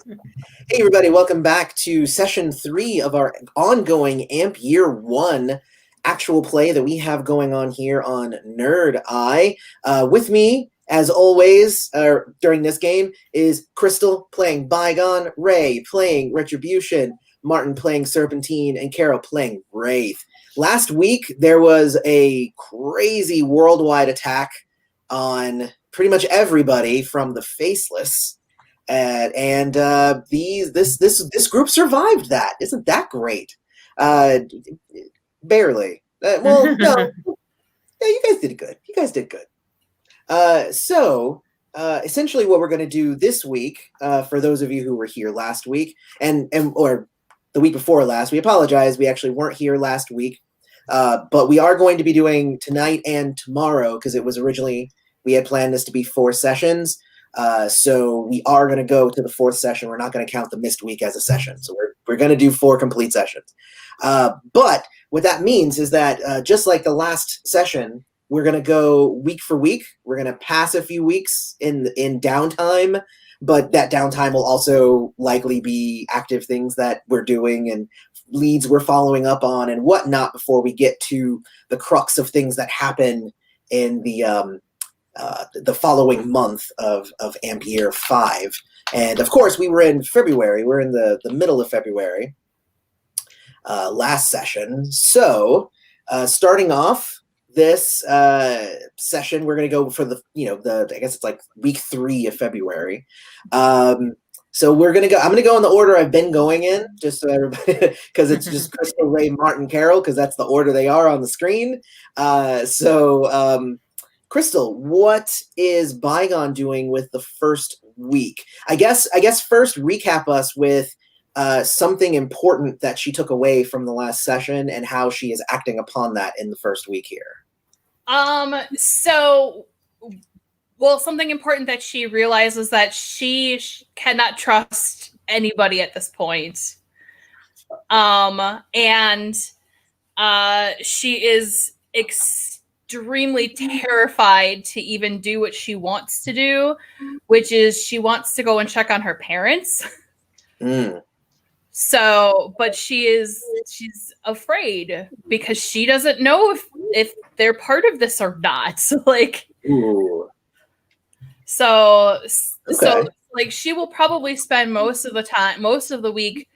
Hey everybody, welcome back to session 3 of our ongoing AMP Year 1 actual play that we have going on here on Nerd Eye. With me, as always, during this game is Crystal playing Bygone, Ray playing Retribution, Martin playing Serpentine, and Carol playing Wraith. Last week, there was a crazy worldwide attack on pretty much everybody from the Faceless. This group survived that. Isn't that great? Barely. Well, no. Yeah, you guys did good. You guys did good. Essentially, what we're going to do this week, for those of you who were here last week or the week before last, we apologize. We actually weren't here last week, but we are going to be doing tonight and tomorrow because it was originally we had planned this to be 4 sessions. So we are going to go to the 4th session. We're not going to count the missed week as a session. So we're going to do 4 complete sessions. But what that means is that just like the last session, we're going to go week for week. We're going to pass a few weeks in downtime, but that downtime will also likely be active things that we're doing and leads we're following up on and whatnot before we get to the crux of things that happen in the following month of AMP Year 5. And of course, we were in February. We're in the middle of February last session. So starting off this session, we're going to go for I guess it's like week 3 of February. So we're going to go, I'm going to go in the order I've been going in, just so everybody, because it's just Crystal, Ray, Martin, Carol, because that's the order they are on the screen. Crystal, what is Bygone doing with the first week? I guess first recap us with something important that she took away from the last session and how she is acting upon that in the first week here. Something important that she realizes that she cannot trust anybody at this point. She is extremely terrified to even do what she wants to do, which is she wants to go and check on her parents. So, but she's afraid because she doesn't know if they're part of this or not. Ooh. So she will probably spend most of the week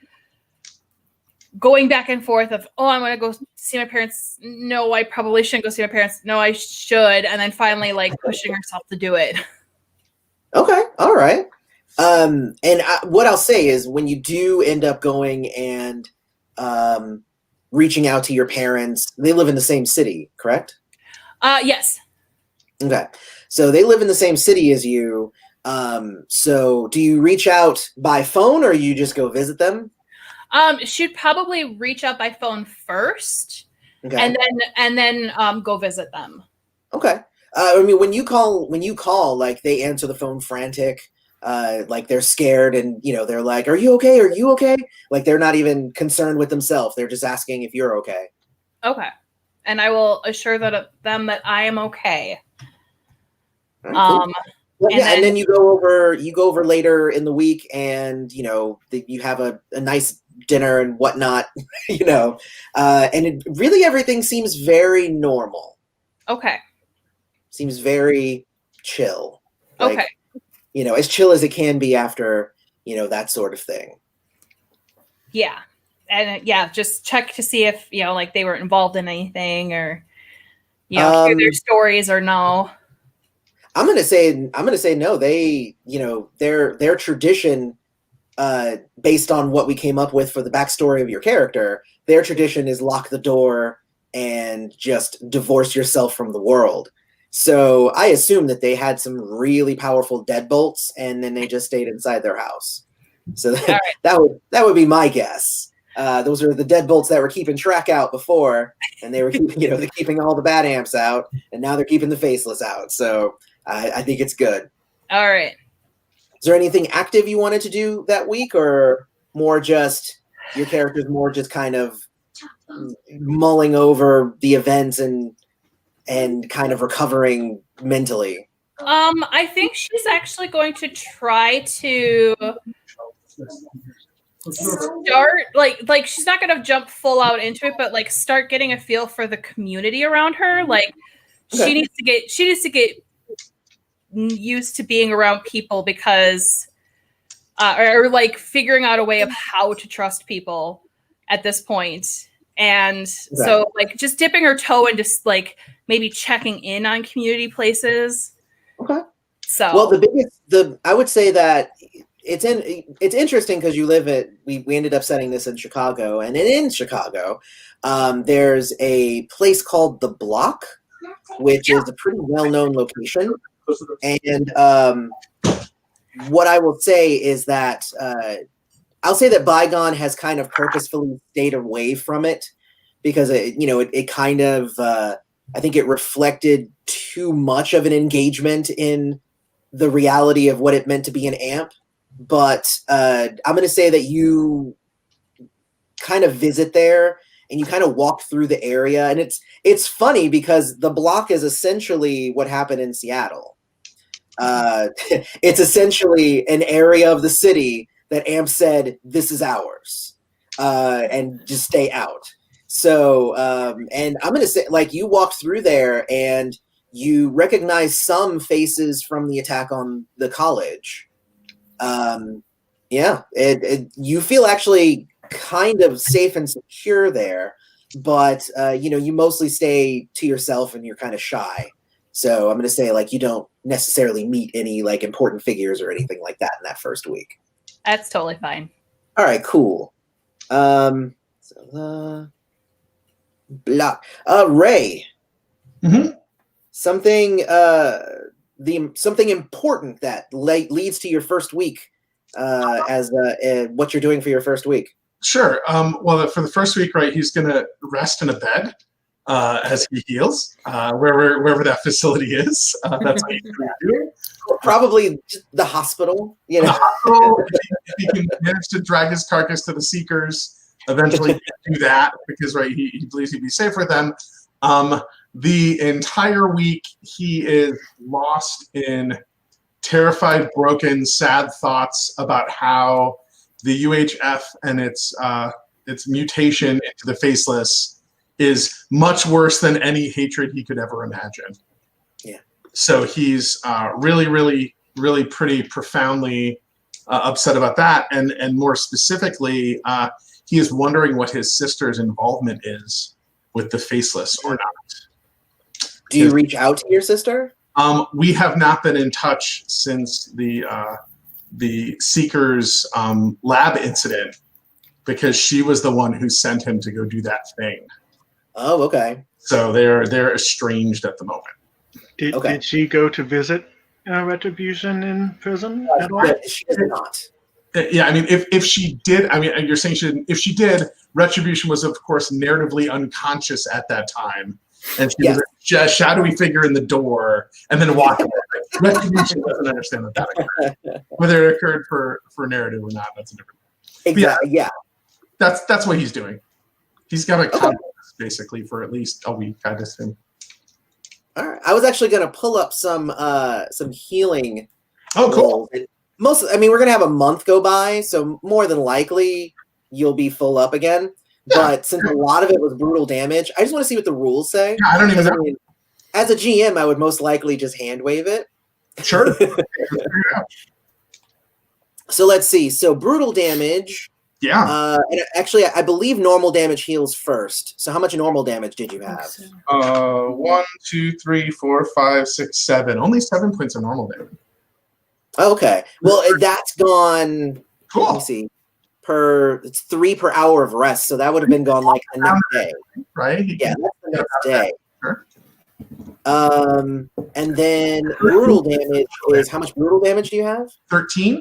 going back and forth of, oh, I'm going to go see my parents. No, I probably shouldn't go see my parents. No, I should. And then finally pushing herself to do it. Okay. All right. What I'll say is when you do end up going and reaching out to your parents, they live in the same city, correct? Yes. Okay. So they live in the same city as you. So do you reach out by phone or you just go visit them? She'd probably reach out by phone first, okay, and then go visit them. Okay. I mean, when you call, they answer the phone frantic, they're scared, and they're like, "Are you okay? Are you okay?" Like they're not even concerned with themselves; they're just asking if you're okay. Okay, and I will assure them that I am okay. Right, cool. And then you go over later in the week, and you have a nice dinner and whatnot, and really everything seems very normal. Okay. Seems very chill. Okay. As chill as it can be after, that sort of thing. Yeah. And just check to see if, they were involved in anything or, hear their stories or no. I'm gonna say no. They, their tradition, based on what we came up with for the backstory of your character, their tradition is lock the door and just divorce yourself from the world. So I assume that they had some really powerful deadbolts, and then they just stayed inside their house. So that would be my guess. Those are the deadbolts that were keeping track out before, and they were keeping, they're keeping all the bad amps out, and now they're keeping the faceless out. So I think it's good. All right. Is there anything active you wanted to do that week, or more just your character's more just kind of mulling over the events and kind of recovering mentally? I think she's actually going to try to start like she's not gonna jump full out into it, but like start getting a feel for the community around her. Like Okay. she needs to get used to being around people because or like figuring out a way of how to trust people at this point. And so like just dipping her toe and just like maybe checking in on community places. Okay. So well, I would say that it's interesting because you live at we ended up setting this in Chicago, and in Chicago there's a place called The Block, which is a pretty well-known location. And what I will say is that I'll say that Bygone has kind of purposefully stayed away from it because it kind of I think it reflected too much of an engagement in the reality of what it meant to be an amp. But I'm going to say that you kind of visit there and you kind of walk through the area, and it's funny because The Block is essentially what happened in Seattle. It's essentially an area of the city that AMP said, this is ours, and just stay out. So, and I'm going to say, like, you walk through there and you recognize some faces from the attack on the college. You feel actually kind of safe and secure there, but, you mostly stay to yourself and you're kind of shy. So I'm going to say, like, you don't necessarily meet any, like, important figures or anything like that in that first week. That's totally fine. All right, cool. Block. Ray. Mm-hmm. Something important that leads to your first week as what you're doing for your first week. Sure. Well, for the first week, right, he's going to rest in a bed as he heals, wherever that facility is. That's what he's going to do. Probably the hospital. The hospital, if he can manage to drag his carcass to the Seekers, eventually do that because, right, he believes he'd be safe with them. The entire week, he is lost in terrified, broken, sad thoughts about how the UHF and its mutation into the Faceless is much worse than any hatred he could ever imagine. Yeah. So he's really, really, really pretty profoundly upset about that, and more specifically, he is wondering what his sister's involvement is with the Faceless or not. Do you reach out to your sister? We have not been in touch since the Seekers lab incident because she was the one who sent him to go do that thing. Oh, okay. So they're estranged at the moment. Did she go to visit Retribution in prison at all? She did not. Yeah, I mean, if she did, I mean, you're saying she didn't. If she did, Retribution was, of course, narratively unconscious at that time. And she was just shadowy figure in the door and then walked away. Retribution doesn't understand that occurred. Whether it occurred for narrative or not, that's a different thing. Exactly, yeah. That's what he's doing. He's got a compass, basically, for at least a week, I'd assume. All right. I was actually going to pull up some healing. Oh, cool. We're going to have a month go by, so more than likely you'll be full up again. Yeah. But since a lot of it was brutal damage, I just want to see what the rules say. Yeah, I don't even know. As a GM, I would most likely just hand wave it. Sure. So let's see. So brutal damage. Yeah. And actually, I believe normal damage heals first. So how much normal damage did you have? 1, 2, 3, 4, 5, 6, 7. Only 7 points of normal damage. Okay. Well, that's gone. Cool. Let me see. It's 3 per hour of rest, so that would have been gone like the next day. Right? Yeah, that's the next day. Sure. And then brutal damage is how much brutal damage do you have? 13.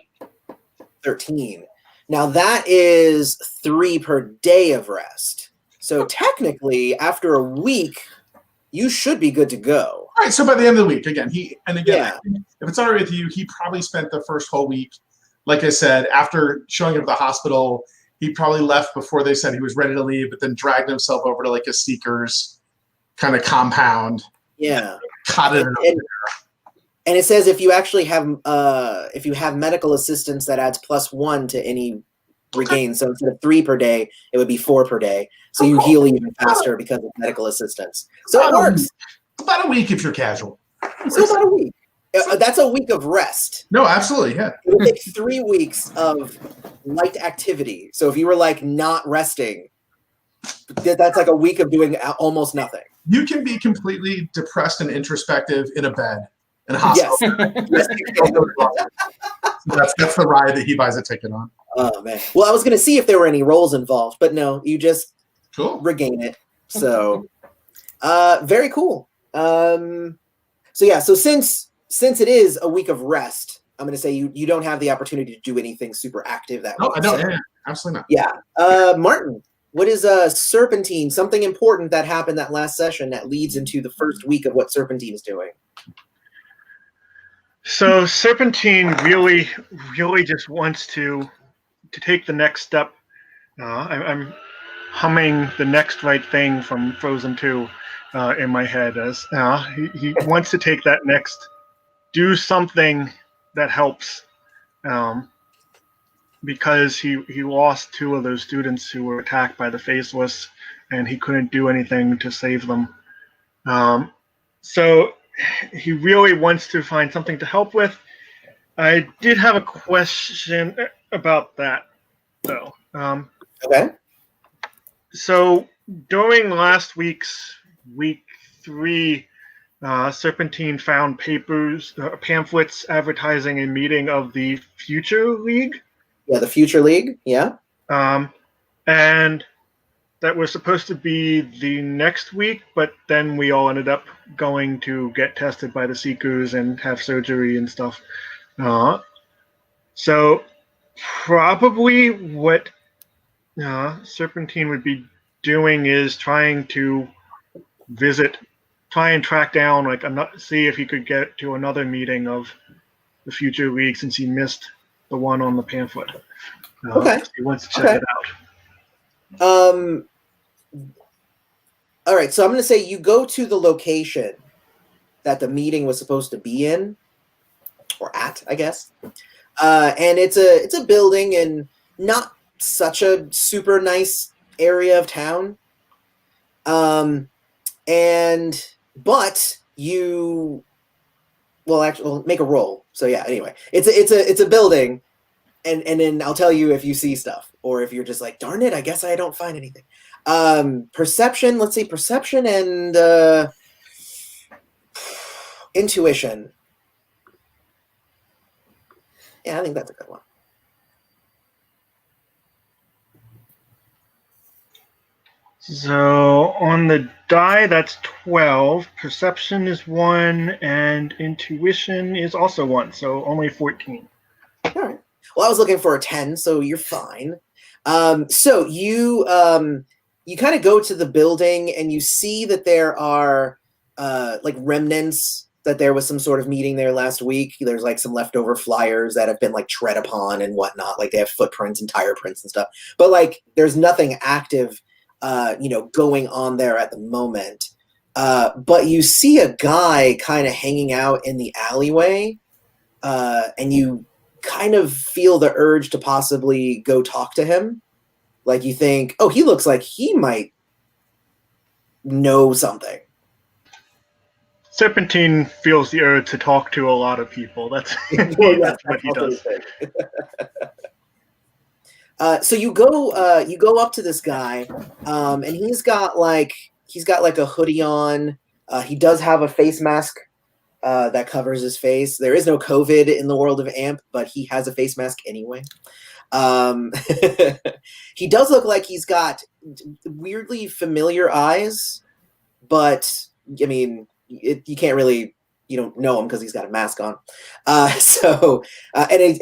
13. Now that is 3 per day of rest. So technically, after a week, you should be good to go. All right. So by the end of the week, if it's all right with you, he probably spent the first whole week. Like I said, after showing up at the hospital, he probably left before they said he was ready to leave, but then dragged himself over to like a Seekers kind of compound. Yeah. Caught it. And it says if you actually have medical assistance, that adds +1 to any regain. So instead of 3 per day, it would be 4 per day. So you heal even faster because of medical assistance. So it works. About a week if you're casual. So about a week. That's a week of rest. No, absolutely, yeah. It would take 3 weeks of light activity. So if you were like not resting, that's like a week of doing almost nothing. You can be completely depressed and introspective in a bed in a hospital. Yes. That's the ride that he buys a ticket on. Oh man. Well, I was gonna see if there were any rolls involved, but no, you just regain it. So very cool. So yeah, so since it is a week of rest, I'm gonna say you don't have the opportunity to do anything super active that week. No, I don't. So, Yeah, absolutely not. Yeah. Martin, what is Serpentine? Something important that happened that last session that leads into the first week of what Serpentine is doing. So Serpentine really just wants to take the next step. I'm humming the next right thing from Frozen 2 in my head as he wants to take that next, do something that helps, because he lost 2 of those students who were attacked by the Faceless, and he couldn't do anything to save them. So he really wants to find something to help with. I did have a question about that, though. Okay. So during last week's week 3, Serpentine found pamphlets advertising a meeting of the Future League. Yeah, the Future League. Yeah. And that was supposed to be the next week, but then we all ended up going to get tested by the Seekers and have surgery and stuff. So probably what Serpentine would be doing is trying to try and track down, see if he could get to another meeting of the Future League since he missed the one on the pamphlet. Okay. He wants to check it out. All right, so I'm going to say you go to the location that the meeting was supposed to be in, or at, I guess. And it's a building in not such a super nice area of town. But you, well, make a roll. So yeah, anyway, it's a building, and then I'll tell you if you see stuff, or if you're just like, darn it, I guess I don't find anything. Perception, let's see, perception and intuition. Yeah, I think that's a good one. So on the die, that's 12. Perception is 1, and intuition is also 1, so only 14. All right. Well, I was looking for a 10, so you're fine. So you kind of go to the building, and you see that there are like remnants, that there was some sort of meeting there last week. There's like some leftover flyers that have been like tread upon and whatnot. Like they have footprints and tire prints and stuff. But like there's nothing active going on there at the moment. But you see a guy kind of hanging out in the alleyway, and you kind of feel the urge to possibly go talk to him. Like you think, oh, he looks like he might know something. Serpentine feels the urge to talk to a lot of people. That's, that's what he does. So you go up to this guy, and he's got like a hoodie on. He does have a face mask that covers his face. There is no COVID in the world of AMP, but he has a face mask anyway. He does look like he's got weirdly familiar eyes, but I mean, you can't really, you don't know him because he's got a mask on. And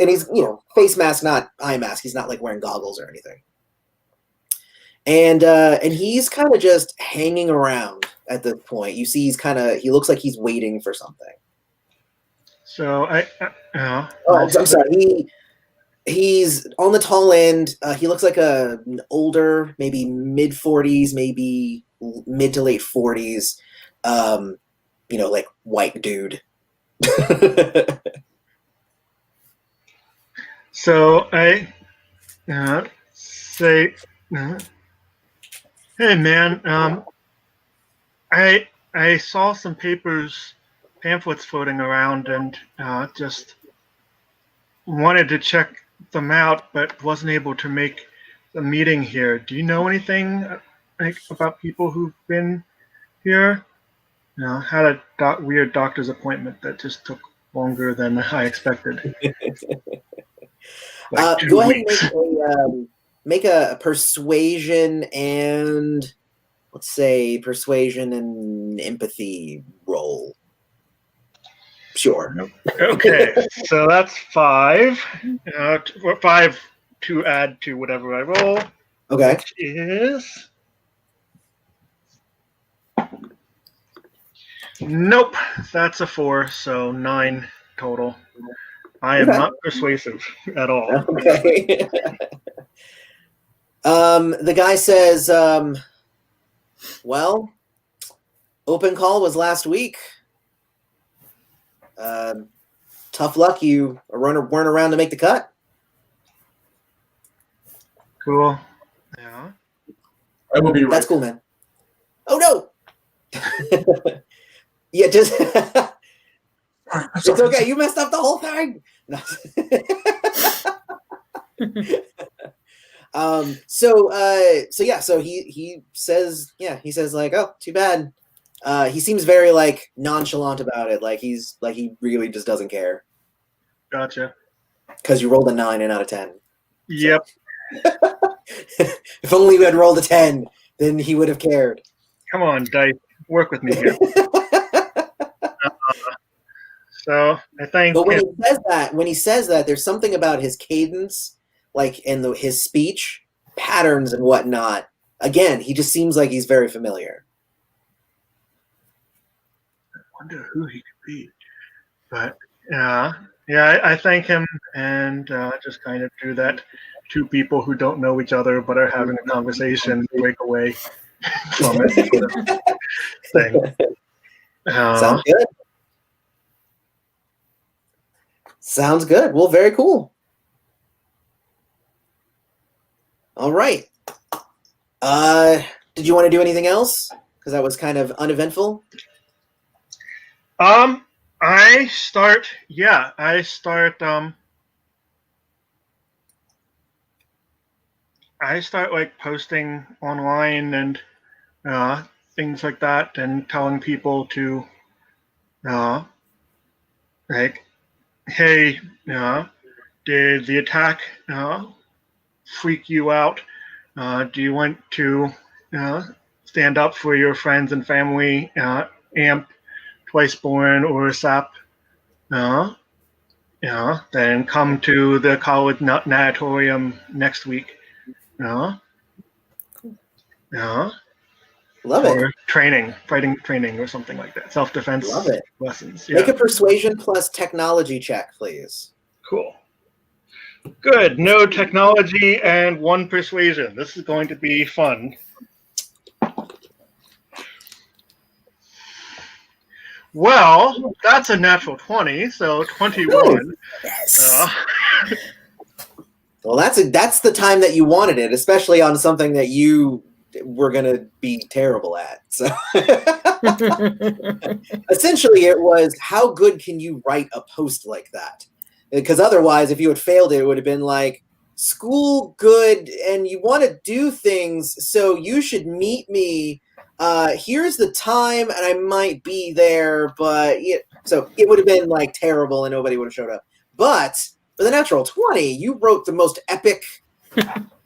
he's face mask, not eye mask. He's not like wearing goggles or anything. And he's kind of just hanging around at this point. You see, he looks like he's waiting for something. So I'm sorry. He's on the tall end. He looks like an older, maybe mid 40s, maybe mid to late 40s. Like white dude So I say, hey man, I saw some pamphlets floating around, and just wanted to check them out, but wasn't able to make the meeting here. Do you know anything about people who've been here? Had a weird doctor's appointment that just took longer than I expected. Like 2 Go ahead weeks. and make a persuasion and, let's say, persuasion and empathy roll. Sure. Okay, so that's 5. 5 to add to whatever I roll. Okay. Which is... Nope, that's a 4, so 9 total. I am not persuasive at all. Okay. The guy says, well, open call was last week. Tough luck you weren't around to make the cut. Cool. Yeah. I will be right. That's cool, man. Oh, no. Yeah, just... It's okay. You messed up the whole thing. No. So he says, like, oh, too bad. He seems very like nonchalant about it. Like he really just doesn't care. Gotcha. Because you rolled a 9 and not a 10. Yep. So. If only we had rolled a 10, then he would have cared. Come on, dice. Work with me here. So I think. But when he says that, there's something about his cadence, like in his speech patterns and whatnot. Again, he just seems like he's very familiar. I wonder who he could be. But I thank him and just kind of do that. 2 people who don't know each other but are having a conversation break away from it. Thing. Sounds good. Sounds good. Well, very cool. All right. Did you want to do anything else? Because that was kind of uneventful. I start like posting online and things like that, and telling people to like, hey, did the attack freak you out? Do you want to stand up for your friends and family, AMP, Twiceborn, or SAP? Then come to the college natatorium next week. Love it. Or fighting training, or something like that. Self-defense lessons. Yeah. Make a persuasion plus technology check, please. Cool. Good. No technology and 1 persuasion. This is going to be fun. Well, that's a natural 20, so 21. Yes. Well, that's the time that you wanted it, especially on something that you were going to be terrible at. So essentially it was, how good can you write a post like that? Because otherwise, if you had failed it would have been like, school good and you want to do things, so you should meet me. Here's the time and I might be there, but yeah. So it would have been like terrible and nobody would have showed up. But for the natural 20, you wrote the most epic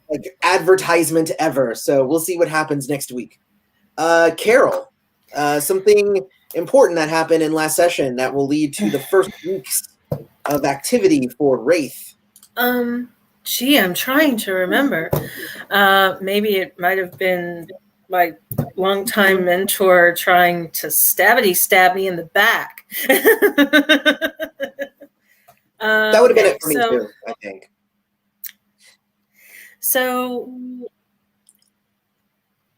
like advertisement ever. So we'll see what happens next week. Carol, something important that happened in last session that will lead to the first weeks of activity for Wraith. Gee, I'm trying to remember. Maybe it might have been my longtime mentor trying to stab me in the back. That would have been it for me too, I think. So,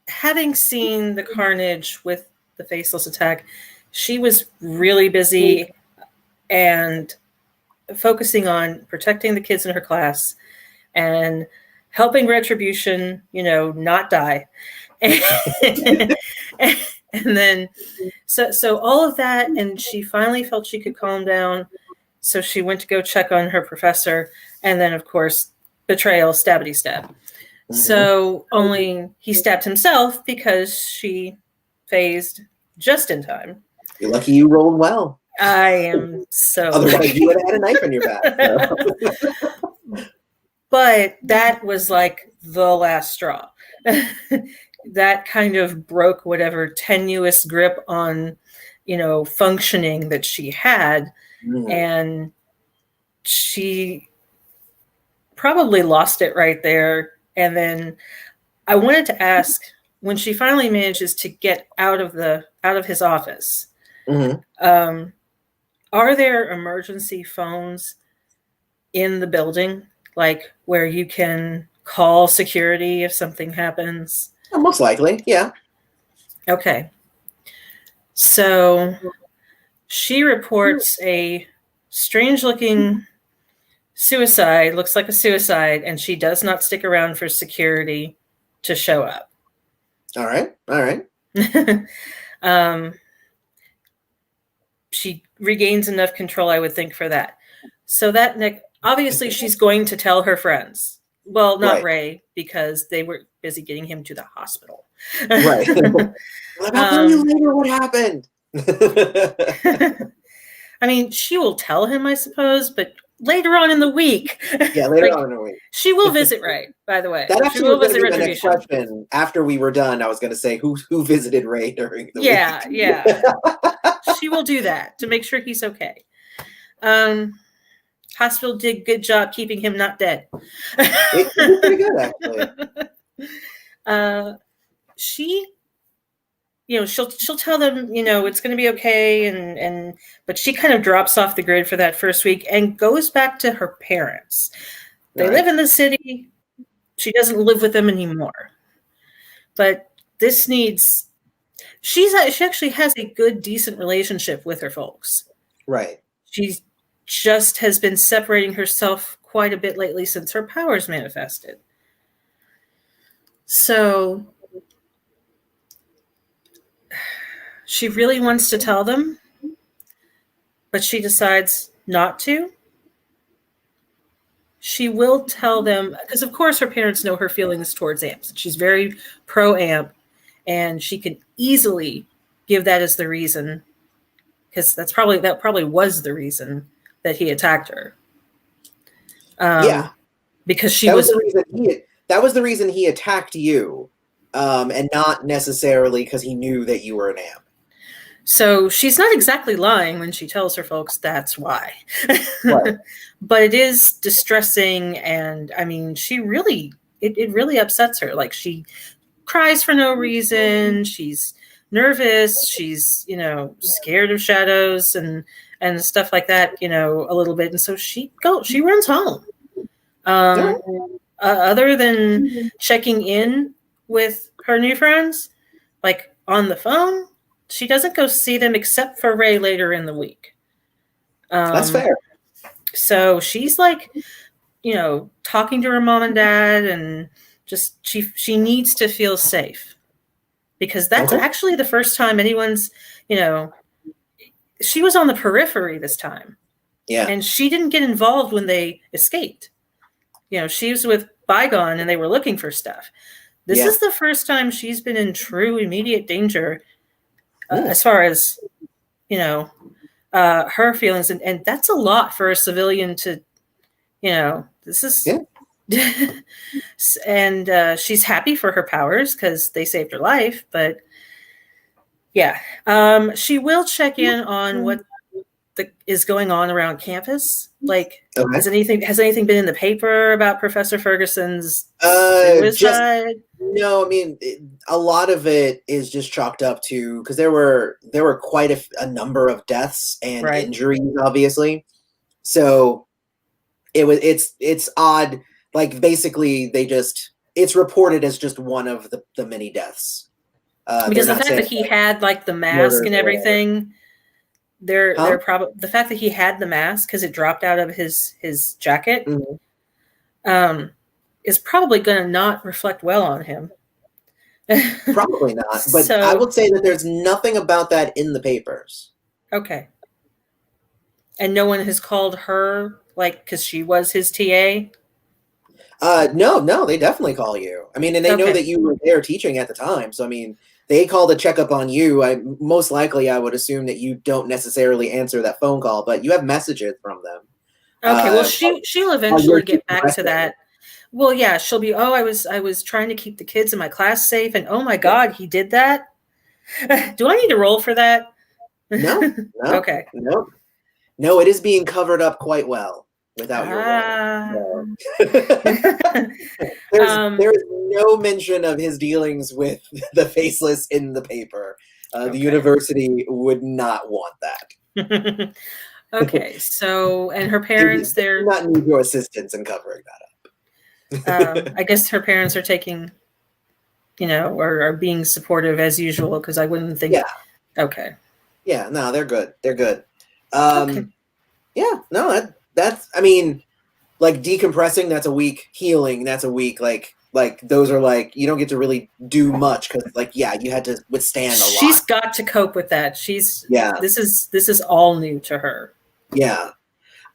having seen the carnage with the faceless attack, she was really busy and focusing on protecting the kids in her class and helping Retribution, not die. And then, so all of that, and she finally felt she could calm down. So she went to go check on her professor, and then, of course, betrayal, stabbity stab. Mm-hmm. So only he stabbed himself because she phased just in time. You're lucky you rolled well. I am so Otherwise, you would have had a knife in your back. So. But that was like the last straw. That kind of broke whatever tenuous grip on, functioning that she had. Mm. And she probably lost it right there. And then I wanted to ask, when she finally manages to get out of his office, mm-hmm. Are there emergency phones in the building, like where you can call security if something happens? Most likely, yeah. Okay. So she reports a strange-looking suicide, looks like a suicide, and she does not stick around for security to show up. All right. She regains enough control, I would think, for that. So that, obviously, she's going to tell her friends. Well, not right. Ray, because they were busy getting him to the hospital. Right. I'll tell you later what happened. I mean, she will tell him, I suppose, but later on in the week. Yeah, later on in the week. She will visit Ray, by the way. That actually was going to be my next question. After we were done, I was going to say, who visited Ray during the week? Yeah. She will do that to make sure he's okay. Hospital did a good job keeping him not dead. It was pretty good, actually. She, she'll tell them, it's going to be okay, but she kind of drops off the grid for that first week and goes back to her parents. They live in the city. She doesn't live with them anymore. But this needs. She actually has a good, decent relationship with her folks. Right. She just has been separating herself quite a bit lately since her powers manifested. So she really wants to tell them, but she decides not to. She will tell them, because of course her parents know her feelings towards Amps. She's very pro-Amp, and she can easily give that as the reason, because that probably was the reason that he attacked her. Yeah, because she that was the reason he attacked you, and not necessarily because he knew that you were an Amp. So she's not exactly lying when she tells her folks that's why. Right. But it is distressing, and I mean, it really upsets her. Like, she cries for no reason. She's nervous. She's, scared of shadows and stuff like that, a little bit. And so she runs home. Other than checking in with her new friends, like on the phone, she doesn't go see them except for Ray later in the week. That's fair. So she's like, talking to her mom and dad, and just she needs to feel safe, because that's actually the first time anyone's, she was on the periphery this time. Yeah. And she didn't get involved when they escaped. She was with Bygone and they were looking for stuff. This is the first time she's been in true immediate danger, as far as, her feelings. And that's a lot for a civilian to, this is. Yeah. And she's happy for her powers because they saved her life. But yeah, she will check in on what is going on around campus. Like, has anything been in the paper about Professor Ferguson's suicide? No, I mean, a lot of it is just chalked up to, because there were quite a number of deaths and injuries, obviously. So it's odd. Like, basically, it's reported as just one of the many deaths. Because the fact that he had like the mask and everything. they're probably the fact that he had the mask because it dropped out of his jacket is probably going to not reflect well on him. Probably not, but So, I would say that there's nothing about that in the papers. okay. And no one has called her, like, because she was his TA? No, they definitely call you. I mean, and they know that you were there teaching at the time. So, I mean, they called a checkup on you. Most likely, I would assume that you don't necessarily answer that phone call, but you have messages from them. Okay, well, she'll eventually get back to that. Well, yeah, she'll be, I was trying to keep the kids in my class safe, and oh my God, he did that? Do I need to roll for that? No. Okay. No, it is being covered up quite well without your role. There is no mention of his dealings with the Faceless in the paper. The university would not want that. Okay, so, and her parents, they're not need your assistance in covering that up. I guess her parents are taking, or are being supportive as usual, because I wouldn't think. Yeah. Okay. Yeah, no, they're good. They're good. Okay. Yeah, no, that's, I mean, like decompressing, that's a week. Healing, that's a week. Like those are like, you don't get to really do much because you had to withstand a lot. She's got to cope with that. This is all new to her. Yeah.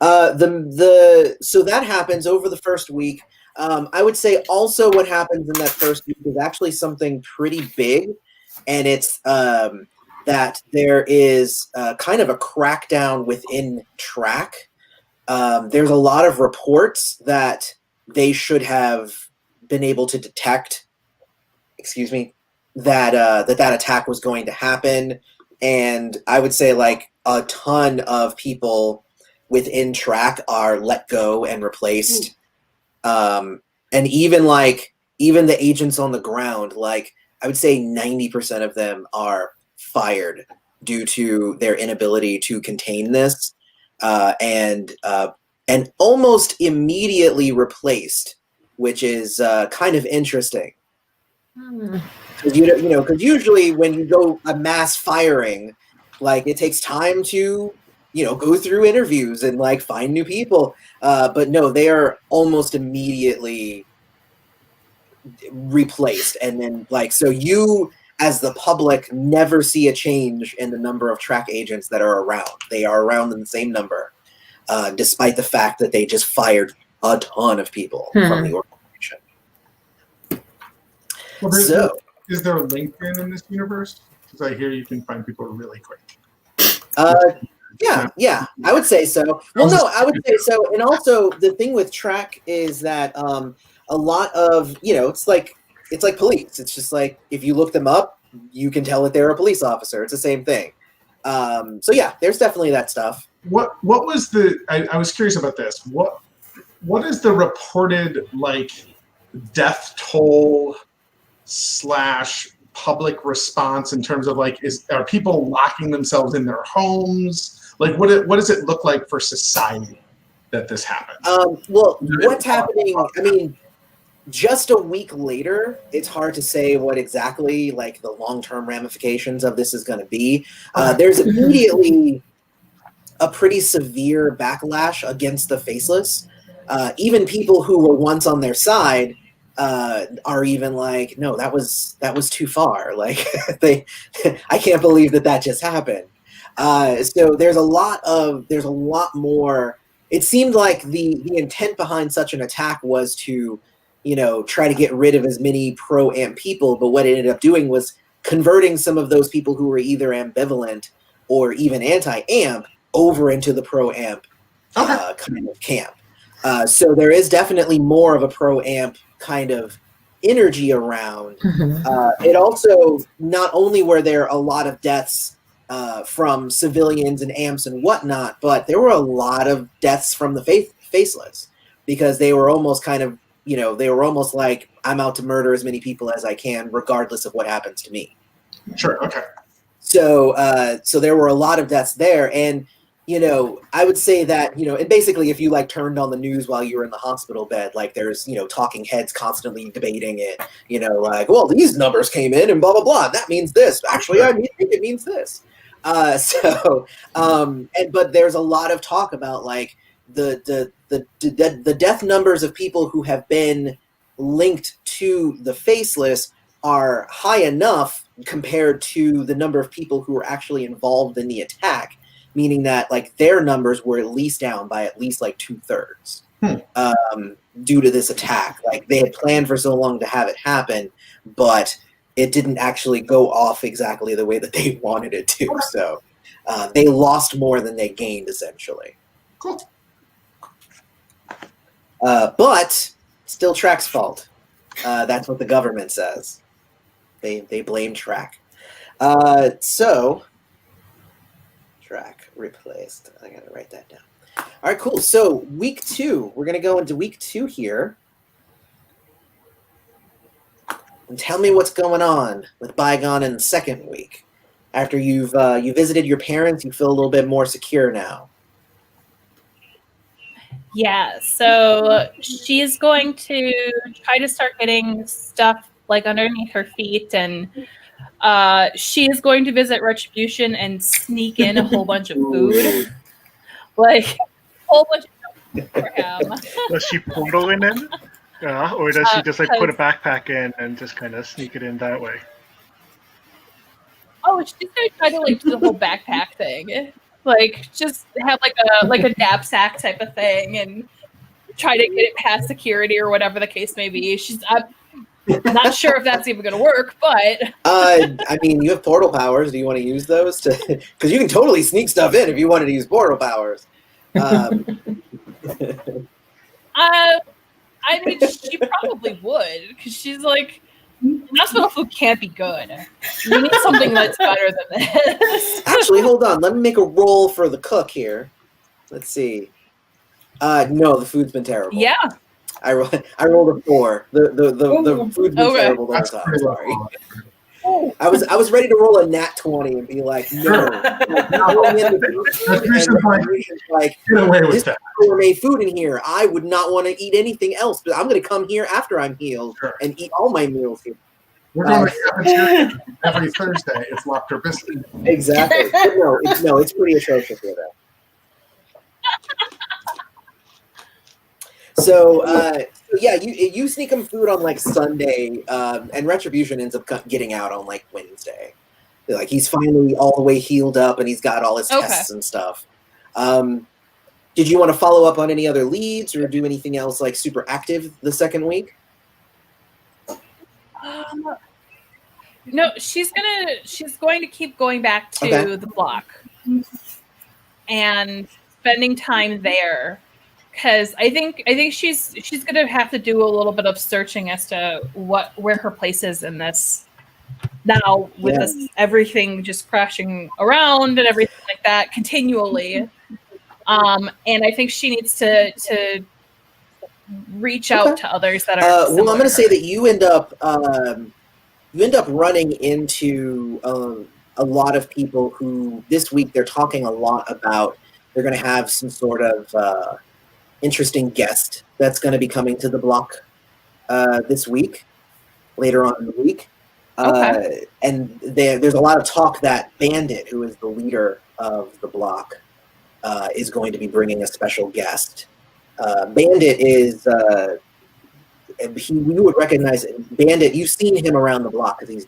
So that happens over the first week. I would say also what happens in that first week is actually something pretty big, and it's that there is kind of a crackdown within track. There's a lot of reports that they should have been able to detect, that attack was going to happen. And I would say like a ton of people within track are let go and replaced. And even the agents on the ground, like I would say 90% of them are fired due to their inability to contain this, and almost immediately replaced, which is kind of interesting. Because because usually when you go a mass firing, like it takes time to go through interviews and like find new people, but no, they are almost immediately replaced. And then so you as the public never see a change in the number of track agents that are around. They are around in the same number, despite the fact that they just fired a ton of people from the organization. Well, is there a LinkedIn in this universe? Because I hear you can find people really quick. Yeah, I would say so. Well, no, I would say so. And also the thing with track is that a lot of, it's like police. It's just like, if you look them up, you can tell that they're a police officer. It's the same thing. So yeah, there's definitely that stuff. What was I was curious about this. What is the reported death toll / public response in terms of are people locking themselves in their homes? What does it look like for society that this happens? Well, what's happening, I mean, just a week later, it's hard to say what exactly the long-term ramifications of this is going to be. There's immediately a pretty severe backlash against the Faceless. Even people who were once on their side are even like, no, that was too far. I can't believe that just happened. So there's a lot more. It seemed like the intent behind such an attack was to, try to get rid of as many pro-amp people, but what it ended up doing was converting some of those people who were either ambivalent or even anti-amp over into the pro-amp kind of camp. So there is definitely more of a pro-amp kind of energy around. It also, not only were there a lot of deaths from civilians and amps and whatnot, but there were a lot of deaths from the Faceless, because they were almost kind of, they were almost like, I'm out to murder as many people as I can, regardless of what happens to me. Sure. Okay. So, so there were a lot of deaths there. And, I would say that, and basically if you turned on the news while you were in the hospital bed, there's, talking heads constantly debating it, well, these numbers came in and blah, blah, blah. That means this. Actually, I think it means this. But there's a lot of talk about like the death numbers of people who have been linked to the Faceless are high enough compared to the number of people who were actually involved in the attack, meaning that like their numbers were at least down by at least like 2/3 due to this attack. Like they had planned for so long to have it happen, but it didn't actually go off exactly the way that they wanted it to. So they lost more than they gained, essentially. Cool. But still Track's fault. That's what the government says. They blame Track. So Track replaced. I gotta write that down. All right, cool. So week 2, we're gonna go into week 2 here. And tell me what's going on with Bygone in the second week. After you've you visited your parents, you feel a little bit more secure now. Yeah, so she's going to try to start getting stuff like underneath her feet, and she is going to visit Retribution and sneak in a whole bunch of food, like a whole bunch of stuff for him. Does she portal in it? Or does she just like put a backpack in and just kind of sneak it in that way? Oh, she's gonna try to like do the whole backpack thing, like just have like a knapsack type of thing, and try to get it past security or whatever the case may be. I'm not sure if that's even gonna work, but I mean, you have portal powers. Do you want to use those? Because you can totally sneak stuff in if you wanted to use portal powers. I mean, she probably would, because she's like, hospital food can't be good. You need something that's better than this. Actually, hold on. Let me make a roll for the cook here. Let's see. No, the food's been terrible. Yeah. I rolled a 4. The food's been terrible the whole That's time. pretty Sorry. rough. I was ready to roll a nat 20 and be like, no. Like, Get away with this that. gourmet food in here. I would not want to eat anything else, but I'm going to come here after I'm healed and eat all my meals here. We're going to the cafeteria every Thursday. It's lobster biscuit. Exactly. But no, it's pretty atrocious with that. So yeah, you sneak him food on like Sunday, and Retribution ends up getting out on like Wednesday. Like he's finally all the way healed up, and he's got all his tests and stuff. Did you want to follow up on any other leads or do anything else like super active the second week? No, she's going to keep going back to the block and spending time there. Because I think she's gonna have to do a little bit of searching as to where her place is in this now, with this everything just crashing around and everything like that continually. And I think she needs to reach out to others that are. Well, I'm going to say that you end up running into a lot of people who this week they're talking a lot about. They're going to have some sort of interesting guest that's going to be coming to the block this week, later on in the week. And there's a lot of talk that Bandit, who is the leader of the block, is going to be bringing a special guest. Bandit is you would recognize Bandit. You've seen him around the block because he's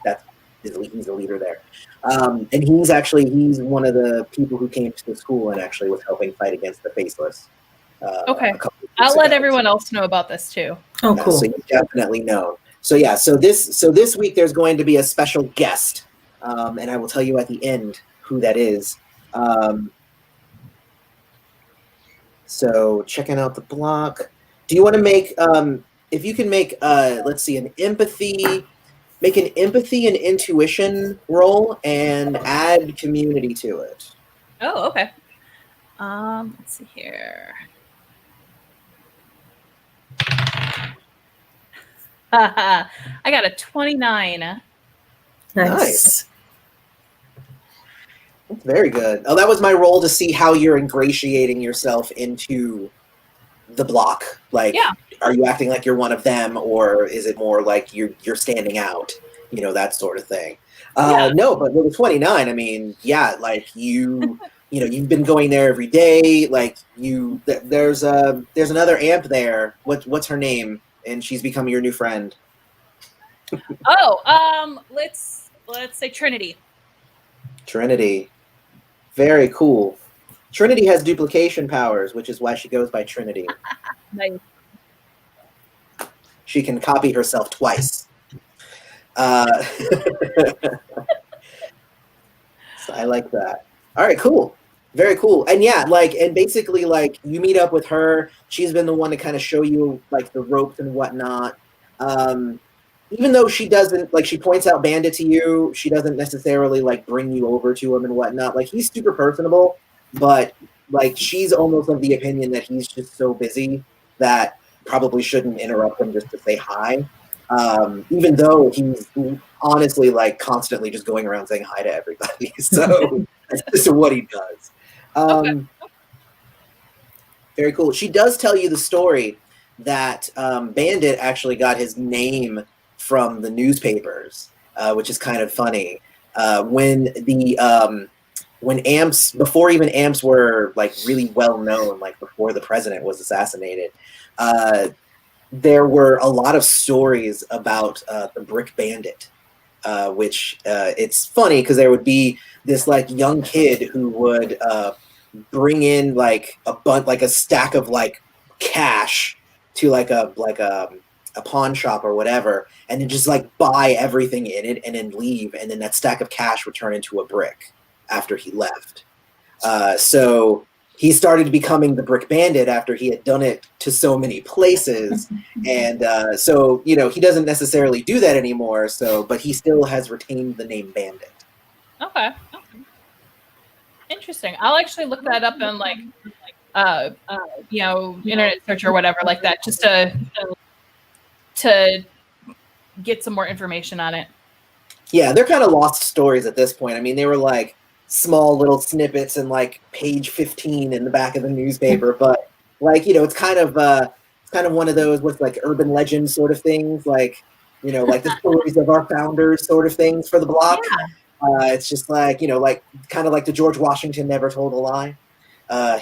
the leader there. And he's one of the people who came to the school and actually was helping fight against the Faceless. I'll let everyone else know about this too. Oh, cool. So you definitely know. So yeah, so this week there's going to be a special guest, and I will tell you at the end who that is. So checking out the block. Do you want to make if you can make let's see, make an empathy and intuition roll and add community to it. Oh, okay. Let's see here. I got a 29. Nice. That's very good. Oh, that was my role to see how you're ingratiating yourself into the block. Like, are you acting like you're one of them, or is it more like you're standing out? that sort of thing. Yeah. No, but with 29, I mean, yeah, like you've been going there every day. Like there's another amp there. What's her name? And she's becoming your new friend. Oh, let's say Trinity. Trinity. Very cool. Trinity has duplication powers, which is why she goes by Trinity. Nice. She can copy herself twice. So I like that. All right, cool. Very cool. And yeah, and basically you meet up with her. She's been the one to kind of show you like the ropes and whatnot. Even though she doesn't, she points out Bandit to you, she doesn't necessarily bring you over to him and whatnot. He's super personable, but she's almost of the opinion that he's just so busy that probably shouldn't interrupt him just to say hi. Even though he's honestly constantly just going around saying hi to everybody. So that's just what he does. Okay. Very cool. She does tell you the story that Bandit actually got his name from the newspapers, which is kind of funny. When amps, before even amps were really well known, before the president was assassinated, there were a lot of stories about the Brick Bandit, which it's funny because there would be this young kid who would bring in a stack of cash to a pawn shop or whatever, and then just buy everything in it and then leave, and then that stack of cash would turn into a brick after he left. So he started becoming the Brick Bandit after he had done it to so many places, and so he doesn't necessarily do that anymore. So, but he still has retained the name Bandit. Okay. Interesting. I'll actually look that up in internet search or whatever like that, just to get some more information on it. Yeah, they're kind of lost stories at this point. I mean, they were small little snippets and page 15 in the back of the newspaper, but it's kind of one of those what's urban legend sort of things, the stories of our founders sort of things for the block. Yeah. It's just kind of like the George Washington never told a lie.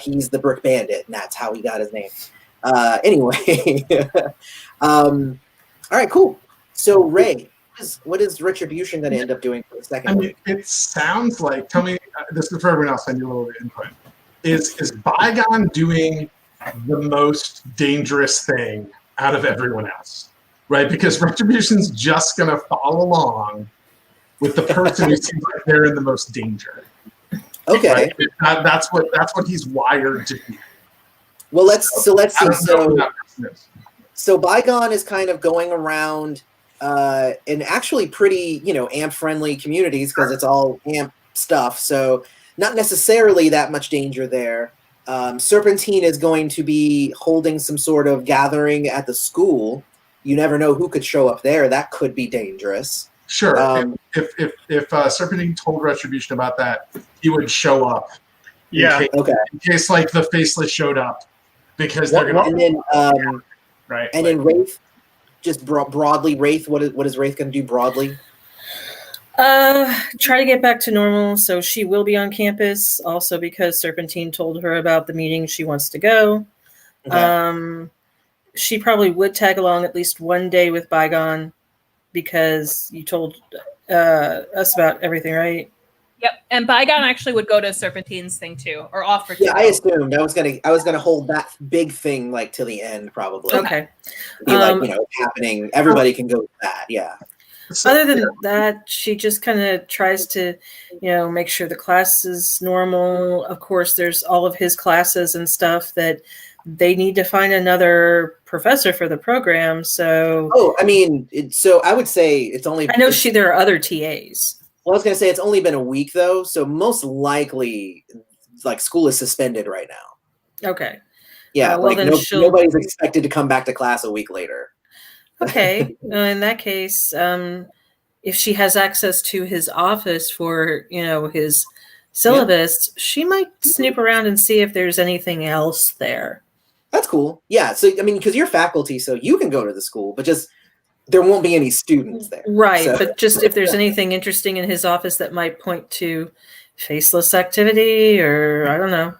He's the Brick Bandit, and that's how he got his name. Anyway, all right, cool. So Ray, what is Retribution going to end up doing for the second week? It sounds like, tell me, this is for everyone else, I need a little bit of input. Is Bygone doing the most dangerous thing out of everyone else? Right? Because Retribution's just going to follow along with the person who seems like they're in the most danger. Okay. Right? That's what he's wired to do. Well, let's see. So Bygone Bygone is kind of going around in actually pretty, amp-friendly communities because it's all amp stuff. So not necessarily that much danger there. Serpentine is going to be holding some sort of gathering at the school. You never know who could show up there. That could be dangerous. Sure. If Serpentine told Retribution about that, he would show up. Yeah. In case the Faceless showed up, because they're going to. And then, right. And then Wraith, just broadly, Wraith. What is Wraith going to do broadly? Try to get back to normal. So she will be on campus, also because Serpentine told her about the meeting she wants to go. Okay. She probably would tag along at least one day with Bygone because you told us about everything, right? Yep. And Bygone actually would go to Serpentine's thing too, or offer to. Yeah, I assumed I was gonna hold that big thing to the end, probably. Okay. Be happening. Everybody can go with that. Yeah. Other than that, she just kind of tries to, make sure the class is normal. Of course, there's all of his classes and stuff that they need to find another professor for the program. So. Oh, I mean, so I would say it's only. I know there are other TAs. Well, I was gonna say it's only been a week though, so most likely, school is suspended right now. Okay. Yeah, nobody's expected to come back to class a week later. Okay. In that case, if she has access to his office for, his syllabus, she might snoop around and see if there's anything else there. That's cool. Yeah. So, I mean, because you're faculty, so you can go to the school, but just there won't be any students there. Right, So- but just if there's anything interesting in his office that might point to faceless activity, or I don't know.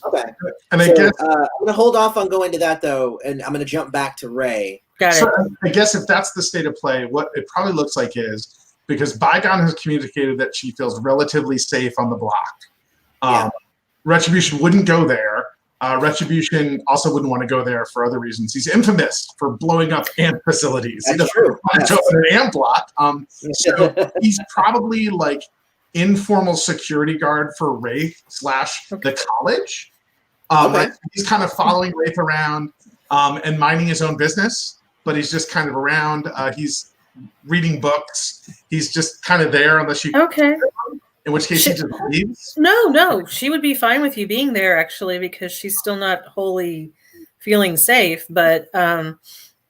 Okay. And I So, guess I'm going to hold off on going to that, though, and I'm going to jump back to Ray. Got it. so I guess if that's the state of play, what it probably looks like is, because Bygone has communicated that she feels relatively safe on the block. Yeah. Retribution wouldn't go there. Retribution also wouldn't want to go there for other reasons. He's infamous for blowing up amp facilities. He That's doesn't true. want to Yes. open an amp block. So he's probably like informal security guard for Wraith / the college. Okay. Like he's kind of following Wraith around and minding his own business, but he's just kind of around. He's reading books. He's just kind of there unless you. Okay. In which case he just leaves. No, she would be fine with you being there actually, because she's still not wholly feeling safe. But And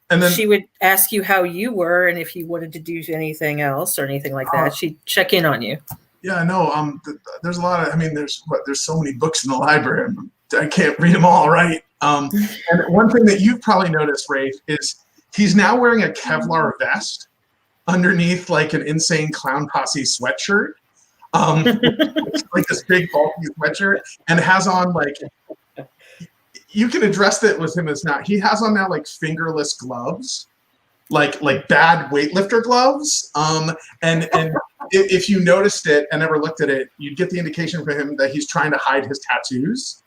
then she would ask you how you were and if you wanted to do anything else or anything like that. She'd check in on you. yeah, no. There's a lot of. I mean, there's so many books in the library. I can't read them all, right? And one thing that you've probably noticed, Rafe, is he's now wearing a Kevlar vest underneath like an insane clown posse sweatshirt. Like this big bulky sweatshirt, and has on like, you can address it with him as not. He has on now like fingerless gloves, like bad weightlifter gloves. And if you noticed it and ever looked at it, you'd get the indication from him that he's trying to hide his tattoos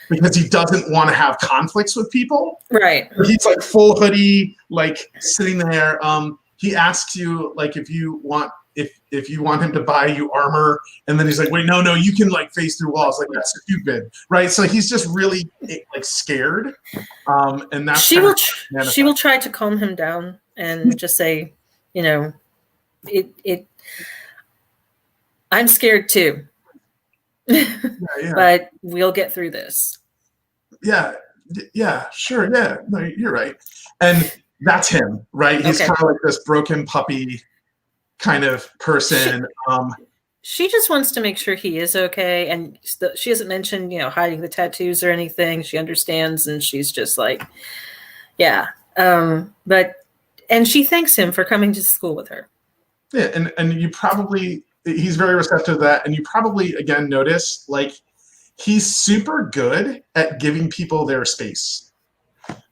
because he doesn't want to have conflicts with people. Right. He's like full hoodie, like sitting there. He asks you like if you want him to buy you armor, and then he's like, wait, no, you can like face through walls. Like that's stupid, right? So he's just really like scared, and that's She will try to calm him down and just say, you know, it. I'm scared too, yeah. but we'll get through this. Yeah, sure, yeah. No, you're right, and that's him, right? He's Okay. kind of like this broken puppy kind of person. She just wants to make sure he is okay, and she hasn't mentioned, you know, hiding the tattoos or anything. She understands, and she's just like, yeah. But she thanks him for coming to school with her. Yeah, and you probably, he's very receptive to that, and you probably again notice like he's super good at giving people their space.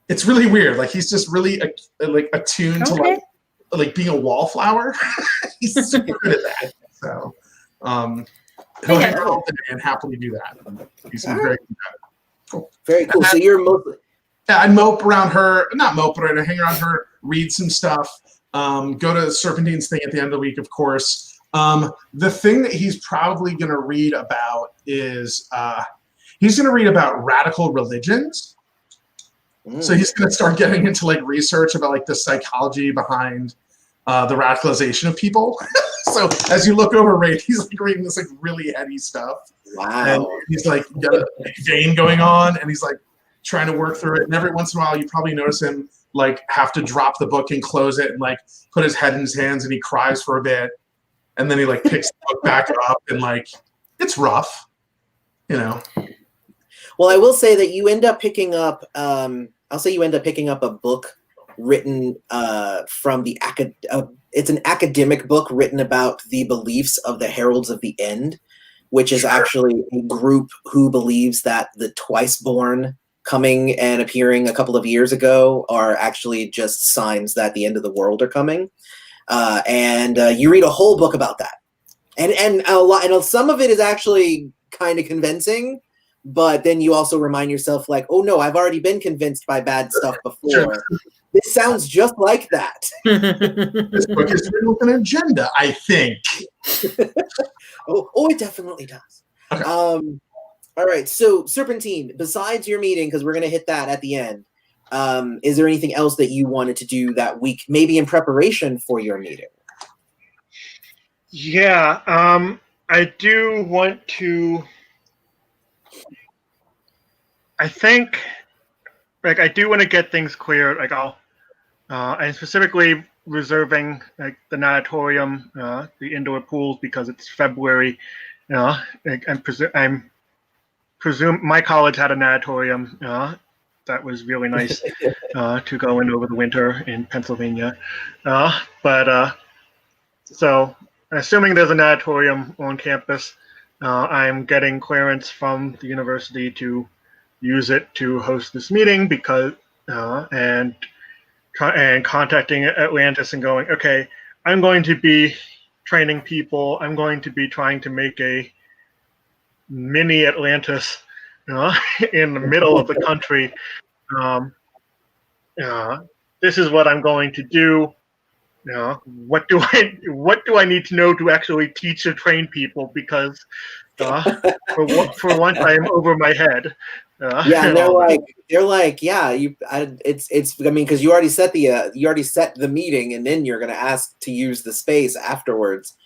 It's really weird. Like he's just really like attuned to like being a wallflower. He's super good at that. So he'll hang out and happily do that. He's very good at it. Cool. Very cool. So you're mostly. Yeah, I'd mope around her, not mope, but I'd hang around her, read some stuff, go to Serpentine's thing at the end of the week, of course. The thing that he's probably going to read about is he's going to read about radical religions. So he's going to start getting into like research about like the psychology behind the radicalization of people. So as you look over Ray, he's like reading this like really heady stuff. Wow. And he's like got a vein going on, and he's like trying to work through it. And every once in a while, you probably notice him like have to drop the book and close it and like put his head in his hands, and he cries for a bit, and then he like picks the book back up, and like it's rough, you know. Well, I will say that you end up picking up. I'll say you end up picking up a book written from the it's an academic book written about the beliefs of the Heralds of the End, which is actually a group who believes that the Twice-Born coming and appearing a couple of years ago are actually just signs that the end of the world are coming. And you read a whole book about that, and a lot, and some of it is actually kind of convincing. But then you also remind yourself, like, oh no, I've already been convinced by bad stuff before. Sure. This sounds just like that. This book is written with an agenda, I think. Oh, it definitely does. Okay. All right. So, Serpentine, besides your meeting, because we're going to hit that at the end, is there anything else that you wanted to do that week, maybe in preparation for your meeting? Yeah, I do want to. I think, like, I do want to get things clear. Like, and specifically reserving like the natatorium, the indoor pools, because it's February. Like, I'm presume my college had a natatorium that was really nice to go in over the winter in Pennsylvania. So assuming there's an auditorium on campus, I'm getting clearance from the university to use it to host this meeting because and contacting Atlantis and going, okay, I'm going to be training people. I'm going to be trying to make a mini Atlantis in the middle of the country. This is what I'm going to do. What do I need to know to actually teach or train people? Because for once I am over my head. Yeah, and they're like, yeah, it's. I mean, because you already set the meeting, and then you're going to ask to use the space afterwards.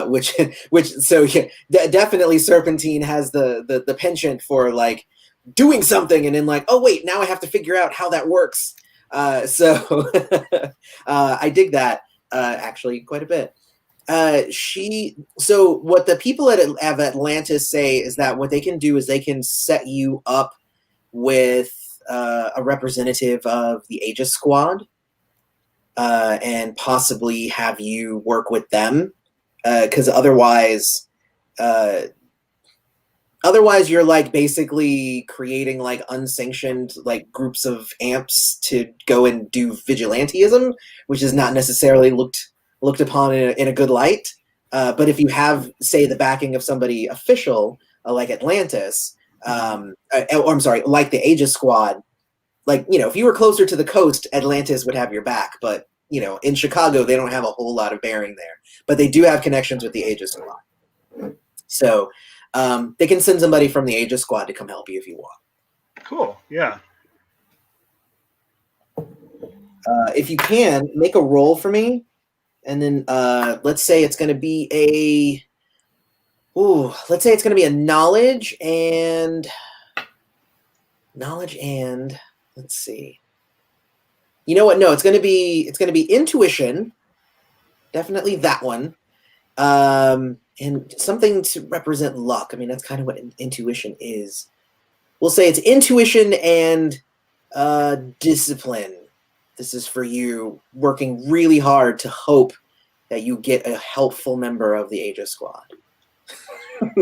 Which so yeah, definitely Serpentine has the penchant for like doing something, and then like, oh wait, now I have to figure out how that works. So I dig that actually quite a bit. So what the people at Atlantis say is that what they can do is they can set you up with a representative of the Aegis Squad and possibly have you work with them because otherwise you're like basically creating like unsanctioned like groups of amps to go and do vigilantism, which is not necessarily looked upon in a good light. But if you have, say, the backing of somebody official like Atlantis, or I'm sorry, like the Aegis Squad, like, you know, if you were closer to the coast, Atlantis would have your back. But, you know, in Chicago, they don't have a whole lot of bearing there. But they do have connections with the Aegis Squad. So they can send somebody from the Aegis Squad to come help you if you want. Cool, yeah. If you can, make a roll for me. And then let's say it's going to be a knowledge and let's see. You know what? No, it's going to be intuition. Definitely that one. And something to represent luck. I mean, that's kind of what intuition is. We'll say it's intuition and discipline. This is for you working really hard to hope that you get a helpful member of the Aegis Squad.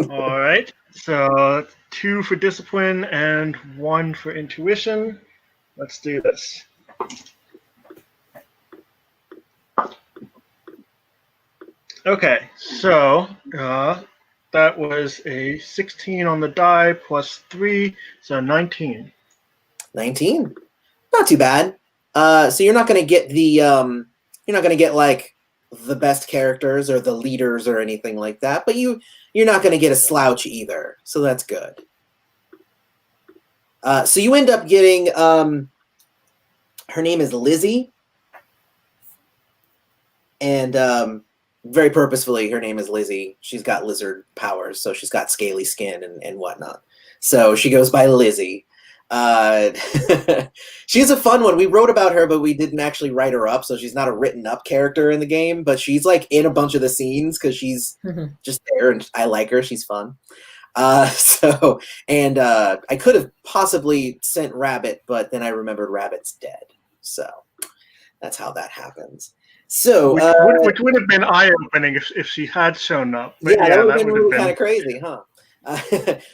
All right. So 2 for discipline and 1 for intuition. Let's do this. Okay, so that was a 16 on the die plus 3, so 19. 19, not too bad. So you're not going to get like the best characters or the leaders or anything like that, but you're not going to get a slouch either. So that's good. So you end up getting her name is Lizzie, and very purposefully, her name is Lizzie. She's got lizard powers, so she's got scaly skin and whatnot. So she goes by Lizzie. She's a fun one. We wrote about her, but we didn't actually write her up, so she's not a written up character in the game, but she's like in a bunch of the scenes because she's just there, and I like her. She's fun. I could have possibly sent Rabbit, but then I remembered Rabbit's dead. So that's how that happens. So which would have been eye-opening if she had shown up. But that would have been really kind of crazy, huh?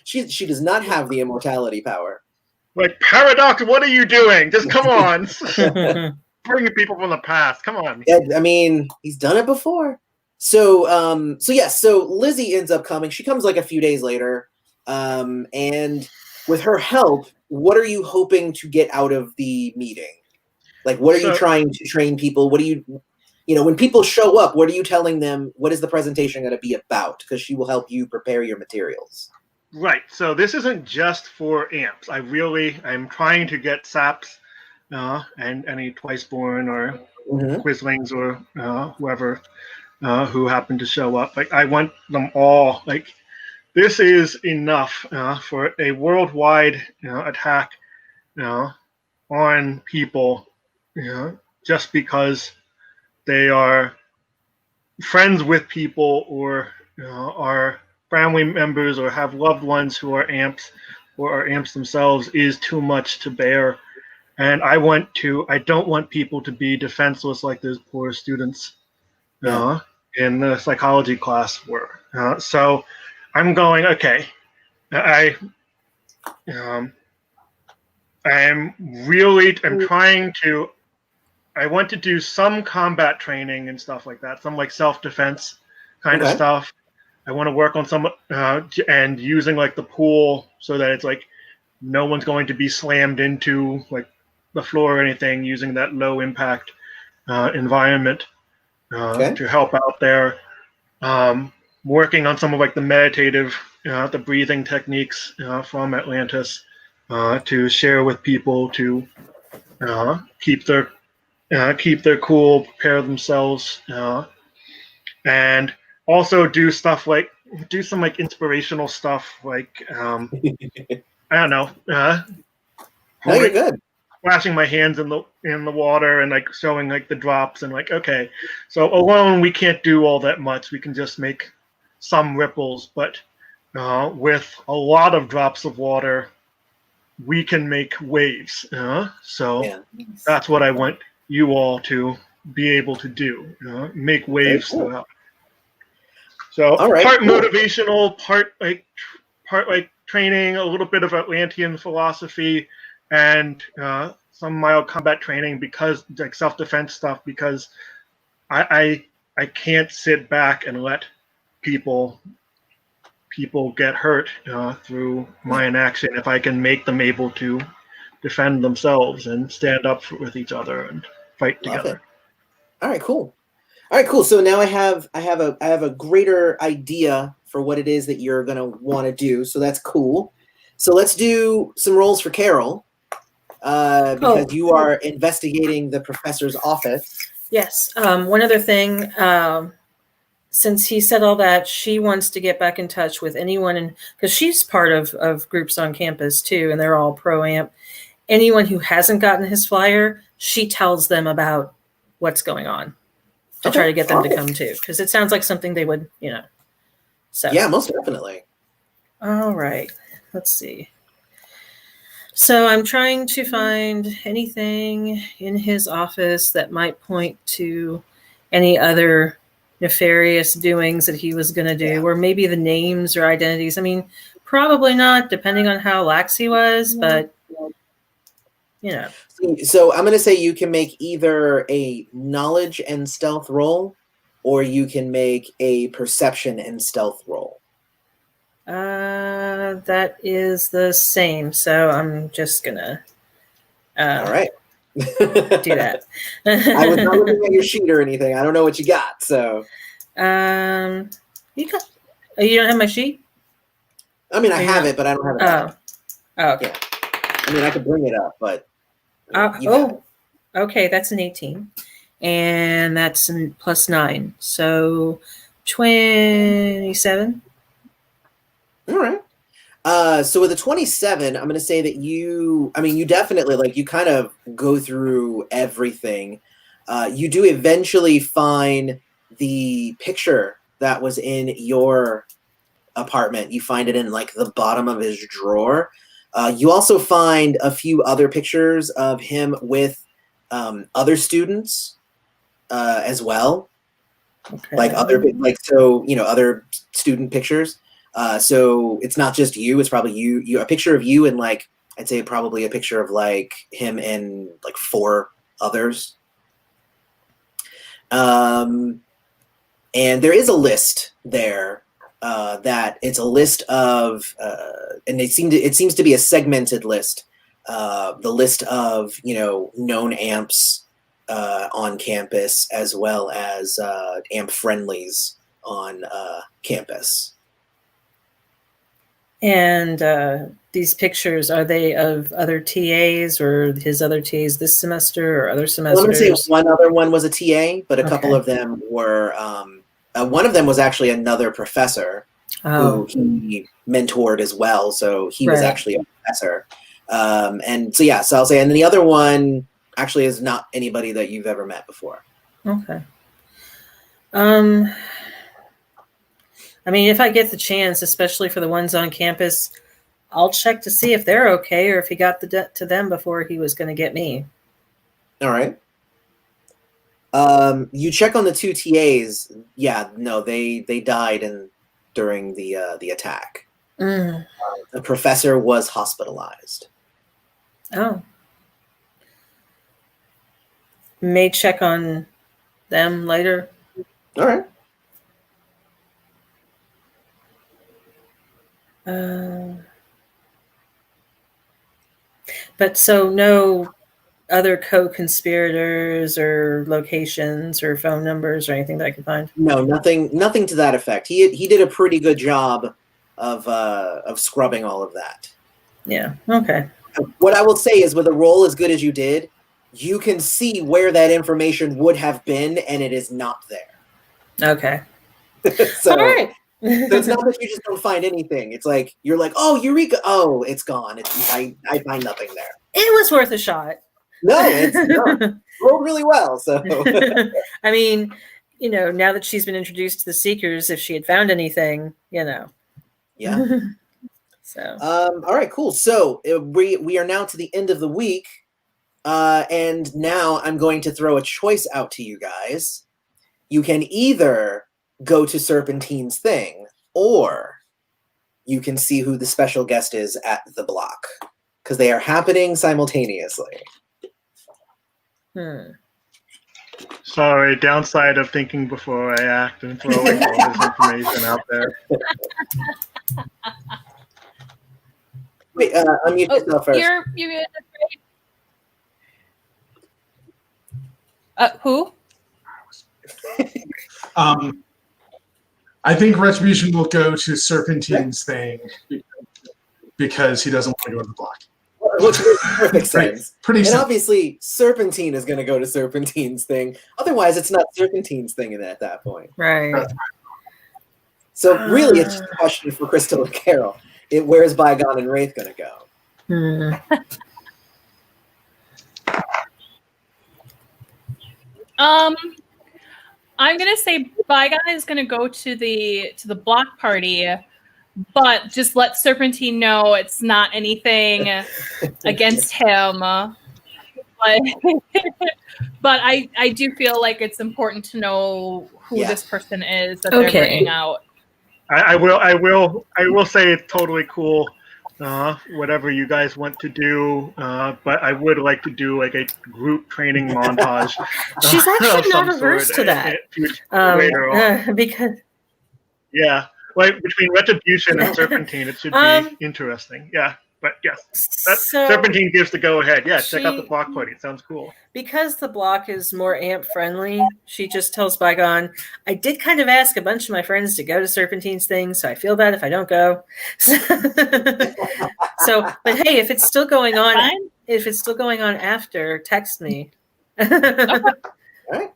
She does not have the immortality power. Like, Paradox, what are you doing? Just come on. Bringing people from the past. Come on. Yeah, I mean, he's done it before. So Lizzie ends up coming. She comes like a few days later. And with her help, what are you hoping to get out of the meeting? Like, what are you trying to train people? What do you know, when people show up, what are you telling them? What is the presentation going to be about? Because she will help you prepare your materials. Right. So this isn't just for amps. I'm trying to get saps and any Twiceborn or Quislings or whoever who happen to show up. Like, I want them all. Like, this is enough for a worldwide attack on people just because they are friends with people or are family members or have loved ones who are amps. or our amps themselves is too much to bear. And I don't want people to be defenseless like those poor students in the psychology class were. So I'm going, okay, I'm trying to, I want to do some combat training and stuff like that, some like self-defense kind of stuff. I want to work on some, and using like the pool so that it's like no one's going to be slammed into like the floor or anything, using that low impact environment to help out there. Working on some of like the meditative, the breathing techniques from Atlantis to share with people to keep their cool, prepare themselves, and also do some like inspirational stuff, like I don't know, no, you're good. Splashing my hands in the water and like showing like the drops and like, okay, so alone we can't do all that much. We can just make some ripples, but with a lot of drops of water, we can make waves. So that's what I want you all to be able to do. Make waves throughout. So part motivational, part like training, a little bit of Atlantean philosophy, and some mild combat training, because like self-defense stuff, because I can't sit back and let people get hurt through my inaction if I can make them able to defend themselves and stand up with each other and fight together. All right, cool. So now I have a greater idea for what it is that you're gonna want to do. So that's cool. So let's do some rolls for Carol, because you are investigating the professor's office. Yes. One other thing. Since he said all that, she wants to get back in touch with anyone, because she's part of groups on campus too, and they're all pro-amp. Anyone who hasn't gotten his flyer, she tells them about what's going on to try to get them to come too, because it sounds like something they would, So yeah, most definitely. All right, let's see. So I'm trying to find anything in his office that might point to any other nefarious doings that he was going to do, or maybe the names or identities. I mean, probably not, depending on how lax he was, but So I'm going to say you can make either a knowledge and stealth roll, or you can make a perception and stealth roll. That is the same. So I'm just gonna all right. do that. I was not looking at your sheet or anything. I don't know what you got. So you don't have my sheet? I mean, I have it, but I don't have it. Oh, okay. Yeah. I mean, I could bring it up, but okay, that's an 18, and that's an +9, so 27. All right. So with a 27, I'm going to say that you definitely, you kind of go through everything. You do eventually find the picture that was in your apartment. You find it in the bottom of his drawer. You also find a few other pictures of him with other students as well. Okay. Other student pictures. So it's not just you, it's probably you a picture of you and I'd say probably a picture of him and 4 others. And there is a list there that it's a list of and it seems to be a segmented list. The list of known amps on campus, as well as amp friendlies on campus. And these pictures, are they of other TAs or his other TAs this semester or other semesters? Well, I'm going to say one other one was a TA, but a couple of them were, one of them was actually another professor who he mentored as well. So he was actually a professor. So I'll say, and then the other one actually is not anybody that you've ever met before. Okay. I mean, if I get the chance, especially for the ones on campus, I'll check to see if they're okay or if he got to them before he was going to get me. All right. You check on the two TAs. Yeah, no, they died during the attack. Mm. The professor was hospitalized. Oh. May check on them later. All right. But so no other co-conspirators or locations or phone numbers or anything that I can find? No, nothing to that effect. He did a pretty good job of scrubbing all of that. Yeah. Okay. What I will say is, with a roll as good as you did, you can see where that information would have been, and it is not there. Okay. So, all right. So it's not that you just don't find anything. It's like you're like, oh, Eureka! Oh, it's gone. I find nothing there. It was worth a shot. No, it's rolled really well. So I mean, now that she's been introduced to the Seekers, if she had found anything, Yeah. So. All right, cool. So we are now to the end of the week, and now I'm going to throw a choice out to you guys. You can either go to Serpentine's thing, or you can see who the special guest is at the block, because they are happening simultaneously. Sorry, downside of thinking before I act and throwing all this information out there. Wait, unmute yourself first. You're who? I think Retribution will go to Serpentine's thing because he doesn't want to go to the block. Which makes perfect sense. Pretty and simple. obviously, Serpentine is going to go to Serpentine's thing. Otherwise, it's not Serpentine's thing at that point. Right. So really, it's just a question for Crystal and Carol. Where's Bygone and Wraith going to go? I'm gonna say Bygone is gonna go to the block party, but just let Serpentine know it's not anything against him. But I do feel like it's important to know who this person is that they're bringing out. I will say it's totally cool. Whatever you guys want to do, but I would like to do like a group training montage. She's actually not averse to that. Later on. Because yeah, like between Retribution and Serpentine, it should be interesting. Yeah, but yes, Serpentine gives the go ahead. Yeah, check out the block party. It sounds cool. Because the block is more amp friendly, she just tells Bygone, I did kind of ask a bunch of my friends to go to Serpentine's thing, so I feel bad if I don't go. But hey, if it's still going on after, text me. All right.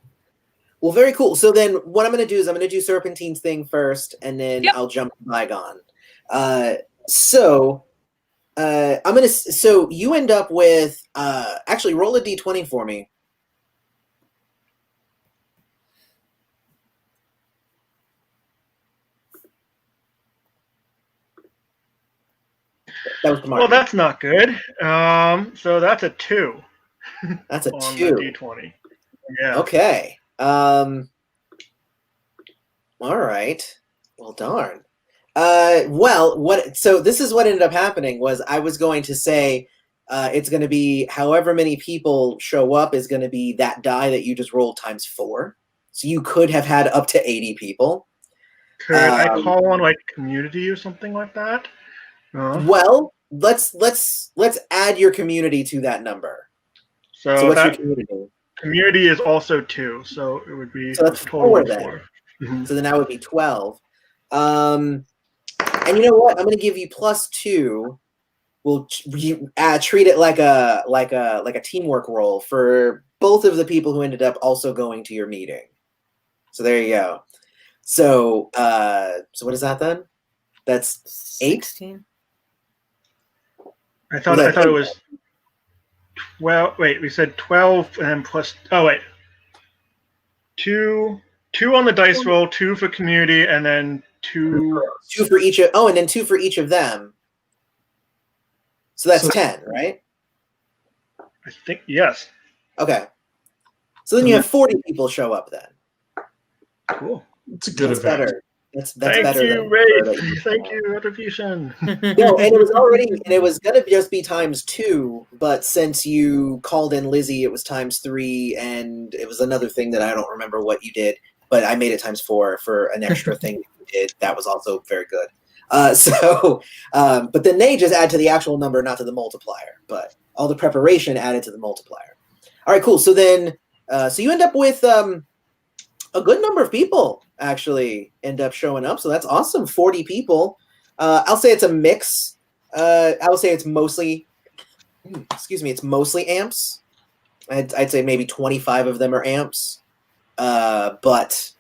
Well, very cool. So then what I'm going to do is I'm going to do Serpentine's thing first, and then I'll jump to Bygone. So you end up with, actually roll a D20 for me. That was well, that's not good. So that's a 2. That's a on 2. The D20. Yeah. Okay. All right. Well, darn. So this is what ended up happening was I was going to say it's going to be however many people show up is going to be that die that you just rolled times 4. So you could have had up to 80 people. Could I call on like community or something like that? Well, let's add your community to that number. So what's your community? Community is also 2, so it would be that's total 4 of then. 4. Mm-hmm. So then that would be 12. And you know what? I'm going to give you +2. We'll treat it like a teamwork roll for both of the people who ended up also going to your meeting. So there you go. So what is that then? That's 8. 16. I thought it was. Well, wait. We said 12 and plus. Oh wait. 2 on the dice roll, 2 for community, and then 2 for each of. Oh, and then 2 for each of them. So that's So- 10, right? I think yes. Okay. So then you have 40 people show up then. Cool. It's a good That's event. better. That's Thank better you, than Wraith. Thank you, Retribution. No, and it was gonna just be ×2, but since you called in Lizzie, it was ×3, and it was another thing that I don't remember what you did, but I made it ×4 for an extra thing you did. That was also very good. But then they just add to the actual number, not to the multiplier. But all the preparation added to the multiplier. All right, cool. So then, so you end up with a good number of people actually end up showing up. So that's awesome. 40 people. I'll say it's a mix. I will say it's mostly, it's mostly amps. I'd say maybe 25 of them are amps. But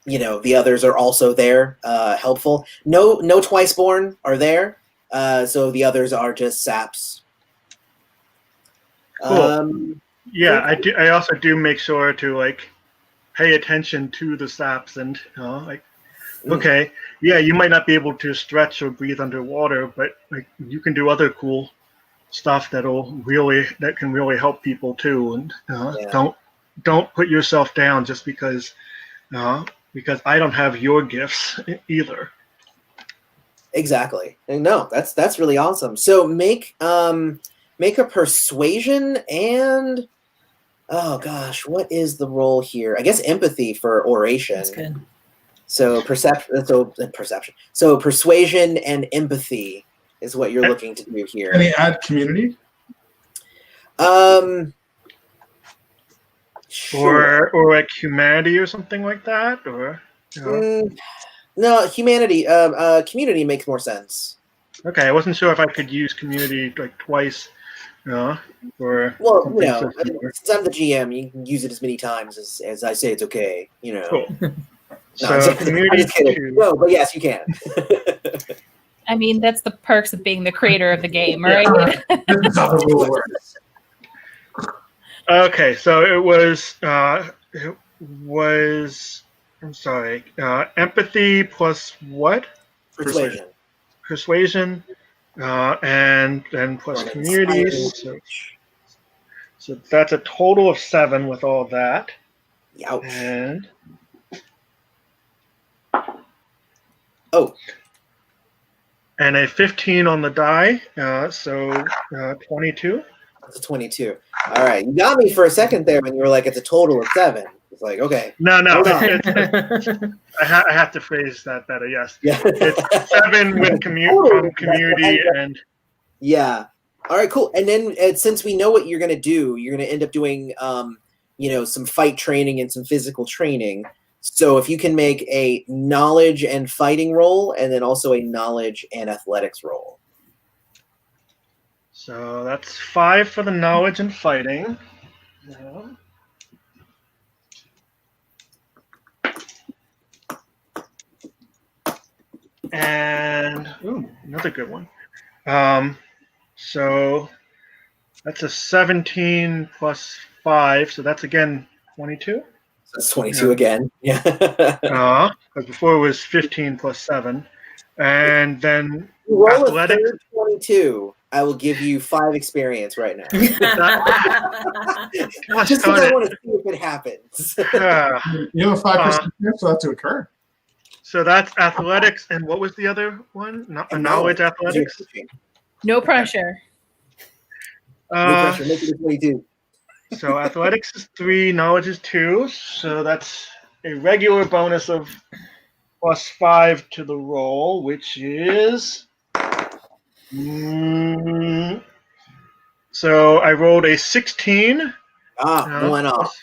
you know, the others are also there, helpful. No Twiceborn are there. So the others are just saps. Cool. Yeah, I do. I also do make sure to like pay attention to the saps and like, okay, yeah, you might not be able to stretch or breathe underwater, but like you can do other cool stuff that can really help people too. And don't put yourself down just because I don't have your gifts either. Exactly. No, that's really awesome. So make a persuasion and oh gosh, what is the role here? I guess empathy for oration. That's good. So perception. So persuasion and empathy is what you're looking to do here. Can they add community? Sure. Or like humanity or something like that, or no, humanity. Community makes more sense. Okay, I wasn't sure if I could use community like twice. Or well, something you know, similar. since I'm the GM, you can use it as many times as I say it's okay. You know. Cool. No, So I'm community just kidding. 2. No, but yes, you can. I mean, that's the perks of being the creator of the game, right? This is how the rule works. Okay, so it was I'm sorry, empathy plus what? Persuasion. And then plus Or community. inspiring. So that's a total of 7 with all that. Ouch. And and a 15 on the die, so 22. That's a 22. All right, you got me for a second there when you were like, it's a total of 7. It's like, okay. No, Hold on. I have to phrase that better. Yes, Yeah. it's 7 with from community and yeah. All right, cool. And then since we know what you're gonna do, you're gonna end up doing, some fight training and some physical training. So if you can make a knowledge and fighting roll, and then also a knowledge and athletics roll. So that's 5 for the knowledge and fighting. Yeah. And another good one. So that's a 17 plus 5, so that's again 22. That's 22 again. Yeah. Because before it was 15 plus 7, and then You roll athletics. a third 22. I will give you 5 experience right now. Gosh Just because darn I it. want to see if it happens. You have a 5% chance for that to occur. So that's athletics, and what was the other one? Knowledge athletics. No pressure. No pressure. Make it a 22. So athletics is 3, knowledge is 2. So that's a regular bonus of plus 5 to the roll, which is. So I rolled a 16. One off.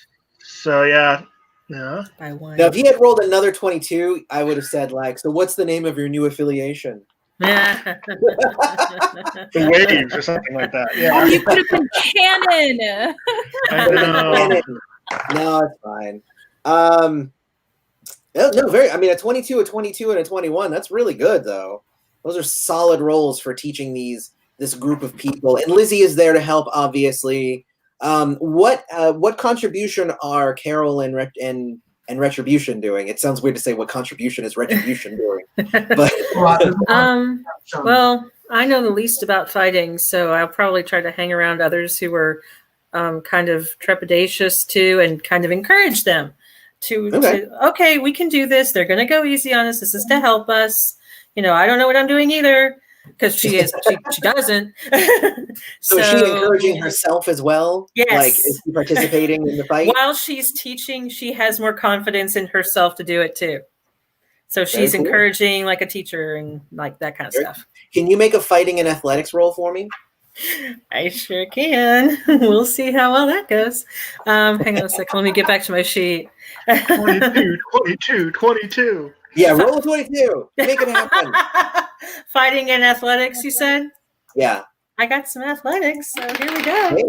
So yeah. By 1. Now, if he had rolled another 22, I would have said, like, so what's the name of your new affiliation? The waves or something like that. Yeah. You could have been canon. I know. No, it's fine. No, very. I mean, a 22, a 22, and a 21. That's really good, though. Those are solid rolls for teaching this group of people. And Lizzie is there to help, obviously. What contribution are Carol and Retribution doing? It sounds weird to say what contribution is Retribution doing, but Well, I know the least about fighting, so I'll probably try to hang around others who are kind of trepidatious too, and kind of encourage them to okay, we can do this. They're going to go easy on us. This is to help us. I don't know what I'm doing either, because she doesn't. So is she encouraging herself as well? Yes. Like, is she participating in the fight? While she's teaching, she has more confidence in herself to do it too. So she's encouraging like a teacher and like that kind of stuff. Can you make a fighting and athletics roll for me? I sure can. We'll see how well that goes. Hang on a second. Let me get back to my sheet. 22. Yeah, roll a 22. Make it happen. Fighting and athletics, you said? Yeah. I got some athletics, so here we go. Hey.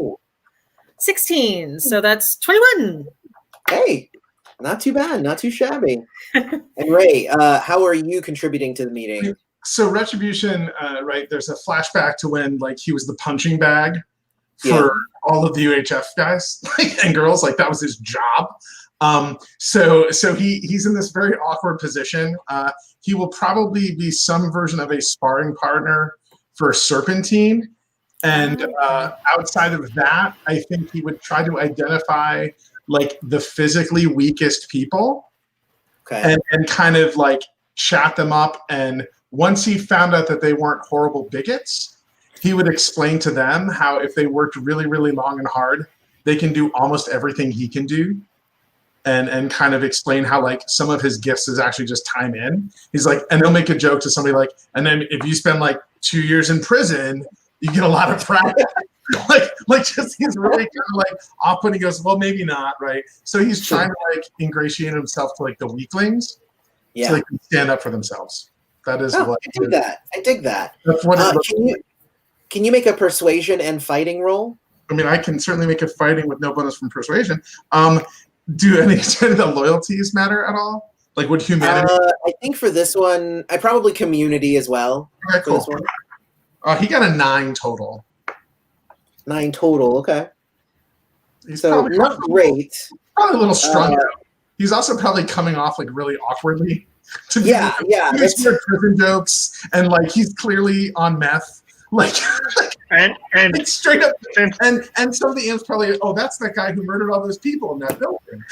16. So that's 21. Hey, not too bad. Not too shabby. And Ray, how are you contributing to the meeting? So Retribution, right, there's a flashback to when like he was the punching bag for all of the UHF guys and girls. Like that was his job. So he's in this very awkward position. He will probably be some version of a sparring partner for Serpentine. And outside of that, I think he would try to identify like the physically weakest people and kind of like chat them up. And once he found out that they weren't horrible bigots, he would explain to them how if they worked really, really long and hard, they can do almost everything he can do. And kind of explain how like some of his gifts is actually just time in. He's like, and they'll make a joke to somebody like, and then if you spend like 2 years in prison, you get a lot of practice. like just he's really kind of like off putting. He goes, well, maybe not, right? So he's trying to like ingratiate himself to like the weaklings, so they can stand up for themselves. That is what I dig that. I dig that. That's what can you make a persuasion and fighting roll? I mean, I can certainly make a fighting with no bonus from persuasion. Do any of the loyalties matter at all? Like, would humanity? I think for this one, I probably community as well. Okay, cool. For this one. He got a 9 total. 9 total. Okay. He's so not great. Probably a little strung out. He's also probably coming off like really awkwardly. Yeah. He's weird prison jokes, and like he's clearly on meth. Like and like straight up, and some of the amps probably, oh, that's that guy who murdered all those people in that building.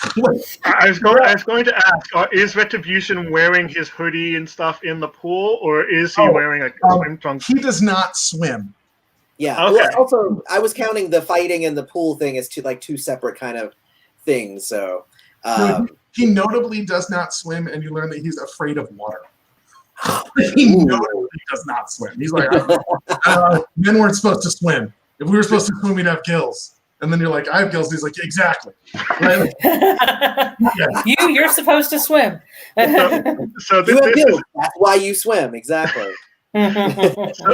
I was going to ask, is Retribution wearing his hoodie and stuff in the pool, or is he wearing a swim trunks? He does not swim. Yeah. Okay. Well, also, I was counting the fighting and the pool thing as two separate kind of things. So he notably does not swim, and you learn that he's afraid of water. He notably does not swim. He's like, men weren't supposed to swim. If we were supposed to swim, we'd have gills. And then you're like, I have gills. And he's like, exactly. Right? You're supposed to swim. So you have gills. That's why you swim. Exactly.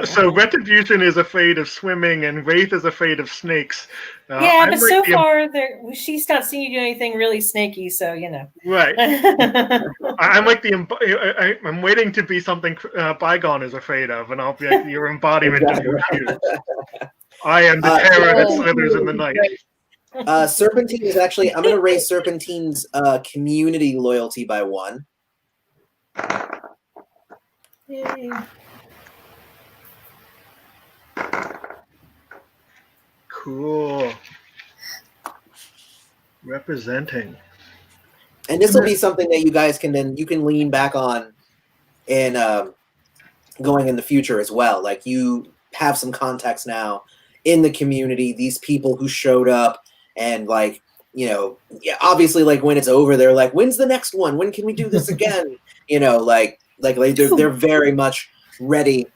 So Retribution is afraid of swimming, and Wraith is afraid of snakes. But so far, she's not seen you do anything really snaky, so Right. I'm like I'm waiting to be something Bygone is afraid of, and I'll be like your embodiment of your views. I am the terror that slithers in the night. Serpentine is actually. I'm going to raise Serpentine's community loyalty by 1. Yay. Cool. Representing. And this will be something that you guys can lean back on in going in the future as well. Like you have some context now in the community, these people who showed up and like, obviously like when it's over, they're like, when's the next one? When can we do this again? They're very much ready.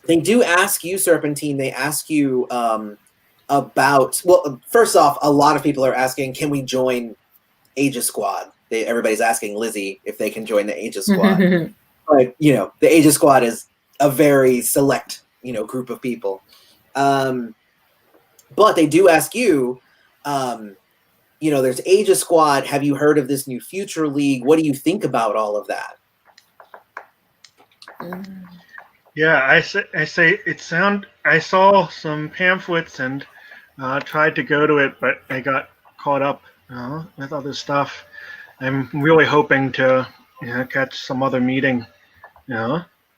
They do ask you, Serpentine, they ask you about, well, first off, a lot of people are asking, can we join Aegis Squad? Everybody's asking Lizzie if they can join the Aegis Squad. But, the Aegis Squad is a very select, group of people. But they do ask you, there's Aegis Squad. Have you heard of this new Future League? What do you think about all of that? Yeah, I say I saw some pamphlets and tried to go to it, but I got caught up with other stuff. I'm really hoping to catch some other meeting.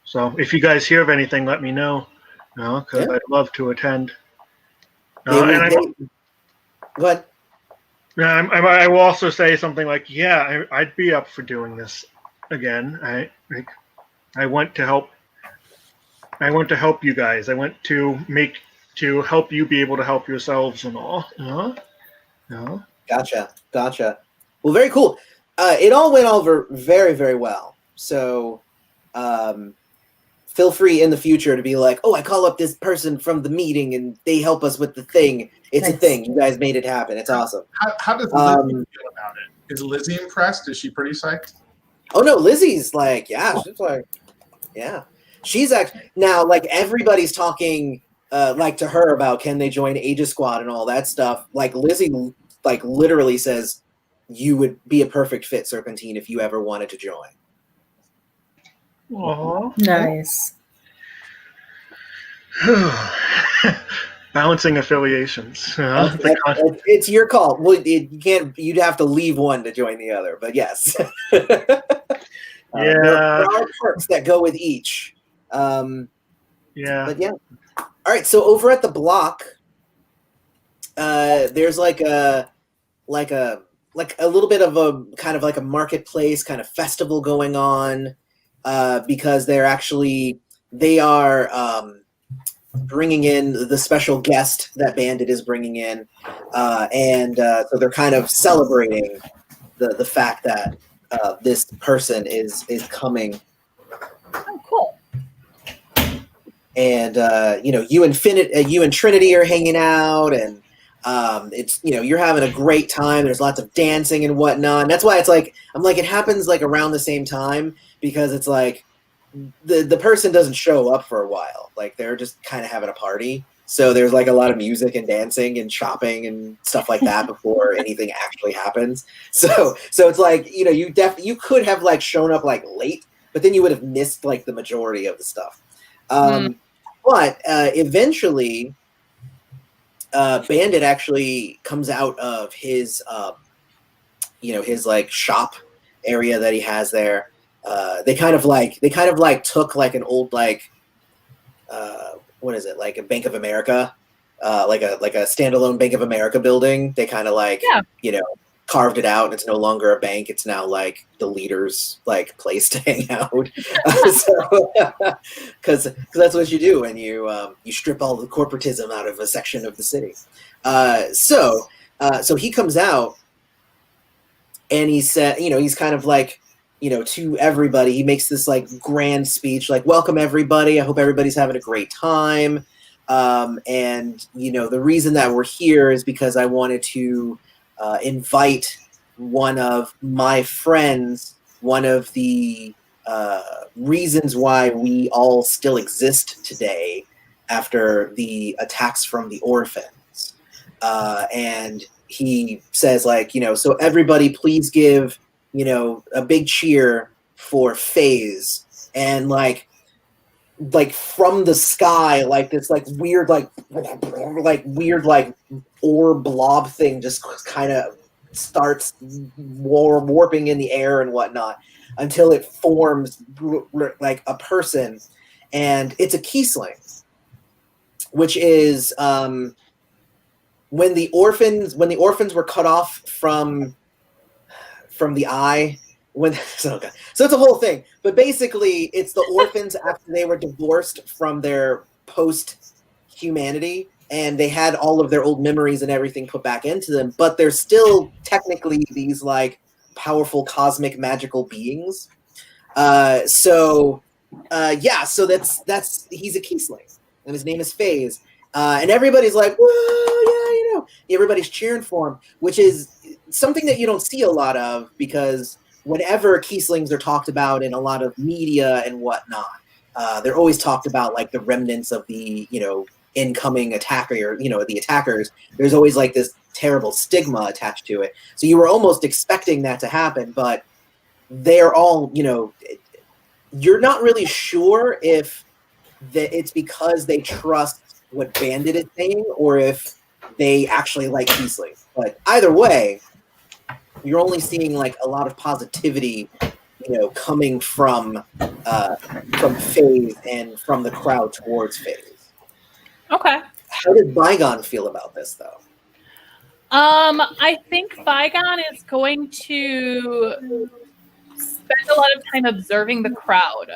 So if you guys hear of anything, let me know. Because Yeah. I'd love to attend. Go ahead. I will also say something like, yeah, I'd be up for doing this again. I want to help. I want to help you guys. I want to help you be able to help yourselves and all. Gotcha. Well, very cool. It all went over very, very well. So, feel free in the future to be like, oh, I call up this person from the meeting and they help us with the thing. It's a Nice. thing. You guys made it happen. It's awesome. How does Lizzie feel about it? Is Lizzie impressed? Is she pretty psyched? Oh no, Lizzie's like, yeah, she's like, yeah. She's actually now like everybody's talking like to her about can they join Aegis Squad and all that stuff. Like Lizzie like literally says you would be a perfect fit, Serpentine, if you ever wanted to join. Aww. Nice. Balancing affiliations. It's your call. Well, you can't. You'd have to leave one to join the other. But yes, there are perks that go with each. Yeah. But yeah. All right. So over at the block, there's like a little bit of a kind of like a marketplace kind of festival going on, because they are bringing in the special guest that Bandit is bringing in, and so they're kind of celebrating the fact that this person is coming. Oh, cool. And you and Trinity are hanging out, and it's you're having a great time. There's lots of dancing and whatnot. And that's why it's like I'm like it happens like around the same time, because it's like the person doesn't show up for a while. Like they're just kind of having a party. So there's like a lot of music and dancing and shopping and stuff like that before anything actually happens. So it's like you could have like shown up like late, but then you would have missed like the majority of the stuff. But eventually, Bandit actually comes out of his his like shop area that he has there. They kind of like took like an old like what is it, like a Bank of America, like a standalone Bank of America building. They kind of like carved it out, and it's no longer a bank. It's now like the leader's like place to hang out. Because that's what you do when you strip all the corporatism out of a section of the city. So he comes out, and he said, he's kind of like, to everybody, he makes this like grand speech, like, welcome everybody. I hope everybody's having a great time. And the reason that we're here is because I wanted to invite one of my friends, one of the reasons why we all still exist today after the attacks from the orphans. And he says like, so everybody please give, a big cheer for FaZe. And like from the sky, like this like weird orb blob thing just kind of starts warping in the air and whatnot until it forms like a person, and it's a Kiesling, which is when the orphans were cut off from the eye. So it's a whole thing, but basically it's the orphans after they were divorced from their post-humanity, and they had all of their old memories and everything put back into them, but they're still technically these like powerful cosmic magical beings. So that's he's a Kiesling, and his name is FaZe. And everybody's like, whoa, yeah, everybody's cheering for him, which is something that you don't see a lot of, because whenever Kieslings are talked about in a lot of media and whatnot, they're always talked about like the remnants of the, incoming attacker, or, the attackers. There's always like this terrible stigma attached to it. So you were almost expecting that to happen, but they're all, you're not really sure if it's because they trust what Bandit is saying or if they actually like Kiesling. But either way, you're only seeing like a lot of positivity, coming from FaZe and from the crowd towards FaZe. Okay. How did Bygone feel about this, though? I think Bygone is going to spend a lot of time observing the crowd,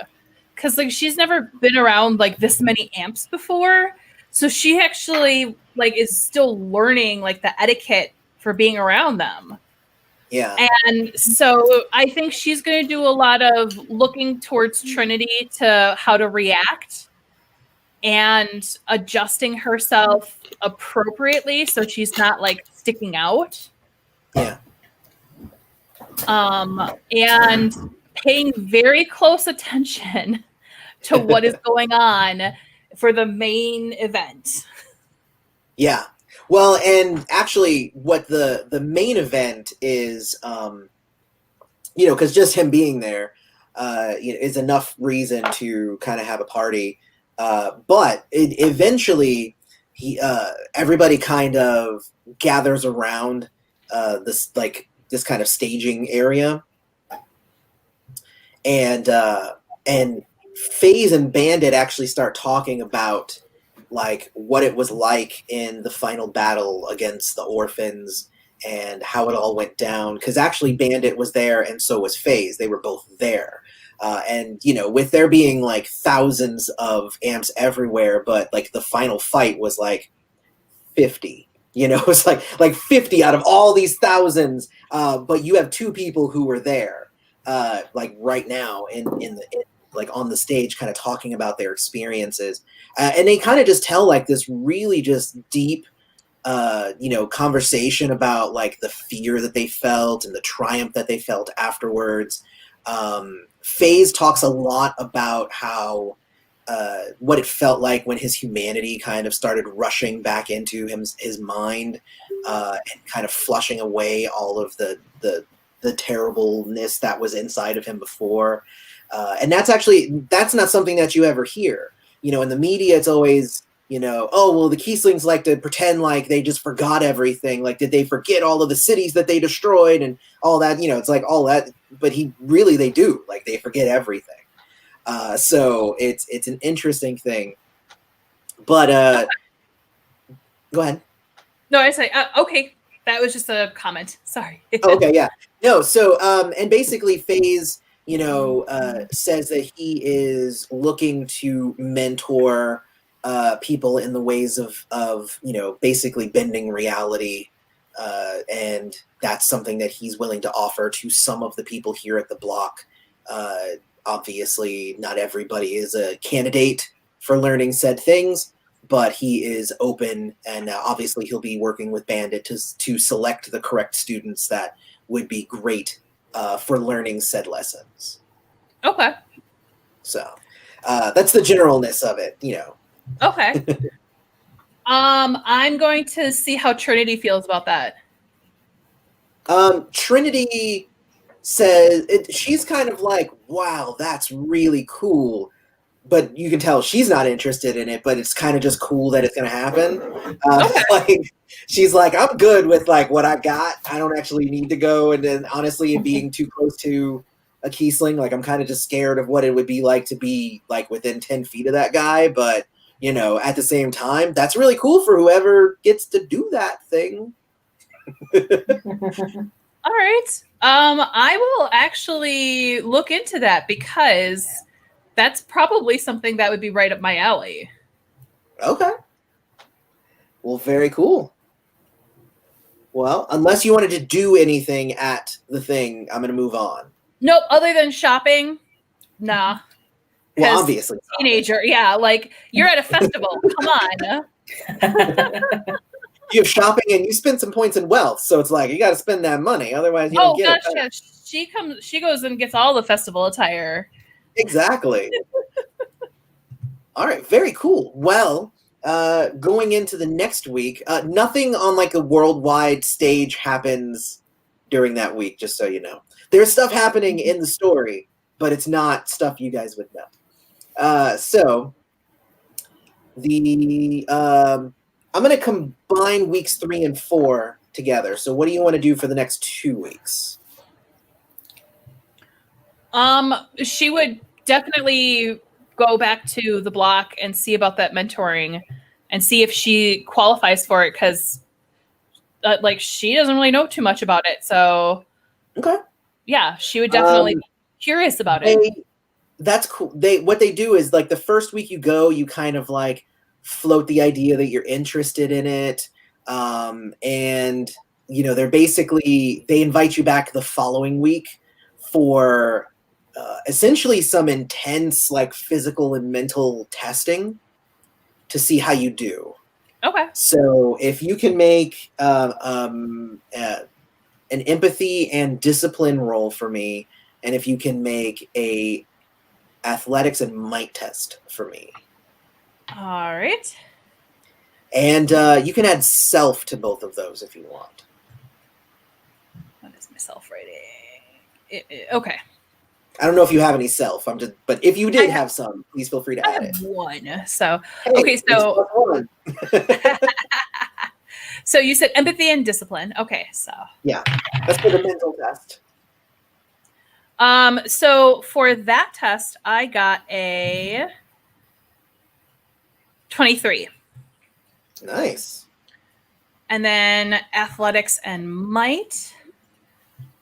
because like she's never been around like this many amps before, so she actually like is still learning like the etiquette for being around them. Yeah. And so I think she's going to do a lot of looking towards Trinity to how to react and adjusting herself appropriately so she's not like sticking out. Yeah. And paying very close attention to what is going on for the main event. Yeah. Well, and actually what the main event is, because just him being there is enough reason to kind of have a party. But eventually everybody kind of gathers around this kind of staging area. And FaZe and Bandit actually start talking about like what it was like in the final battle against the Orphans and how it all went down. Because actually Bandit was there and so was FaZe. They were both there. And with there being like thousands of amps everywhere, but like the final fight was like 50. It's like 50 out of all these thousands. But you have two people who were there. Like right now like on the stage kind of talking about their experiences, and they kind of just tell like this really just deep conversation about like the fear that they felt and the triumph that they felt afterwards. FaZe talks a lot about how what it felt like when his humanity kind of started rushing back into his mind, and kind of flushing away all of the terribleness that was inside of him before. And that's not something that you ever hear. In the media, it's always, oh, well, the Keyslings like to pretend like they just forgot everything. Like, did they forget all of the cities that they destroyed and all that? It's like all that, but they do. Like, they forget everything. So it's an interesting thing. But go ahead. No, I say, okay. That was just a comment. Sorry. Okay, yeah. No, so, and basically FaZe, says that he is looking to mentor people in the ways of basically bending reality. And that's something that he's willing to offer to some of the people here at the block. Obviously, not everybody is a candidate for learning said things, but he is open, and obviously he'll be working with Bandit to select the correct students that would be great for learning said lessons. Okay. So that's the generalness of it, Okay. I'm going to see how Trinity feels about that. Trinity says she's kind of like, wow, that's really cool. But you can tell she's not interested in it, but it's kind of just cool that it's going to happen. Okay. Like, she's like, I'm good with like what I got. I don't actually need to go. And then honestly, being too close to a Keysling, like I'm kind of just scared of what it would be like to be like within 10 feet of that guy. But, at the same time, that's really cool for whoever gets to do that thing. All right. I will actually look into that because that's probably something that would be right up my alley. Okay. Well, very cool. Well, unless you wanted to do anything at the thing, I'm going to move on. Nope. Other than shopping, nah. Well, obviously. Teenager. Yeah. Like you're at a festival. Come on. You have shopping and you spend some points in wealth. So it's like, you got to spend that money. Otherwise you don't get it. Yeah. She goes and gets all the festival attire. Exactly. All right. Very cool. Well, going into the next week, nothing on like a worldwide stage happens during that week, just so you know. There's stuff happening in the story, but it's not stuff you guys would know. So I'm going to combine weeks 3 and 4 together. So what do you want to do for the next 2 weeks? She would definitely go back to the block and see about that mentoring and see if she qualifies for it, because like she doesn't really know too much about it. So Okay. yeah, she would definitely be curious about it. That's cool. What they do is like the first week you go, you kind of like float the idea that you're interested in it. And you know, they invite you back the following week for essentially some intense like physical and mental testing to see how you do. Okay. So if you can make an empathy and discipline roll for me, and if you can make a athletics and might test for me. All right. And you can add self to both of those if you want. What is my self rating? Okay. I don't know if you have any self. But if you did have some, please feel free to I add have it. one. So Hey, okay, so it's +1. so you said empathy and discipline. Okay, so Yeah, that's for the mental test. So for that test, I got a 23. Nice. And then athletics and might,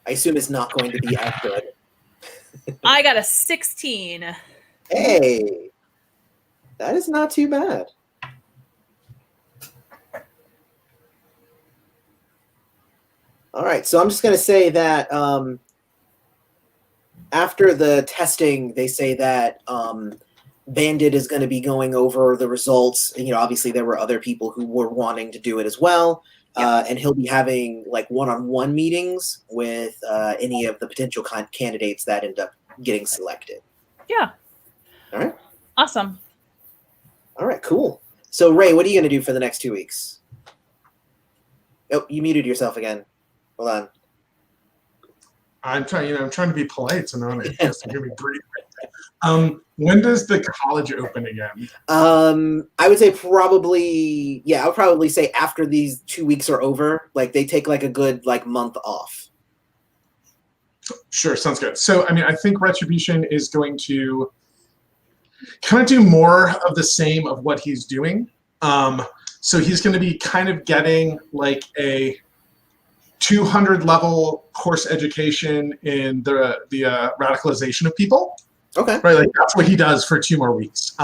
I assume it's not going to be as good. I got a 16. Hey, that is not too bad. All right, so I'm just going to say that after the testing, they say that Bandit is going to be going over the results. You know, obviously there were other people who were wanting to do it as well. And he'll be having like one-on-one meetings with any of the potential candidates that end up getting selected. Yeah. All right. Awesome. All right, cool. So Ray, what are you going to do for the next 2 weeks? Oh, you muted yourself again. Hold on. I'm trying to be polite, so no one has to give me brief. When does the college open again? I would say probably, I would probably say after these 2 weeks are over, like they take like a good like month off. Sure, sounds good. So, I mean, I think Retribution is going to kind of do more of the same of what he's doing. So he's going to be kind of getting like a 200 level course education in the radicalization of people. Okay. Right, like that's what he does for 2 more weeks.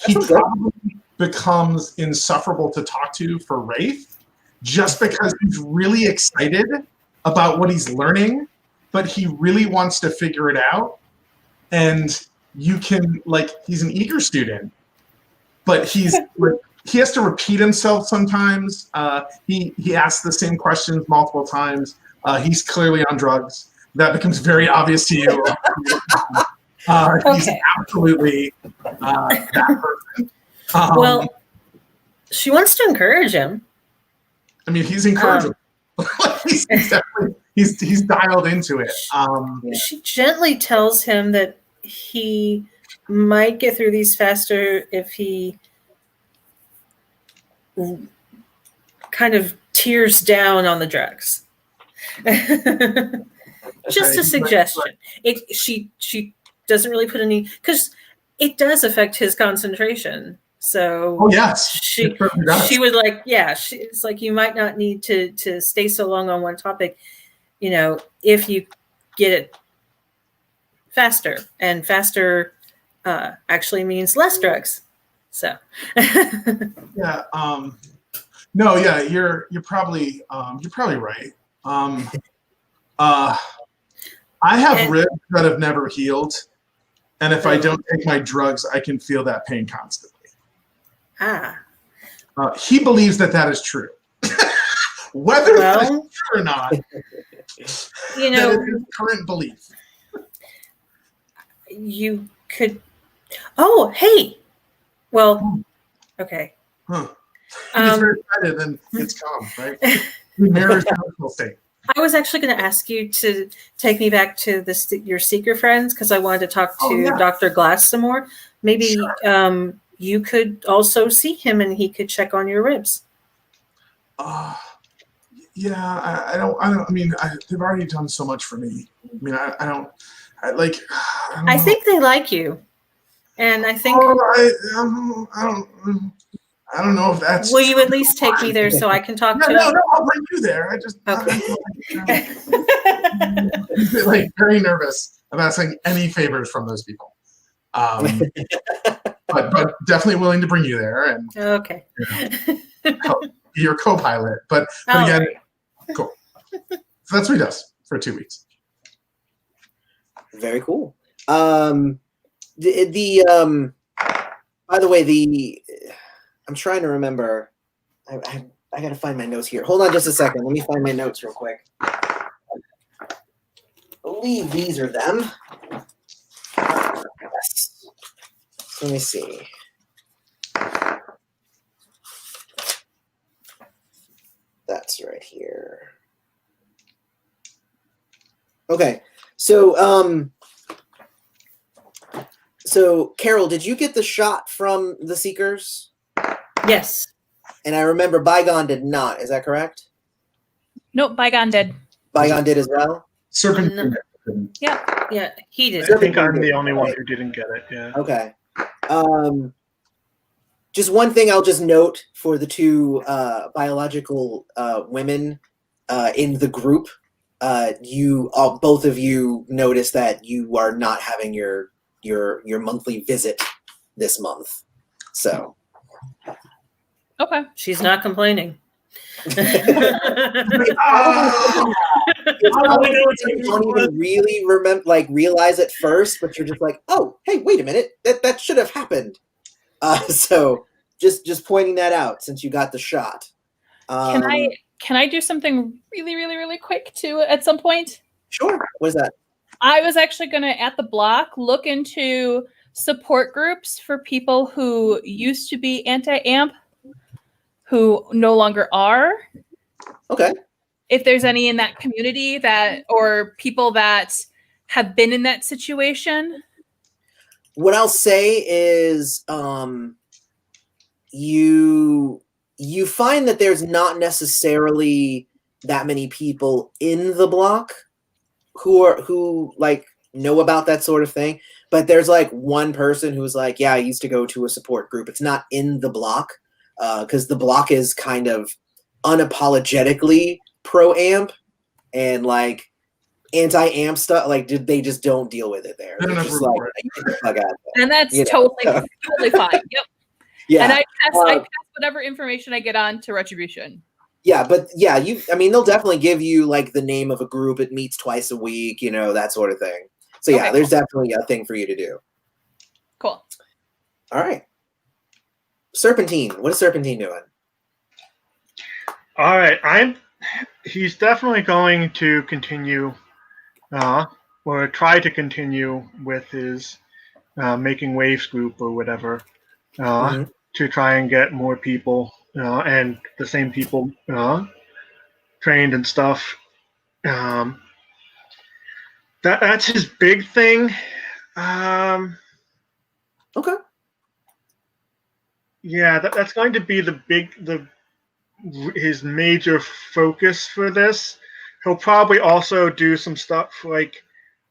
He probably becomes insufferable to talk to for Wraith, just because he's really excited about what he's learning, but he really wants to figure it out. And you can he's an eager student, but he has to repeat himself sometimes. He asks the same questions multiple times. He's clearly on drugs. That becomes very obvious to you. He's absolutely that person. Well, she wants to encourage him. I mean, he's encouraging. he's dialed into it. She gently tells him that he might get through these faster if he kind of tears down on the drugs. Just a suggestion. She doesn't really put any, because it does affect his concentration. So she was like, it's like you might not need to stay so long on one topic, if you get it faster, and faster actually means less drugs. So you're probably right. I have ribs that have never healed, and if I don't take my drugs, I can feel that pain constantly. He believes that is true. Whether that is true or not, that is his current belief. You could. Oh, hey. Well, okay. Huh. He's very excited and it's calm, right? He mirrors the emotional state. I was actually going to ask you to take me back to your seeker friends, because I wanted to talk to Dr. Glass some more. Maybe you could also see him and he could check on your ribs. I don't. I mean, they've already done so much for me. I mean, I don't. I think they like you, and I think. I don't know if that's. Will you at least take me there so I can talk to No, him? no, I'll bring you there. I just Okay. like very nervous about asking any favors from those people. But definitely willing to bring you there and Okay. be your co-pilot. But again, cool. So that's what he does for 2 weeks. Very cool. By the way, I'm trying to remember. I gotta find my notes here. Hold on just a second. Let me find my notes real quick. I believe these are them. Yes. Let me see. That's right here. Okay. So Carol, did you get the shot from the Seekers? Yes. And I remember Bygone did not. Is that correct? Nope, Bygone did. Bygone did as well? Serpent. Yeah. Yeah, he did. I think I'm the only one who didn't get it. Yeah. Okay. Just one thing I'll just note for the two biological women in the group. Both of you notice that you are not having your monthly visit this month. So Okay. She's not complaining. Don't even really realize it first, but you're just like, oh, hey, wait a minute, that should have happened. So just pointing that out since you got the shot. Can I do something really, really, really quick too at some point? Sure. What is that? I was actually going to, at the block, look into support groups for people who used to be anti-AMP, who no longer are. Okay. If there's any in that community or people that have been in that situation. What I'll say is you find that there's not necessarily that many people in the block who know about that sort of thing, but there's one person who's like, yeah, I used to go to a support group. It's not in the block because the block is kind of unapologetically pro-amp and anti-amp stuff. They just don't deal with it there. They're just get the fuck out of there. And that's totally fine. Yep. Yeah. And I pass whatever information I get on to Retribution. Yeah, but yeah, they'll definitely give you the name of a group. It meets twice a week, that sort of thing. So yeah, there's definitely a thing for you to do. Cool. All right. Serpentine. What is Serpentine doing? All right. He's definitely going to continue or try to continue with his Making Waves group or whatever to try and get more people and the same people trained and stuff. That's his big thing. Okay. Yeah, that's going to be his major focus for this. He'll probably also do some stuff like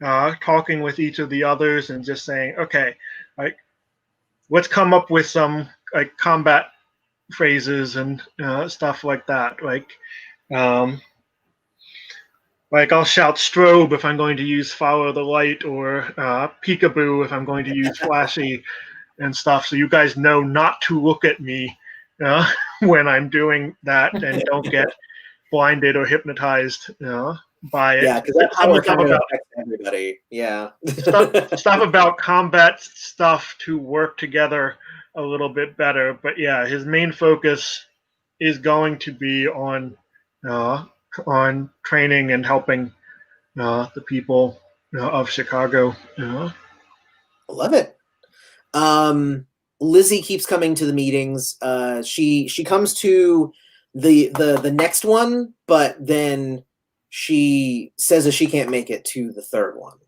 talking with each of the others and just saying, okay, let's come up with some combat phrases and stuff like that. I'll shout strobe if I'm going to use follow the light, or peekaboo if I'm going to use flashy and stuff. So you guys know not to look at me when I'm doing that, and don't get blinded or hypnotized by it. Yeah, because that power kind of affects everybody. Yeah. stuff about combat stuff to work together a little bit better. But yeah, his main focus is going to be on training and helping the people of Chicago. I love it. Lizzie keeps coming to the meetings. She comes to the next one, but then she says that she can't make it to the third one.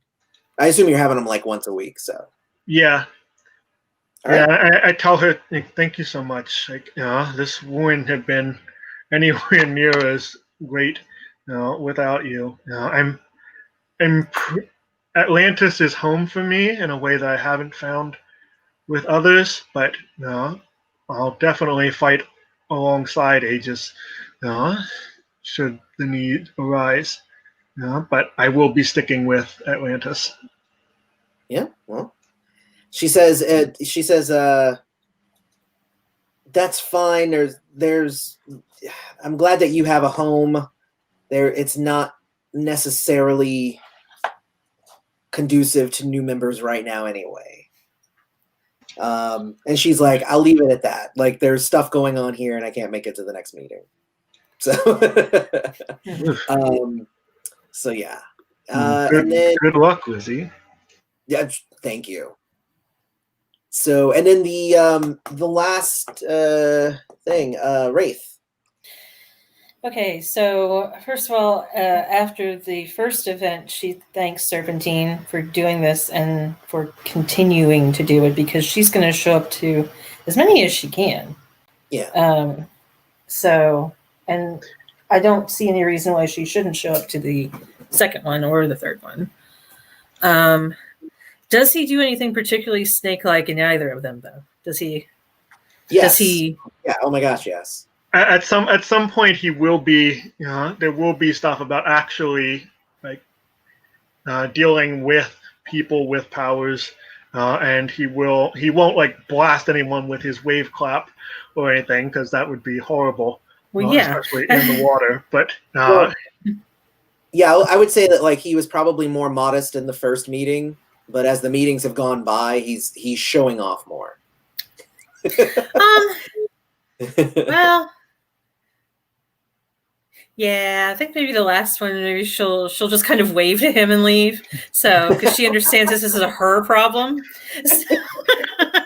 I assume you're having them once a week, so. Yeah. All right. Yeah, I tell her, thank you so much. This wouldn't have been anywhere near as great without you. Atlantis is home for me in a way that I haven't found with others, but I'll definitely fight alongside Aegis, should the need arise. But I will be sticking with Atlantis. Yeah, well, she says that's fine. There's I'm glad that you have a home there. It's not necessarily conducive to new members right now anyway. And she's like, I'll leave it at that. Like, there's stuff going on here and I can't make it to the next meeting. So so yeah. And then Good luck, Lizzie. yeah, thank you. So, and then the last thing, Wraith. Okay, so first of all, after the first event, she thanks Serpentine for doing this and for continuing to do it because she's going to show up to as many as she can. Yeah. So, and I don't see any reason why she shouldn't show up to the second one or the third one. Does he do anything particularly snake-like in either of them, though? Does he? Yes. Does he? Yeah. Oh my gosh. Yes. At some point, he will be. There will be stuff about actually like dealing with people with powers, and he won't like blast anyone with his wave clap or anything because that would be horrible. Well, yeah, especially in the water. But yeah, I would say that like he was probably more modest in the first meeting, but as the meetings have gone by, he's showing off more. Well, yeah, I think maybe the last one, maybe she'll just kind of wave to him and leave. So because she understands this is a her problem.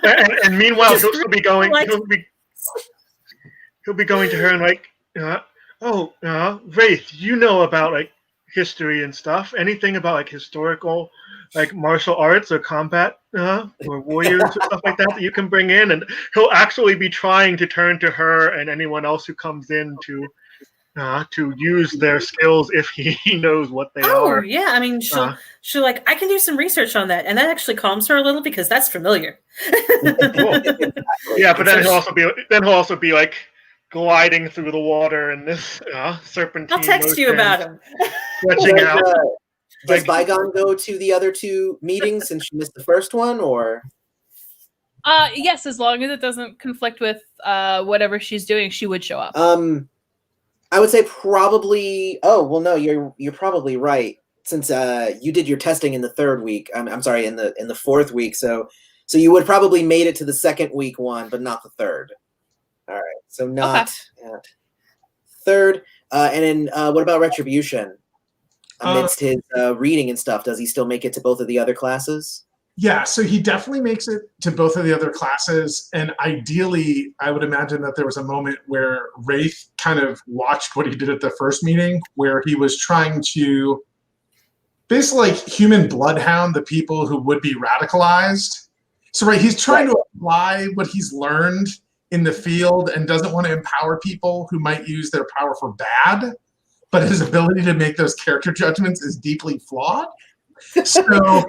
and meanwhile, Just he'll still be going. like- He'll be going to her and like, Wraith, you know about like history and stuff. Anything about like historical, like martial arts or combat, or warriors or stuff like that you can bring in, and he'll actually be trying to turn to her and anyone else who comes in to use their skills if he knows what they are. Yeah, I mean, she'll like, I can do some research on that, and that actually calms her a little because that's familiar. Cool. Yeah, but then he'll also be like gliding through the water in this serpentine. I'll text you about him. Stretching out. Does Bygone go to the other two meetings since she missed the first one, or? Yes, as long as it doesn't conflict with whatever she's doing, she would show up. I would say probably. Oh well, no, you're probably right. Since you did your testing in the third week, I'm sorry, in the fourth week, so you would probably made it to the second week one, but not the third. All right, so not at third. And then what about Retribution? Amidst his reading and stuff, does he still make it to both of the other classes? Yeah, so he definitely makes it to both of the other classes. And ideally, I would imagine that there was a moment where Wraith kind of watched what he did at the first meeting, where he was trying to basically like human bloodhound the people who would be radicalized. So he's trying to apply what he's learned in the field and doesn't want to empower people who might use their power for bad, but his ability to make those character judgments is deeply flawed. So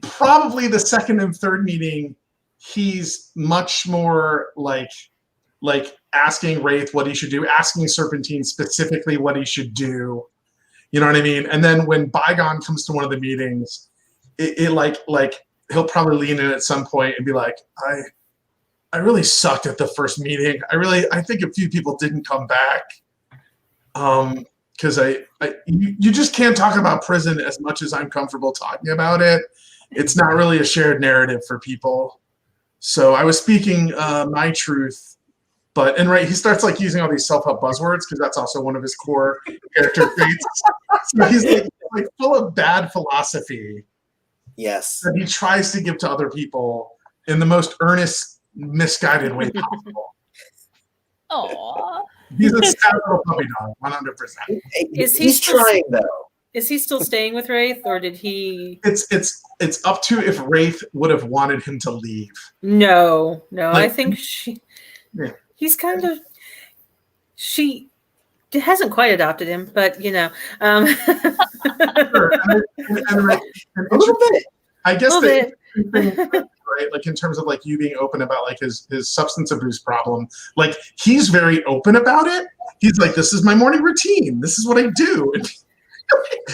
probably the second and third meeting, he's much more like asking Wraith what he should do, asking Serpentine specifically what he should do. You know what I mean? And then when Bygone comes to one of the meetings, it like he'll probably lean in at some point and be like, I really sucked at the first meeting. I think a few people didn't come back. Because you just can't talk about prison as much as I'm comfortable talking about it. It's not really a shared narrative for people. So I was speaking my truth, he starts like using all these self-help buzzwords because that's also one of his core character traits. So he's like full of bad philosophy. Yes. That he tries to give to other people in the most earnest, misguided way possible. Aww. He's a sad little puppy dog, 100%. He's trying though. Is he still staying with Wraith, or did he? It's up to if Wraith would have wanted him to leave. No. Like, I think yeah. he's kind of. She hasn't quite adopted him, but you know, Sure. And A little bit. I guess a little bit. right, like in terms of like you being open about like his substance abuse problem, like he's very open about it. He's like, this is my morning routine, this is what I do. It's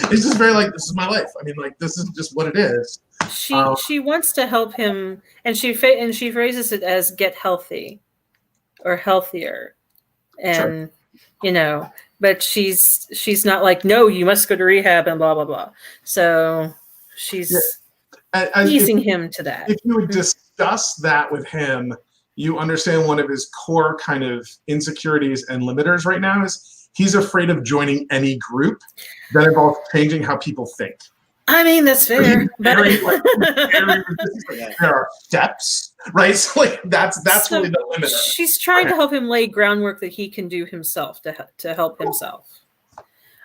just very like, this is my life. I mean, like, this is just what it is. She wants to help him, and she phrases it as get healthy or healthier, and Sure. you know, but she's not like, no, you must go to rehab and blah blah blah. So she's easing him to that. If you would discuss that with him, you understand one of his core kind of insecurities and limiters right now is he's afraid of joining any group that involves changing how people think. I mean, that's fair. But there are steps, right? So like that's so really the limiter. she's trying to help him lay groundwork that he can do himself to help himself.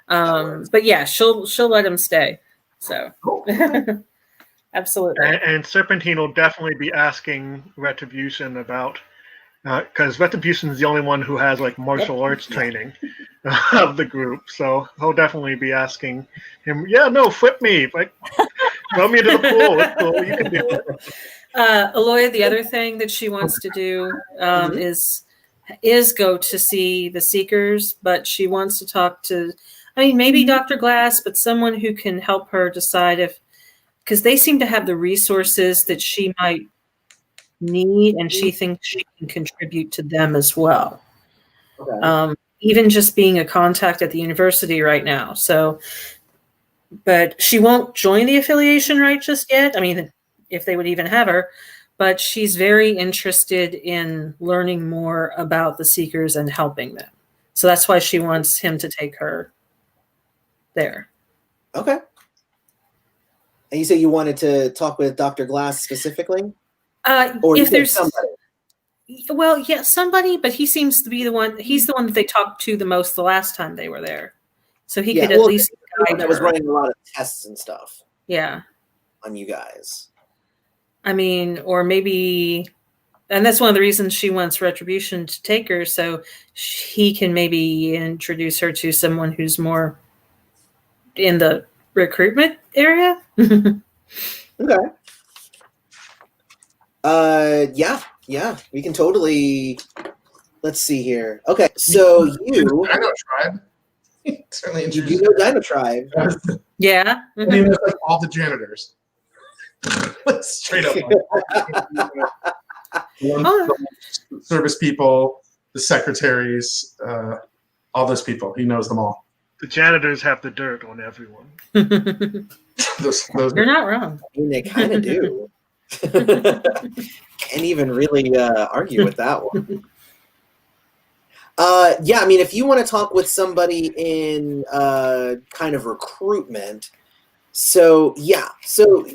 But yeah, she'll let him stay. So absolutely. And Serpentine will definitely be asking Retribution about, because Retribution is the only one who has like martial arts training of the group, so he'll definitely be asking him. Yeah, no, flip me, like throw me into the pool. It's cool, you can do it. Aloy, the other thing that she wants to do is go to see the Seekers, but she wants to talk to, I mean, maybe Dr. Glass, but someone who can help her decide if, because they seem to have the resources that she might need, and she thinks she can contribute to them as well. Okay. Even just being a contact at the university right now. So, but she won't join the affiliation right just yet. I mean, if they would even have her, but she's very interested in learning more about the Seekers and helping them. So that's why she wants him to take her there. Okay. And you say you wanted to talk with Dr. Glass specifically? Or If there's somebody? Well, yeah, somebody, but he seems to be the one. He's the one that they talked to the most the last time they were there, so he could at least guide that was her. running a lot of tests and stuff Yeah, on you guys. I mean, or maybe, and that's one of the reasons she wants Retribution to take her, so he can maybe introduce her to someone who's more in the recruitment area. Okay. Yeah, we can totally. Let's see here. Okay, so you Dino Tribe. Certainly you introduced. do know Dino Tribe. Yeah. I mean, there's like all the janitors. Like straight up. Service people, the secretaries, all those people. He knows them all. The janitors have the dirt on everyone. Those You're not wrong. I mean, they kind of do. Can't even really argue with that one. Yeah, I mean, if you want to talk with somebody in kind of recruitment, so yeah, so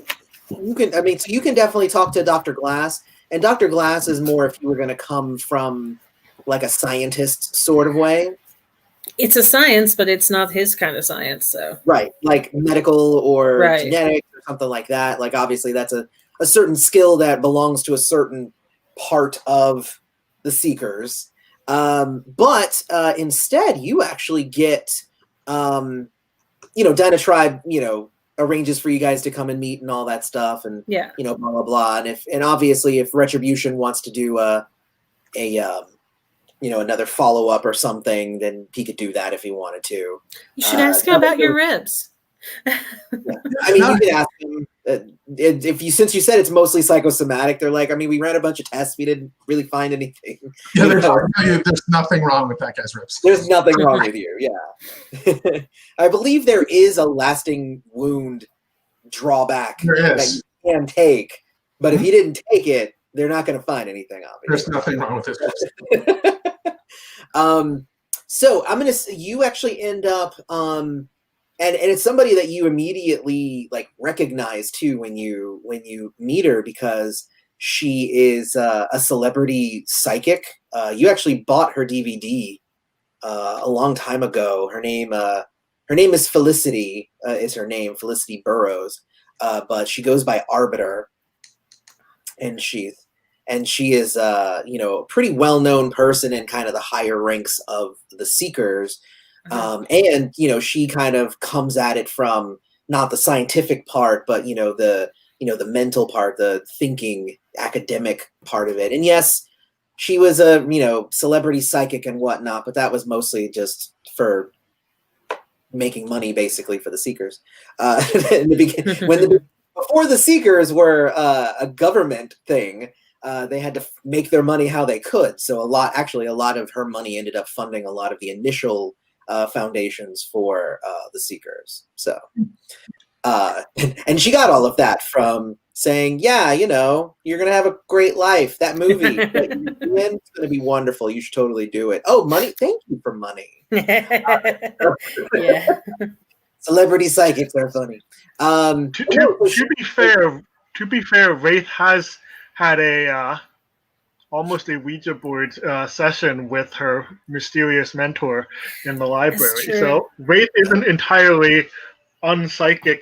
you can. I mean, so you can definitely talk to Dr. Glass, and Dr. Glass is more if you were going to come from like a scientist sort of way. It's a science, but it's not his kind of science. So Right, like medical or Right. genetics or something like that. Like obviously that's a certain skill that belongs to a certain part of the Seekers. But instead you actually get, Dino Tribe, arranges for you guys to come and meet and all that stuff and, yeah, blah, blah, blah. And obviously if Retribution wants to do another follow-up or something, then he could do that if he wanted to. you should ask him about your ribs. I mean, you could ask him since you said it's mostly psychosomatic. They're like, I mean, we ran a bunch of tests, we didn't really find anything. Yeah, there's nothing wrong with that guy's ribs. There's nothing wrong with you. Yeah, I believe there is a lasting wound drawback that you can take, but if you didn't take it, they're not going to find anything. Obviously, there's nothing wrong with his ribs. So I'm gonna. You actually end up. And it's somebody that you immediately like recognize too when you meet her because she is a celebrity psychic. You actually bought her DVD a long time ago. Her name is Felicity. Is her name Felicity Burrows? But she goes by Arbiter, and she is a pretty well known person in kind of the higher ranks of the Seekers. And she kind of comes at it from not the scientific part, but the mental part, the thinking academic part of it. And yes, she was a celebrity psychic and whatnot, but that was mostly just for making money, basically, for the Seekers. In the beginning, before the Seekers were a government thing, they had to make their money how they could. So a lot of her money ended up funding a lot of the initial foundations for the Seekers. So, and she got all of that from saying, yeah, you're going to have a great life. That movie that you're in, it's going to be wonderful. You should totally do it. Oh, money. Thank you for money. Yeah. Celebrity psychics are funny. To be fair, Wraith has had a almost a Ouija board session with her mysterious mentor in the library. So Wraith isn't entirely unpsychic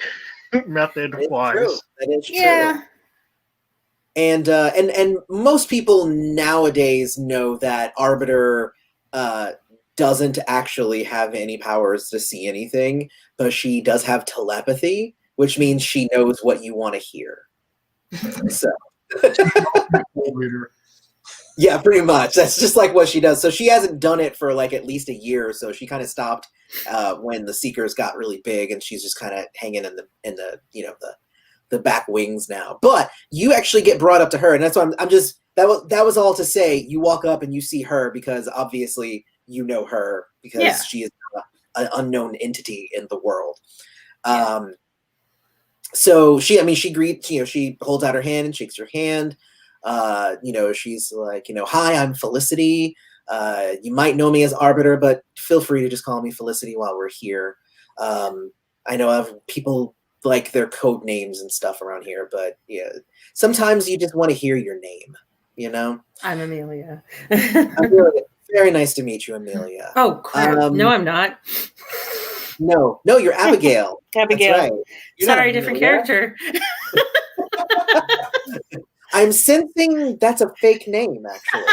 method wise. That is true. Yeah. And most people nowadays know that Arbiter doesn't actually have any powers to see anything, but she does have telepathy, which means she knows what you want to hear. So yeah, pretty much. That's just like what she does. So she hasn't done it for like at least a year or so. She kind of stopped when the Seekers got really big, and she's just kind of hanging in the back wings now. But you actually get brought up to her, and that's why I'm just that was all to say. You walk up and you see her because obviously you know her because she is an unknown entity in the world. So she greets, she holds out her hand and shakes your hand. She's like, hi, I'm Felicity. You might know me as Arbiter, but feel free to just call me Felicity while we're here. I know I have people like their code names and stuff around here, but yeah, sometimes you just want to hear your name, I'm Amelia. Amelia. Very nice to meet you, Amelia. Oh, crap. No, I'm not. No, you're Abigail. Abigail. That's right. Sorry, different character. I'm sensing that's a fake name, actually.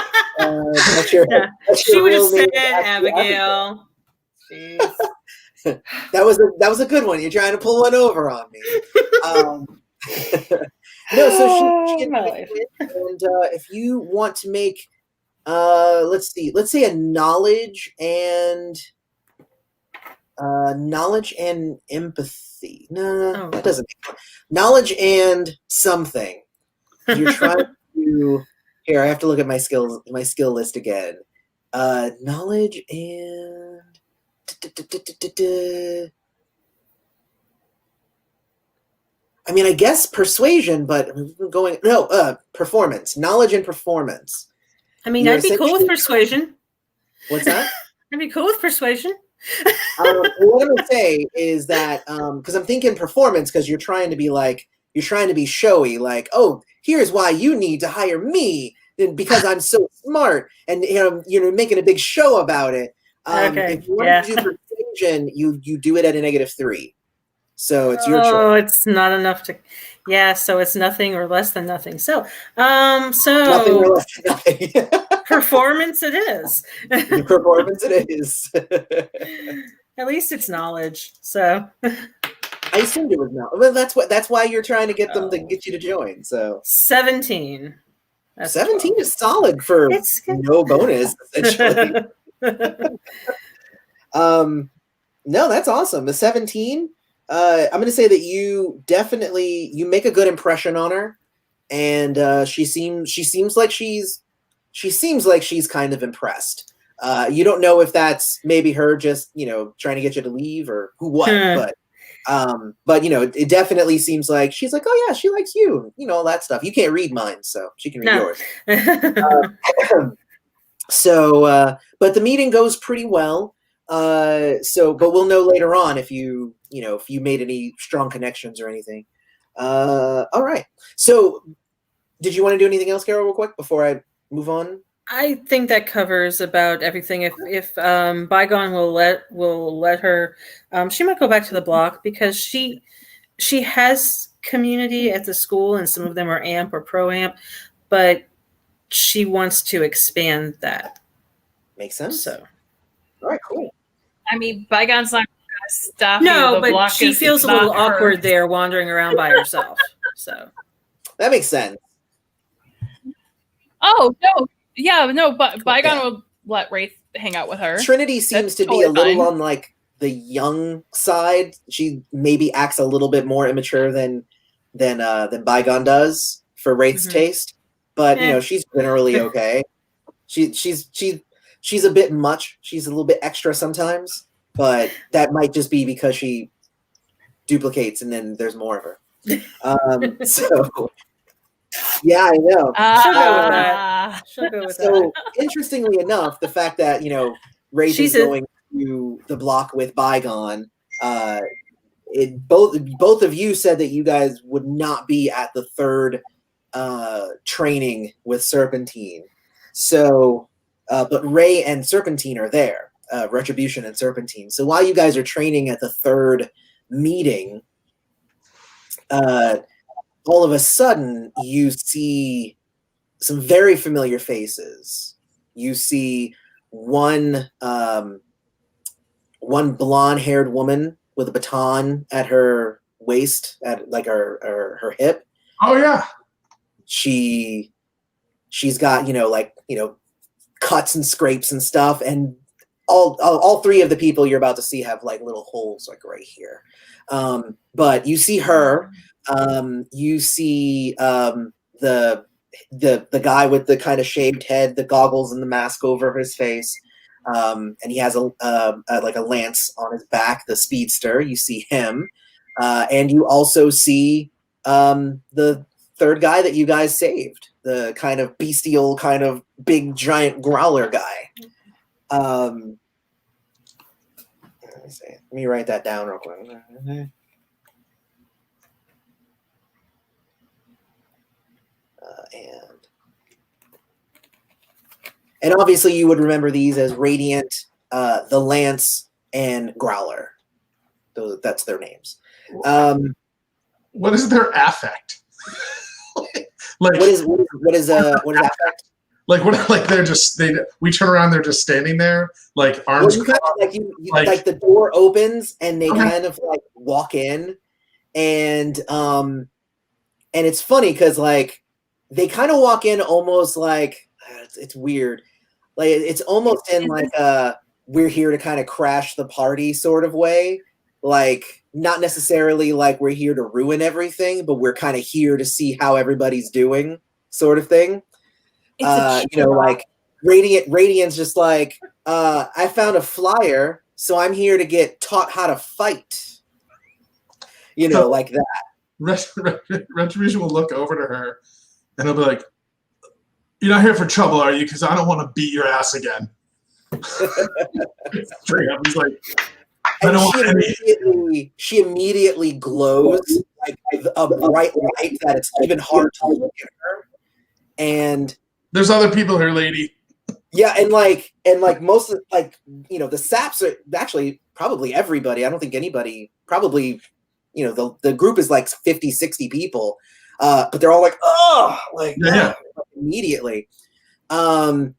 She would have said Abigail. Jeez. That was a good one. You're trying to pull one over on me. No, so she and if you want to make let's say a knowledge and empathy. No, that doesn't make sense. Knowledge and something. You're trying to here, I have to look at my skill list again. Knowledge and I mean, I guess persuasion, but performance. Knowledge and performance. I mean, I'd be cool with persuasion. What's that? I'd be cool with persuasion. What I'm gonna say is that because I'm thinking performance, because you're trying to be showy, like, oh, here's why you need to hire me, because I'm so smart, and you're making a big show about it. Okay. If you want to do persuasion, you do it at a -3. So it's your choice. Oh, it's not enough to. Yeah, so it's nothing or less than nothing. So, Nothing or less than nothing. performance it is. Performance it is. At least it's knowledge. So I assumed it was knowledge. Well, that's why you're trying to get them to get you to join. So 17. That's 17 is solid for no bonus, essentially. No, that's awesome. The 17. I'm going to say that you make a good impression on her, and she seems like she's kind of impressed. You don't know if that's maybe her just trying to get you to leave or what, but it definitely seems like she's like, oh yeah, she likes you, all that stuff. You can't read mine, so she can read yours. But the meeting goes pretty well. But we'll know later on if you made any strong connections or anything. All right. So did you want to do anything else, Carol, real quick before I move on? I think that covers about everything. If Bygone will let her, she might go back to the block because she has community at the school, and some of them are AMP or pro AMP, but she wants to expand that. Makes sense. So, all right, cool. I mean, Bygone's not gonna stop No, you. The but block she is feels a not little her. awkward there wandering around by herself. So That makes sense. Oh no, yeah, no, but Bygone Yeah. will let Wraith hang out with her. Trinity seems That's to be a totally little fine. on like the young side. She maybe acts a little bit more immature than Bygone does for Wraith's Mhm. taste, but Eh. she's generally okay. She's a bit much. She's a little bit extra sometimes, but that might just be because she duplicates and then there's more of her. So yeah, I know. She'll go with that. She'll go with that. So interestingly enough, the fact that Wraith She's is going to the block with Bygone, both of you said that you guys would not be at the third training with Serpentine. So, but Ray and Serpentine are there, Retribution and Serpentine. So while you guys are training at the third meeting, all of a sudden you see some very familiar faces. You see one blonde-haired woman with a baton at her waist, at like her hip. Oh yeah. She's got cuts and scrapes and stuff, and all three of the people you're about to see have like little holes like right here. But you see her. You see the guy with the kind of shaved head, the goggles and the mask over his face, and he has like a lance on his back, the speedster. You see him, and you also see the third guy that you guys saved, the kind of bestial, kind of big giant growler guy. Let me see. Let me write that down real quick. And obviously you would remember these as Radiant, the Lance, and Growler. That's their names. What is their affect? What is affect? Like what? Like we turn around, they're just standing there, like arms. Well, you kind of like the door opens and they kind of like walk in, and it's funny because like they kind of walk in almost like it's weird, like it's almost in like we're here to kind of crash the party sort of way, like not necessarily like we're here to ruin everything, but we're kind of here to see how everybody's doing sort of thing. Like Radiant's just like, I found a flyer, so I'm here to get taught how to fight. Like that. Retribution will look over to her and he'll be like, "You're not here for trouble, are you? Because I don't want to beat your ass again." Straight up, he's like, "I don't want any." She immediately glows like with a bright light that it's even hard to look at her. And there's other people here, lady. Yeah, and like most of the saps are actually probably everybody. I don't think anybody probably the group is like 50, 60 people. But they're all like, oh, like immediately. But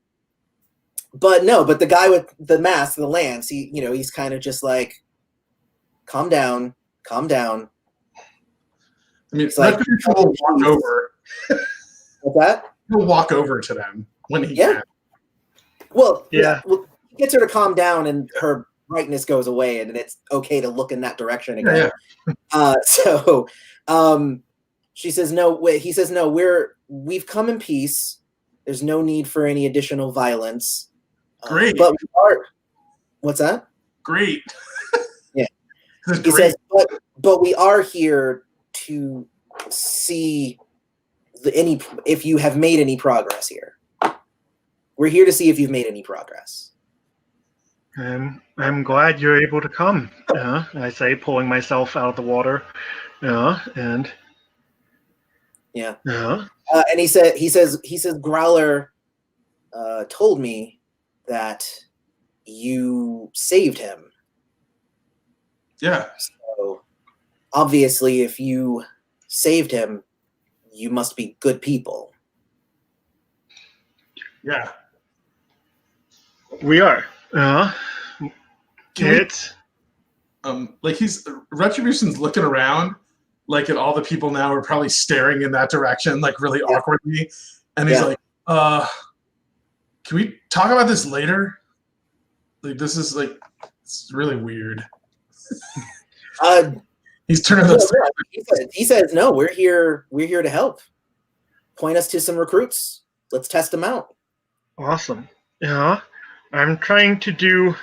the guy with the mask, the lance, he's kind of just like, calm down. I mean, it's like, will walk over. What's that? He'll walk over to them when he can. Well, well, he gets her to calm down, and her brightness goes away, and it's okay to look in that direction again. So, she says, "No, wait." He says, "No, we've come in peace. There's no need for any additional violence." Great, but we are. What's that? Great. Yeah, he says, but we are here to see if you have made any progress here. We're here to see if you've made any progress. I'm glad you're able to come. I say, pulling myself out of the water. And he says, Growler told me that you saved him. Yeah. So obviously, if you saved him, you must be good people. Yeah. We are. It's like Retribution's looking around, like at all the people now are probably staring in that direction, like really awkwardly, and he's like, "Can we talk about this later? Like this is like it's really weird." He's turning the. He says, "No, we're here. We're here to help. Point us to some recruits. Let's test them out." awesome. Yeah, I'm trying to do.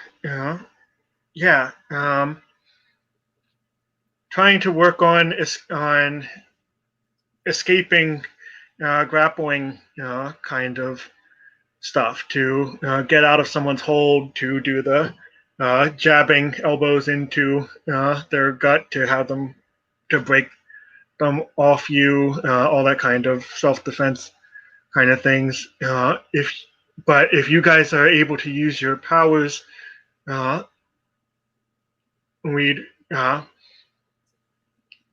Trying to work on escaping, grappling, kind of stuff to get out of someone's hold, to do the jabbing elbows into their gut to have them to break them off you, all that kind of self-defense kind of things. If you guys are able to use your powers, we'd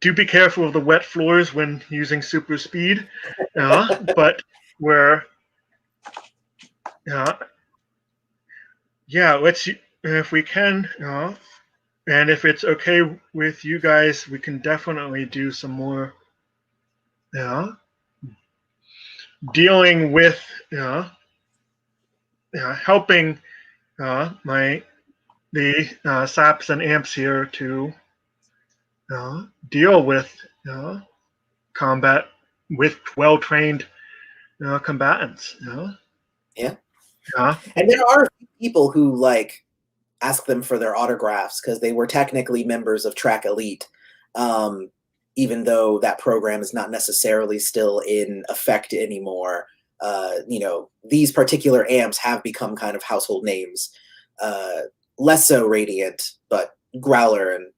do be careful of the wet floors when using super speed, but we're let's if we can, and if it's okay with you guys, we can definitely do some more dealing with helping the saps and amps here to deal with combat with well-trained combatants. Yeah. Yeah. And there are people who like ask them for their autographs because they were technically members of Track Elite, even though that program is not necessarily still in effect anymore. These particular amps have become kind of household names. Less so Radiant, but Growler and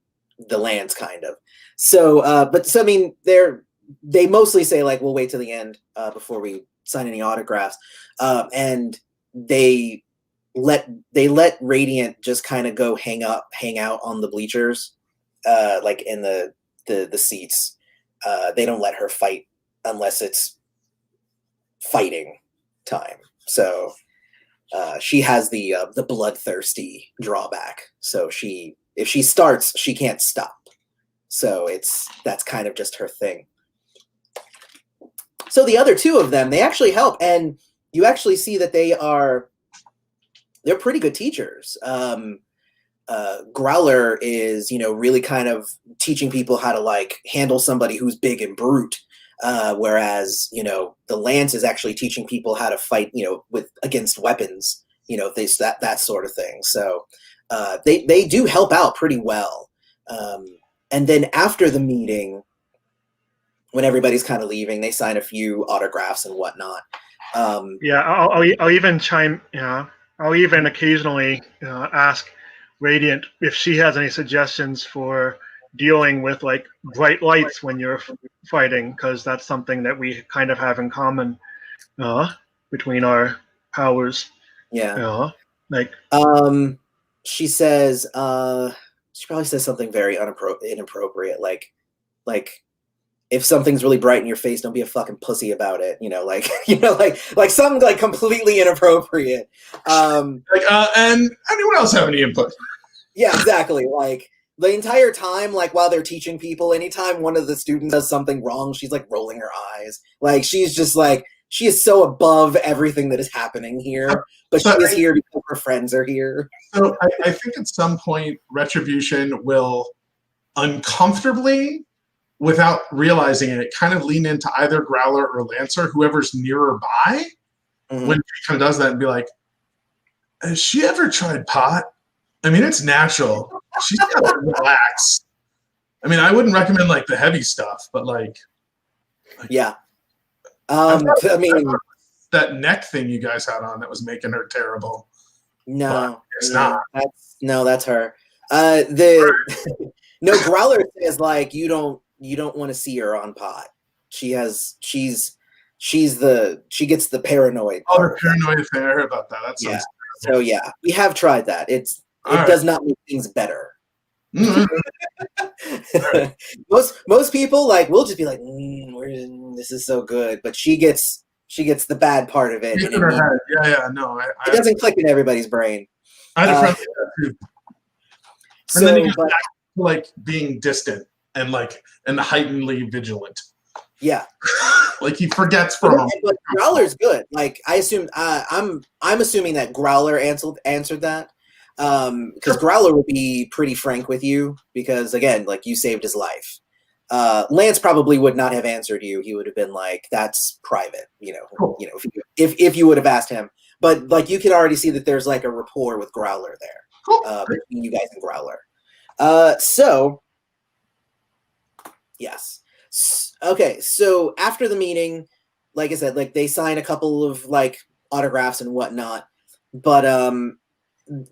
the Lands kind of. So I mean, they mostly say like, we'll wait till the end before we sign any autographs, and they let Radiant just kind of go hang out on the bleachers, like in the seats. They don't let her fight unless it's fighting time. So she has the bloodthirsty drawback. So if she starts, she can't stop. So that's kind of just her thing. So the other two of them, they actually help, and you actually see that they're pretty good teachers. Growler is, really kind of teaching people how to like handle somebody who's big and brute. Whereas, the Lance is actually teaching people how to fight, against weapons, that sort of thing. So they do help out pretty well. And then after the meeting, when everybody's kind of leaving, they sign a few autographs and whatnot. I'll even chime. I'll even occasionally ask Radiant if she has any suggestions for dealing with like bright lights when you're fighting, because that's something that we kind of have in common between our powers. Yeah. Like she says, she probably says something very inappropriate, like if something's really bright in your face, don't be a fucking pussy about it. Like something like completely inappropriate. And anyone else have any input? Yeah, exactly. Like the entire time, like while they're teaching people, anytime one of the students does something wrong, she's like rolling her eyes. Like she's just like, she is so above everything that is happening here, but she is here because her friends are here. So I think at some point Retribution will uncomfortably, without realizing it, kind of lean into either Growler or Lancer, whoever's nearer by, when she kind of does that, and be like, has she ever tried pot? I mean, it's natural. She's got to relax. I mean, I wouldn't recommend like the heavy stuff, but like yeah. I mean, that neck thing you guys had on that was making her terrible. No, it's not. That's her. Growler says like you don't want to see her on pot. She gets the paranoid. Oh, the paranoid thing. I heard about that. That sounds So yeah, we have tried that. It does not make things better. Most people like will just be like, this is so good, but she gets the bad part of it. No, it doesn't click in everybody's brain. I had a friend like that too. And then he So, goes back to like being distant and like and heightenedly vigilant. yeah. Like he forgets for a moment. But Growler's good. Like I assume, I'm assuming that Growler answered that, because Growler would be pretty frank with you because again, like you saved his life. Lance probably would not have answered you. He would have been like, "That's private," Cool. If you would have asked him. But like you can already see that there's like a rapport with Growler there, Cool. between you guys and Growler. So yes. Okay, so after the meeting, like I said, like they sign a couple of like autographs and whatnot, but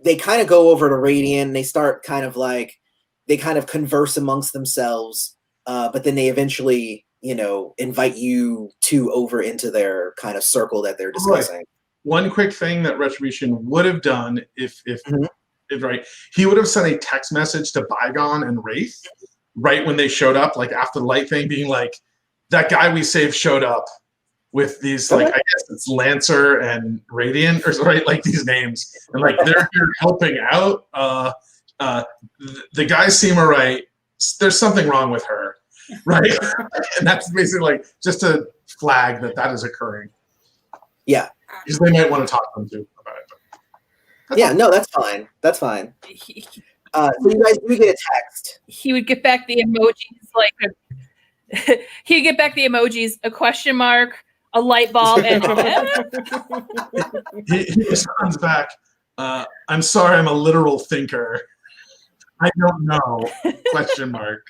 they kind of go over to Radiant. They start kind of like they kind of converse amongst themselves, but then they eventually, invite you two over into their kind of circle that they're discussing. Right. One quick thing that Retribution would have done if right, he would have sent a text message to Bygone and Wraith right when they showed up, like after the light thing, being like, that guy we saved showed up with these, like, I guess it's Lancer and Radiant, or right, like these names. And like they're here helping out. The guys seem all right. There's something wrong with her. Right? And that's basically like just a flag that is occurring. Yeah. Because they might want to talk to them too about it. Yeah, no, that's fine. That's fine. So you guys do get a text. He would get back the emojis he'd get back the emojis, a question mark, a light bulb, and He responds back, I'm sorry, I'm a literal thinker. I don't know. Question mark.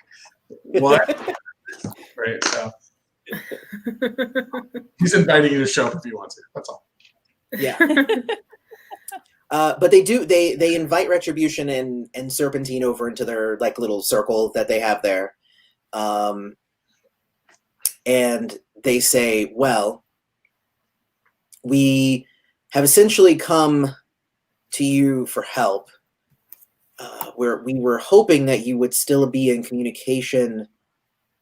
What? Right, so he's inviting you to show up if you want to. That's all. Yeah. But they invite Retribution and Serpentine over into their like little circle that they have there. And they say, well, we have essentially come to you for help. We were hoping that you would still be in communication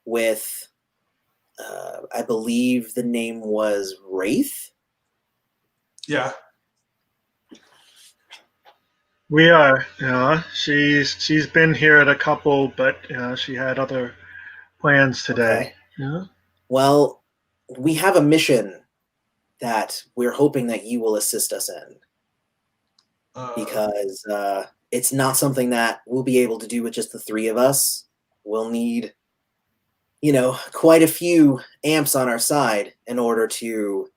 with, I believe the name was Wraith. Yeah. We are. She's been here at a couple, but she had other plans today. Okay. Yeah. Well, we have a mission that we're hoping that you will assist us in, because it's not something that we'll be able to do with just the three of us. We'll need, quite a few amps on our side in order to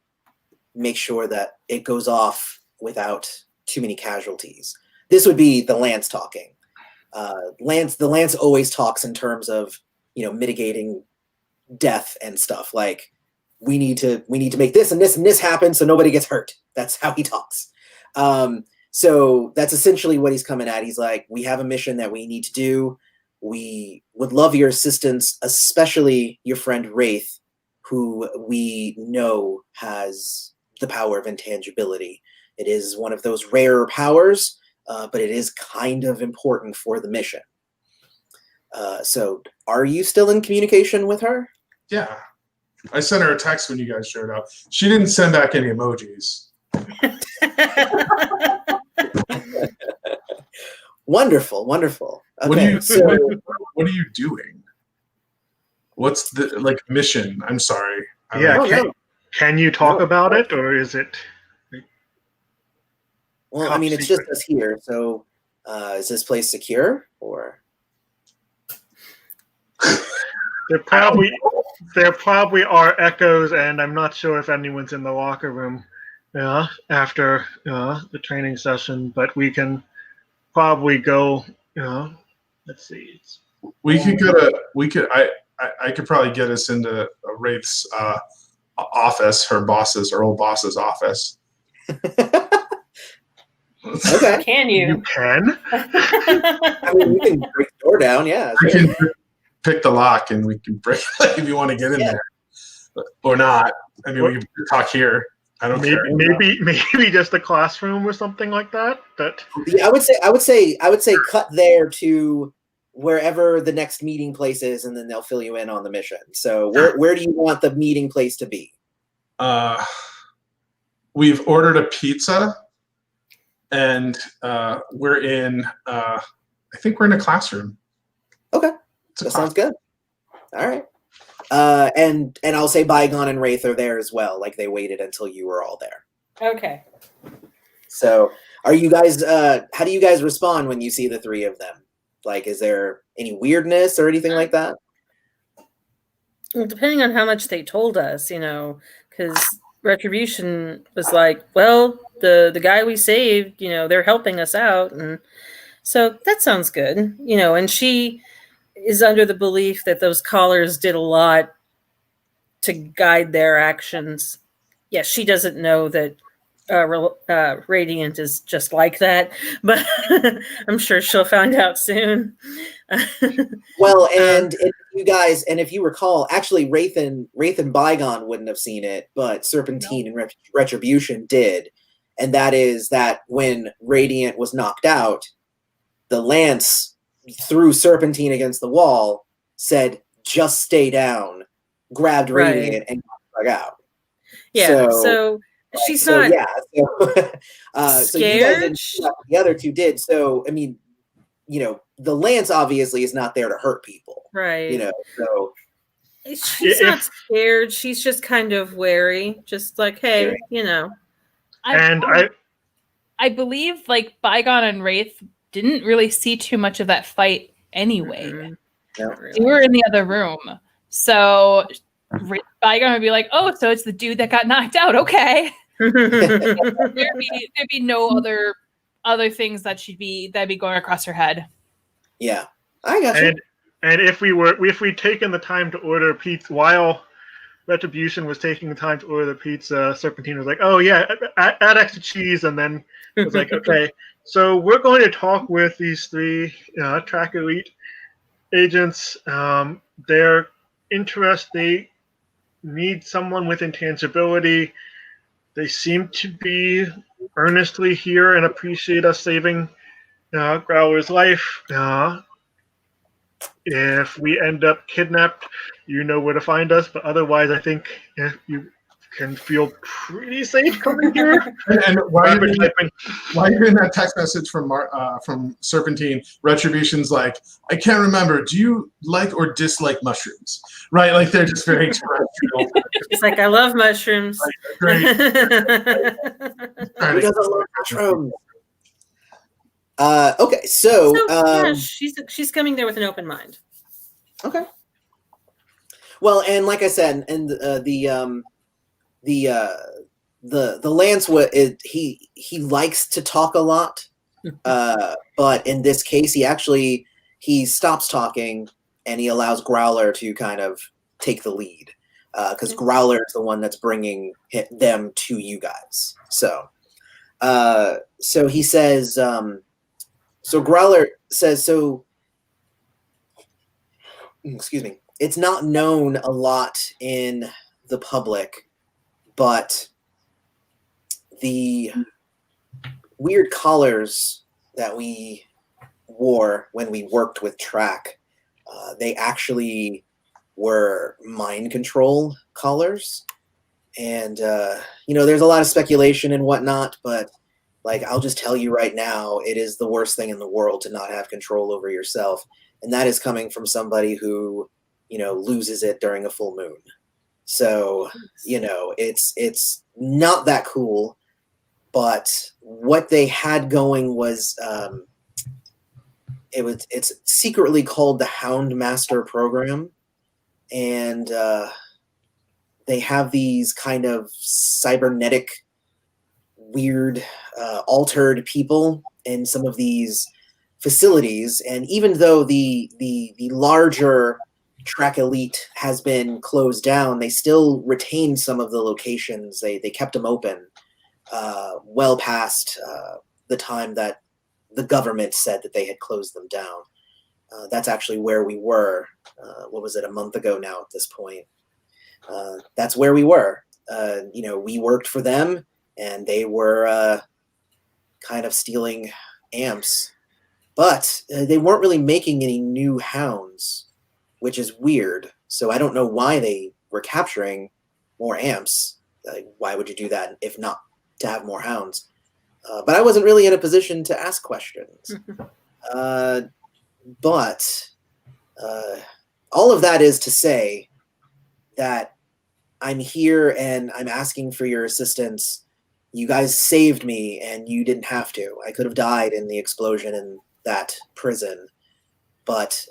make sure that it goes off without too many casualties. This would be the Lance talking. The Lance always talks in terms of, mitigating death and stuff. Like we need to make this and this and this happen so nobody gets hurt. That's how he talks. So that's essentially what he's coming at. He's like, we have a mission that we need to do. We would love your assistance, especially your friend Wraith, who we know has the power of intangibility. It is one of those rare powers, but it is kind of important for the mission. So are you still in communication with her? Yeah. I sent her a text when you guys showed up. She didn't send back any emojis. Wonderful. Okay, what are you doing? What's the mission? I'm sorry. Can you talk about it, or is it? Well, I mean, it's just us here. So, is this place secure, or? There probably are echoes, and I'm not sure if anyone's in the locker room. After the training session, but we can probably go. Let's see. I could probably get us into Wraith's office, her old boss's office. Okay. Can you? You can. I mean, we can break the door down. Yeah. I can pick the lock and we can break it if you want to get in there, or not. I mean, we can talk here. I don't care. Maybe just a classroom or something like that. I would say cut there to wherever the next meeting place is, and then they'll fill you in on the mission. So where do you want the meeting place to be? We've ordered a pizza, and we're in. I I think we're in a classroom. Okay, It's a that class. sounds good. All right. And I'll say Bygone and Wraith are there as well. Like they waited until you were all there. Okay. So are you guys, how do you guys respond when you see the three of them? Like, is there any weirdness or anything like that? Well, depending on how much they told us, because Retribution was like, well, the guy we saved, they're helping us out. And so that sounds good, and she is under the belief that those collars did a lot to guide their actions. Yes, she doesn't know that Radiant is just like that, but I'm sure she'll find out soon. Well, and if you recall, actually, Wraith and Bygone wouldn't have seen it, but Serpentine and Retribution did. And that is that when Radiant was knocked out, the lance threw Serpentine against the wall, said, "Just stay down," grabbed Radiant and got out. Yeah, so she's so not so you guys didn't, scared. the other two did. So I mean, the lance obviously is not there to hurt people, Right. So she's not scared. She's just kind of wary, just like, hey, I believe like Bygone and Wraith didn't really see too much of that fight anyway. Really. They were in the other room, so Bygone would be like, "Oh, so it's the dude that got knocked out." Okay. there'd be no other things that'd be going across her head. Yeah, I got you. And if we'd taken the time to order pizza while Retribution was taking the time to order the pizza, Serpentine was like, "Oh yeah, add extra cheese," and then it was like, "Okay, so we're going to talk with these three Track Elite agents. Their interest, they need someone with intangibility. They seem to be earnestly here and appreciate us saving Growler's life. If we end up kidnapped, you know where to find us. But otherwise, I think you can feel pretty safe coming here." And while you're in that text message from Serpentine, Retribution's like, "I can't remember. Do you like or dislike mushrooms?" Right? Like they're just very terrestrial. He's like, "I love mushrooms." Great. Who doesn't love mushrooms? Okay, so yeah, she's coming there with an open mind. Okay. Well, and like I said, and the Lance, he likes to talk a lot, but in this case, he stops talking and he allows Growler to kind of take the lead, because Growler is the one that's bringing them to you guys. So he says, so Growler says, excuse me, it's not known a lot in the public, but the weird collars that we wore when we worked with Track, they actually were mind control collars. And, there's a lot of speculation and whatnot, but I'll just tell you right now, it is the worst thing in the world to not have control over yourself. And that is coming from somebody who, loses it during a full moon. So, it's not that cool, but what they had going was, it's secretly called the Hound Master Program. And, they have these kind of cybernetic, weird, altered people in some of these facilities. And even though the larger Track Elite has been closed down, they still retained some of the locations. They kept them open well past the time that the government said that they had closed them down. That's actually where we were. What was it, a month ago now at this point? That's where we were. We worked for them, and they were kind of stealing amps. But they weren't really making any new hounds, which is weird. So I don't know why they were capturing more amps. Why would you do that if not to have more hounds? But I wasn't really in a position to ask questions. But all of that is to say that I'm here and I'm asking for your assistance. You guys saved me, and you didn't have to. I could have died in the explosion in that prison. But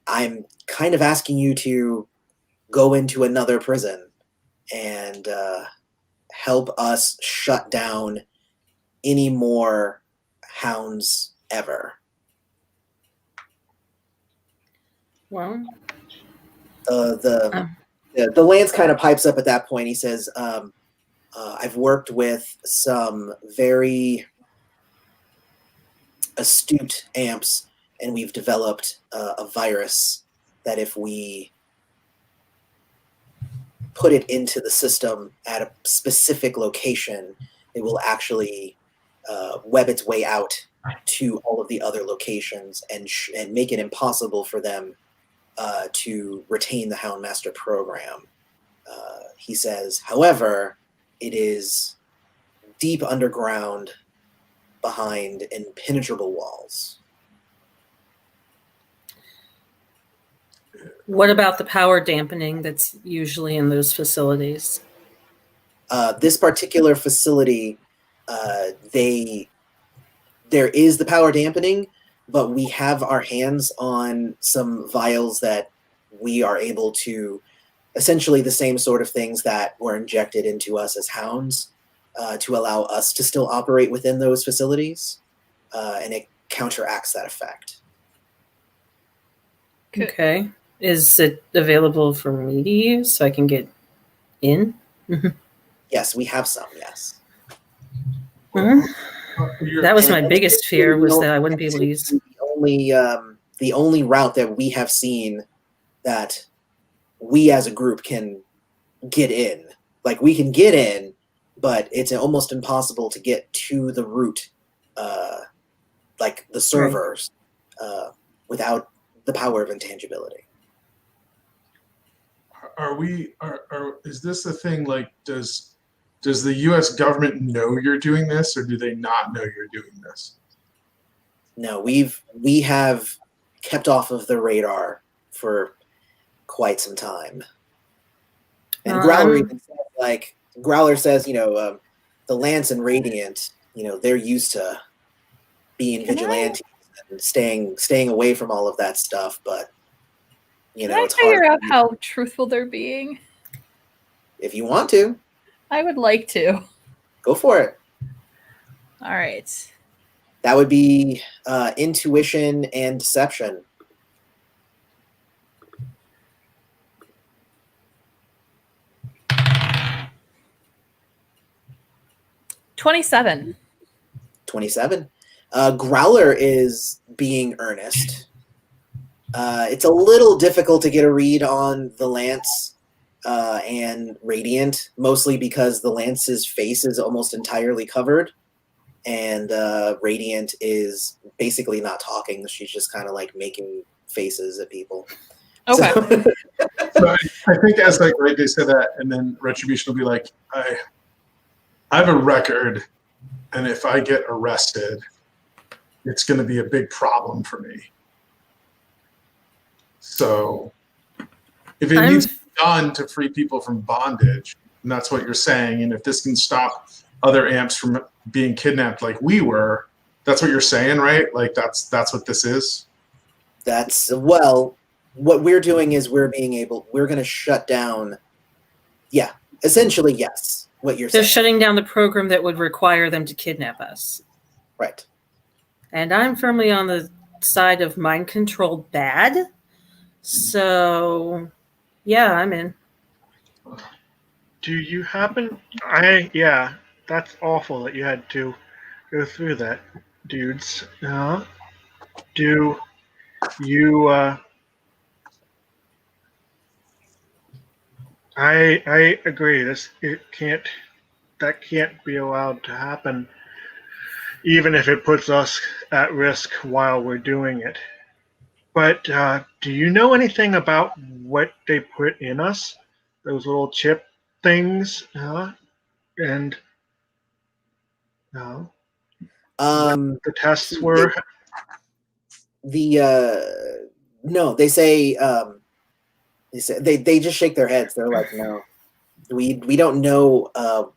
I'm kind of asking you to go into another prison and help us shut down any more hounds ever. Well, The Lance kind of pipes up at that point. He says, I've worked with some very astute amps, and we've developed a virus that if we put it into the system at a specific location, it will actually web its way out to all of the other locations and make it impossible for them to retain the Houndmaster program. He says, however, it is deep underground behind impenetrable walls. what about the power dampening that's usually in those facilities? This particular facility, there is the power dampening, but we have our hands on some vials that we are able to, essentially the same sort of things that were injected into us as hounds, to allow us to still operate within those facilities, and it counteracts that effect. Okay. Is it available for me to use so I can get in? Yes, we have some, yes. That was my biggest fear, was that I wouldn't be able to use. The only route that we have seen that we as a group can get in. Like, we can get in, but it's almost impossible to get to the root, like the servers, without the power of intangibility. Is this a thing, like, does the U.S. government know you're doing this, or do they not know you're doing this? No, we have kept off of the radar for quite some time. And Growler even says, Growler says, the Lance and Radiant, they're used to being vigilantes and staying away from all of that stuff, but Can I it's hard. figure out how truthful they're being? If you want to, I would like to. go for it. All right. That would be intuition and deception. $27. 27. Growler is being earnest. It's a little difficult to get a read on the Lance and Radiant, mostly because the Lance's face is almost entirely covered, and Radiant is basically not talking. She's just kind of like making faces at people. Okay. So I think as they said that, and then Retribution will be like, I have a record, and if I get arrested, it's going to be a big problem for me. So if it needs to be done to free people from bondage, and that's what you're saying, and if this can stop other amps from being kidnapped like we were, that's what you're saying, right? Like that's what this is? What we're doing is we're going to shut down. Yeah, essentially, yes. What you're saying. They're shutting down the program that would require them to kidnap us. Right. And I'm firmly on the side of mind control bad. So, yeah, I'm in. Do you happen? That's awful that you had to go through that, dudes. Do you? I agree. That can't be allowed to happen, even if it puts us at risk while we're doing it. But do you know anything about what they put in us? Those little chip things, and the tests were. no, they say they just shake their heads. They're like, no, we don't know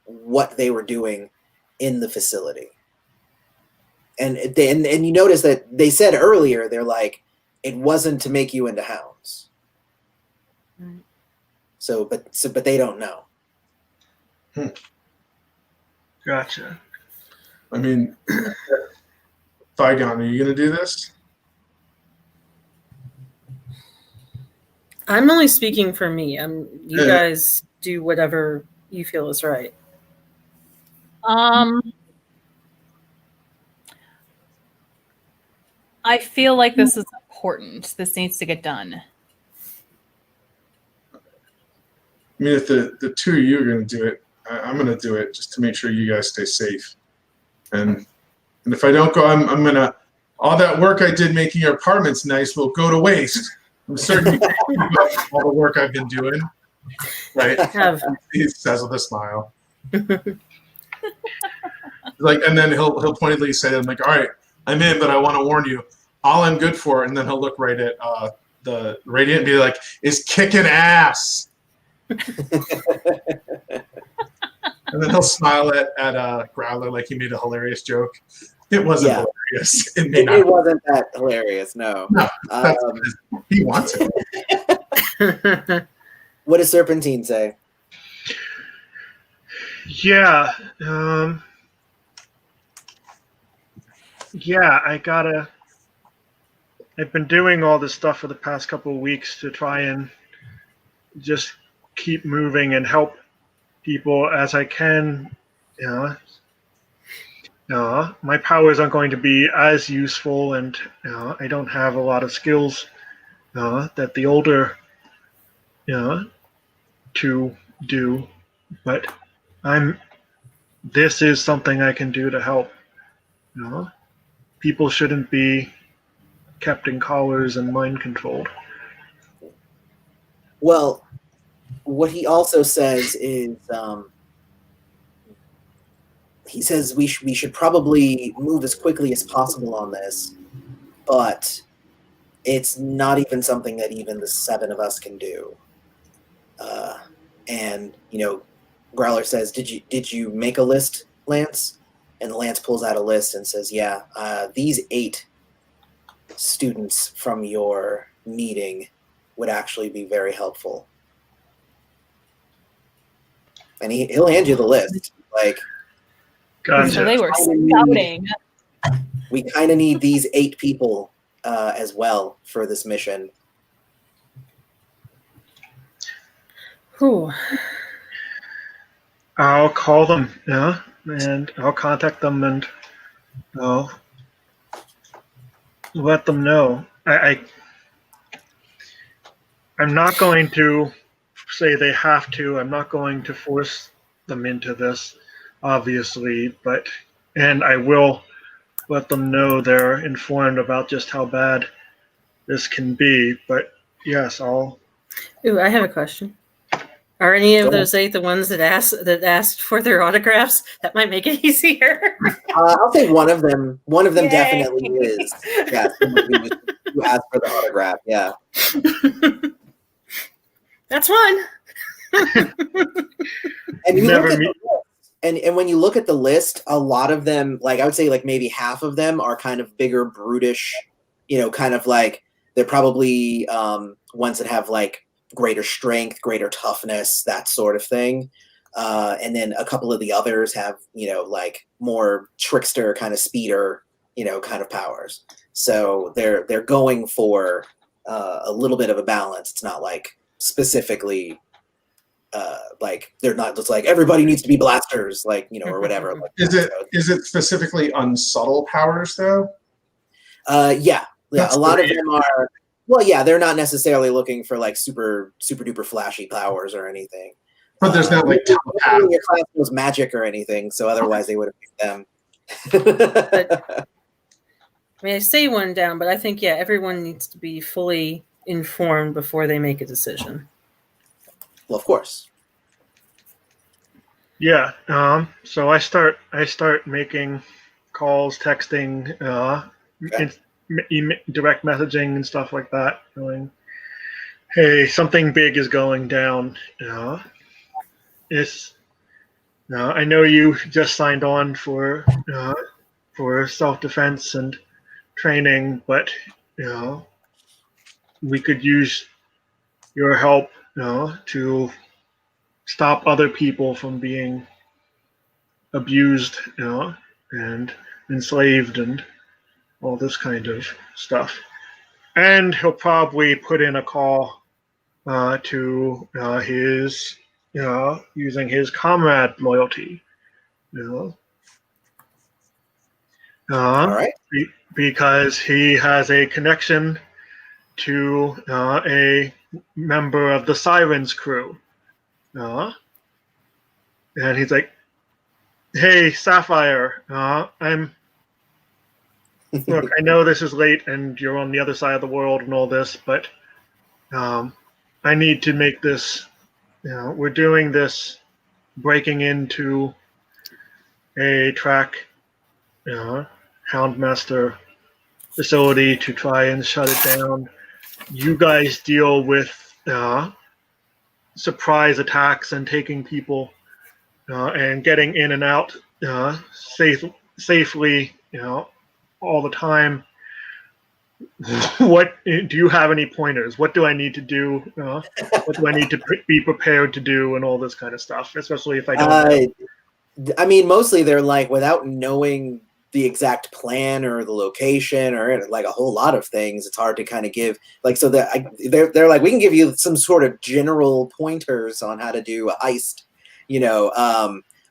what they were doing in the facility. And you notice that they said earlier, they're like, it wasn't to make you into hounds. Right. But they don't know. Gotcha. I mean, Vigon, are you going to do this? I'm only speaking for me. You Yeah. guys do whatever you feel is right. I feel like this is important. This needs to get done. I mean, if the two of you are going to do it, I'm going to do it just to make sure you guys stay safe. And if I don't go, I'm going to, all that work I did making your apartments nice will go to waste. I'm certain you can't keep up all the work I've been doing. Right? He says with a smile. Like, and then he'll pointedly say, I'm like, all right, I'm in, but I want to warn you, all I'm good for, and then he'll look right at the Radiant and be like, is kicking ass. And then he'll smile at Growler like he made a hilarious joke. It wasn't hilarious. It wasn't that hilarious, no. No, he wants it. What does Serpentine say? Yeah. I've been doing all this stuff for the past couple of weeks to try and just keep moving and help people as I can. My powers aren't going to be as useful, and I don't have a lot of skills that the older to do, but this is something I can do to help. People shouldn't be kept in collars and mind controlled. Well, what he also says is, he says we should probably move as quickly as possible on this, but it's not even something that even the 7 of us can do. And Growler says, "Did you make a list, Lance?" And Lance pulls out a list and says, "Yeah, these 8 students from your meeting would actually be very helpful." And he'll hand you the list. Like, Gotcha. So they were scouting. we kind of need these 8 people as well for this mission. Whew. I'll call them, and I'll contact them, and I'll let them know. I'm not going to say they have to. I'm not going to force them into this, obviously, and I will let them know they're informed about just how bad this can be. But yes, Ooh, I have a question. Are any of those 8 the ones that asked for their autographs? That might make it easier. I'll say one of them. One of them Yay. definitely is. Yeah, someone who asked for the autograph. Yeah. That's one. And you look at the list, and when you look at the list, a lot of them, like I would say, like maybe half of them are kind of bigger, brutish. Kind of like they're probably ones that have like greater strength, greater toughness, that sort of thing. And then a couple of the others have, like more trickster kind of speeder, kind of powers. So they're going for a little bit of a balance. It's not like specifically like they're not just like everybody needs to be blasters, like, or whatever. Like Is it specifically unsubtle powers though? Yeah. That's A lot great. of them are. Well, yeah, they're not necessarily looking for like super duper flashy powers or anything. But there's not like your telepath. class knows magic or anything, so otherwise they would have picked them. I mean, I say one down, but I think, everyone needs to be fully informed before they make a decision. Well, of course. yeah. So I start making calls, texting, Okay. direct messaging and stuff like that, going, "Hey, something big is going down. It's I know you just signed on for self-defense and training, but we could use your help, to stop other people from being abused, and enslaved and all this kind of stuff." And he'll probably put in a call to his, using his comrade loyalty, All right. because he has a connection to a member of the Sirens crew. And he's like, "Hey, Sapphire, look, I know this is late and you're on the other side of the world and all this, but I need to make this, we're doing this, breaking into a track Houndmaster facility to try and shut it down. You guys deal with surprise attacks and taking people and getting in and out safely, all the time. What do you have any pointers? What do I need to do? What do I need to be prepared to do, and all this kind of stuff? Especially if I don't. I mean, mostly they're like, without knowing the exact plan or the location or like a whole lot of things, it's hard to kind of give like, so that they're like, we can give you some sort of general pointers on how to do a heist,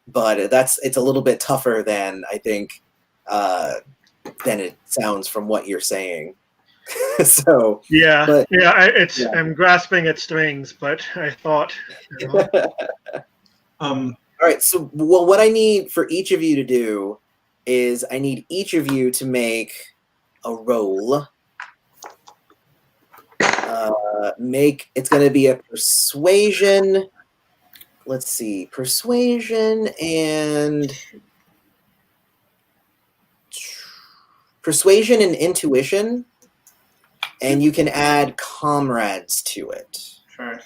but it's a little bit tougher than I think than it sounds from what you're saying. So yeah, I'm grasping at strings, but I thought. All right, so what I need for each of you to do is I need each of you to make a roll. It's going to be a persuasion. Let's see, persuasion and intuition, and you can add comrades to it. Okay.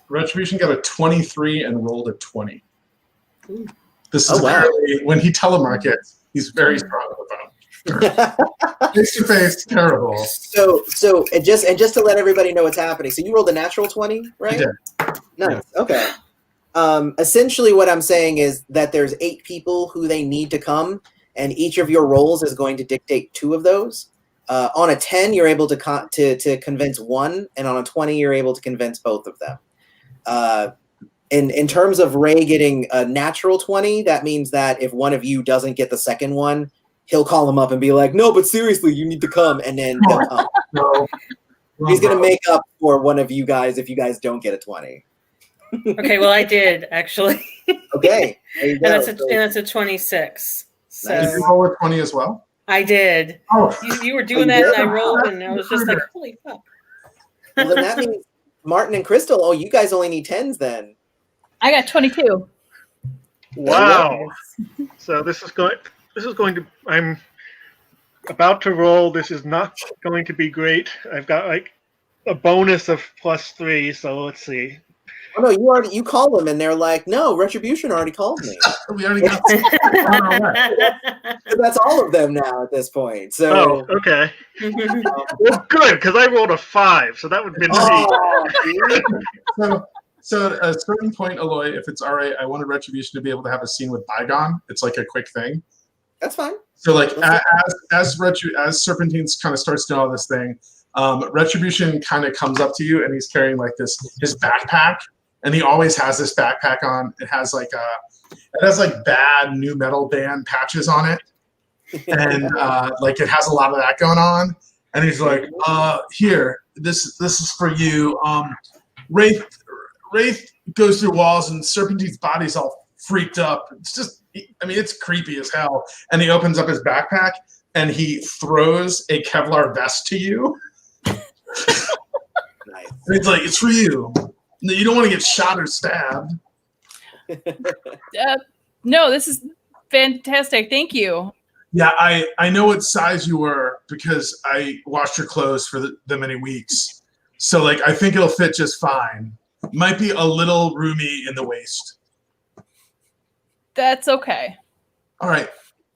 Retribution got a 23 and rolled a 20. Ooh. This is really, when he telemarkets, he's very strong with them. Face to face, terrible. So just to let everybody know what's happening. So you rolled a natural 20, right? I did. Nice. Yeah. Okay. Essentially, what I'm saying is that there's 8 people who they need to come, and each of your rolls is going to dictate 2 of those. On a 10, you're able to convince 1, and on a 20, you're able to convince both of them. In terms of Ray getting a natural 20, that means that if one of you doesn't get the second one, he'll call him up and be like, "No, but seriously, you need to come," and then they'll come. No. He's going to make up for one of you guys if you guys don't get a 20. Okay, well, I did, actually. Okay. There you go. And that's a 26. So Did you roll a 20 as well? I did. Oh. You were doing that, and I rolled, and I was just like, holy fuck. Well, then that means Martin and Crystal, you guys only need 10s then. I got 22. Wow. So this is going to, I'm about to roll. This is not going to be great. I've got like a bonus of +3, so let's see. Oh no, you call them and they're like, "No, Retribution already called me." We already got So that's all of them now at this point. So okay. Well, good, because I rolled a 5, so that would be So at a certain point, Aloy, if it's all right, I wanted Retribution to be able to have a scene with Bygone. It's like a quick thing. That's fine. So like as Serpentine kind of starts doing all this thing, Retribution kind of comes up to you and he's carrying like his backpack, and he always has this backpack on. It has like bad new metal band patches on it, and like it has a lot of that going on. And he's like, "Here, this is for you." Wraith goes through walls and Serpentine's body's all freaked up. It's just, it's creepy as hell. And he opens up his backpack and he throws a Kevlar vest to you. Nice. And it's like, "It's for you. You don't want to get shot or stabbed." No, this is fantastic. Thank you. Yeah, I know what size you were because I washed your clothes for the many weeks. So like I think it'll fit just fine. Might be a little roomy in the waist. That's okay. All right,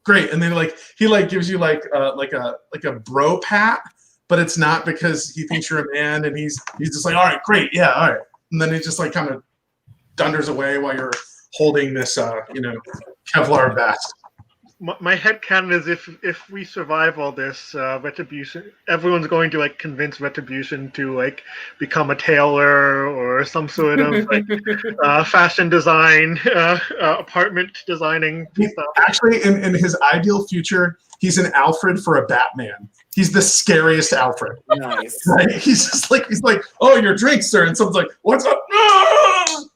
great. And then like he like gives you like a bro pat, but it's not because he thinks you're a man, and he's just like, all right, great, yeah, all right. And then he just like kind of dunders away while you're holding this Kevlar vest. My headcanon is if we survive all this, Retribution, everyone's going to like convince Retribution to like become a tailor or some sort of like fashion design, apartment designing stuff. Actually, in his ideal future, he's an Alfred for a Batman. He's the scariest Alfred. Nice. Right? He's like, oh, your drink, sir. And someone's like, what's up? No!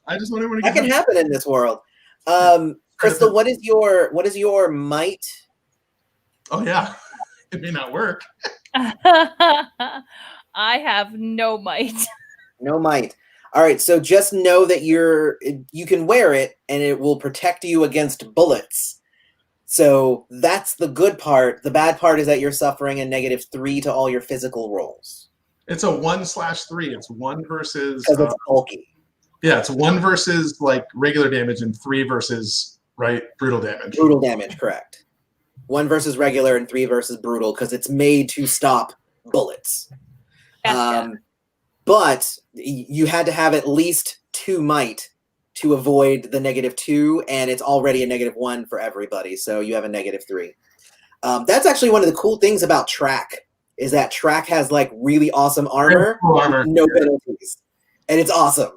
I just want everyone to That get can happen in this world. Crystal, what is your might? Oh yeah, it may not work. I have no might. No might. All right, so just know that you can wear it and it will protect you against bullets. So that's the good part. The bad part is that you're suffering a -3 to all your physical rolls. It's a 1/3. It's 1 versus. Because it's bulky. Yeah, it's 1 versus like regular damage and 3 versus brutal damage. Brutal damage, correct. 1 versus regular and 3 versus brutal because it's made to stop bullets. Gotcha. But you had to have at least 2 might to avoid the -2, and it's already a -1 for everybody, so you have a -3. That's actually one of the cool things about Track, is that Track has like really awesome armor, Cool armor. no penalties, and it's awesome.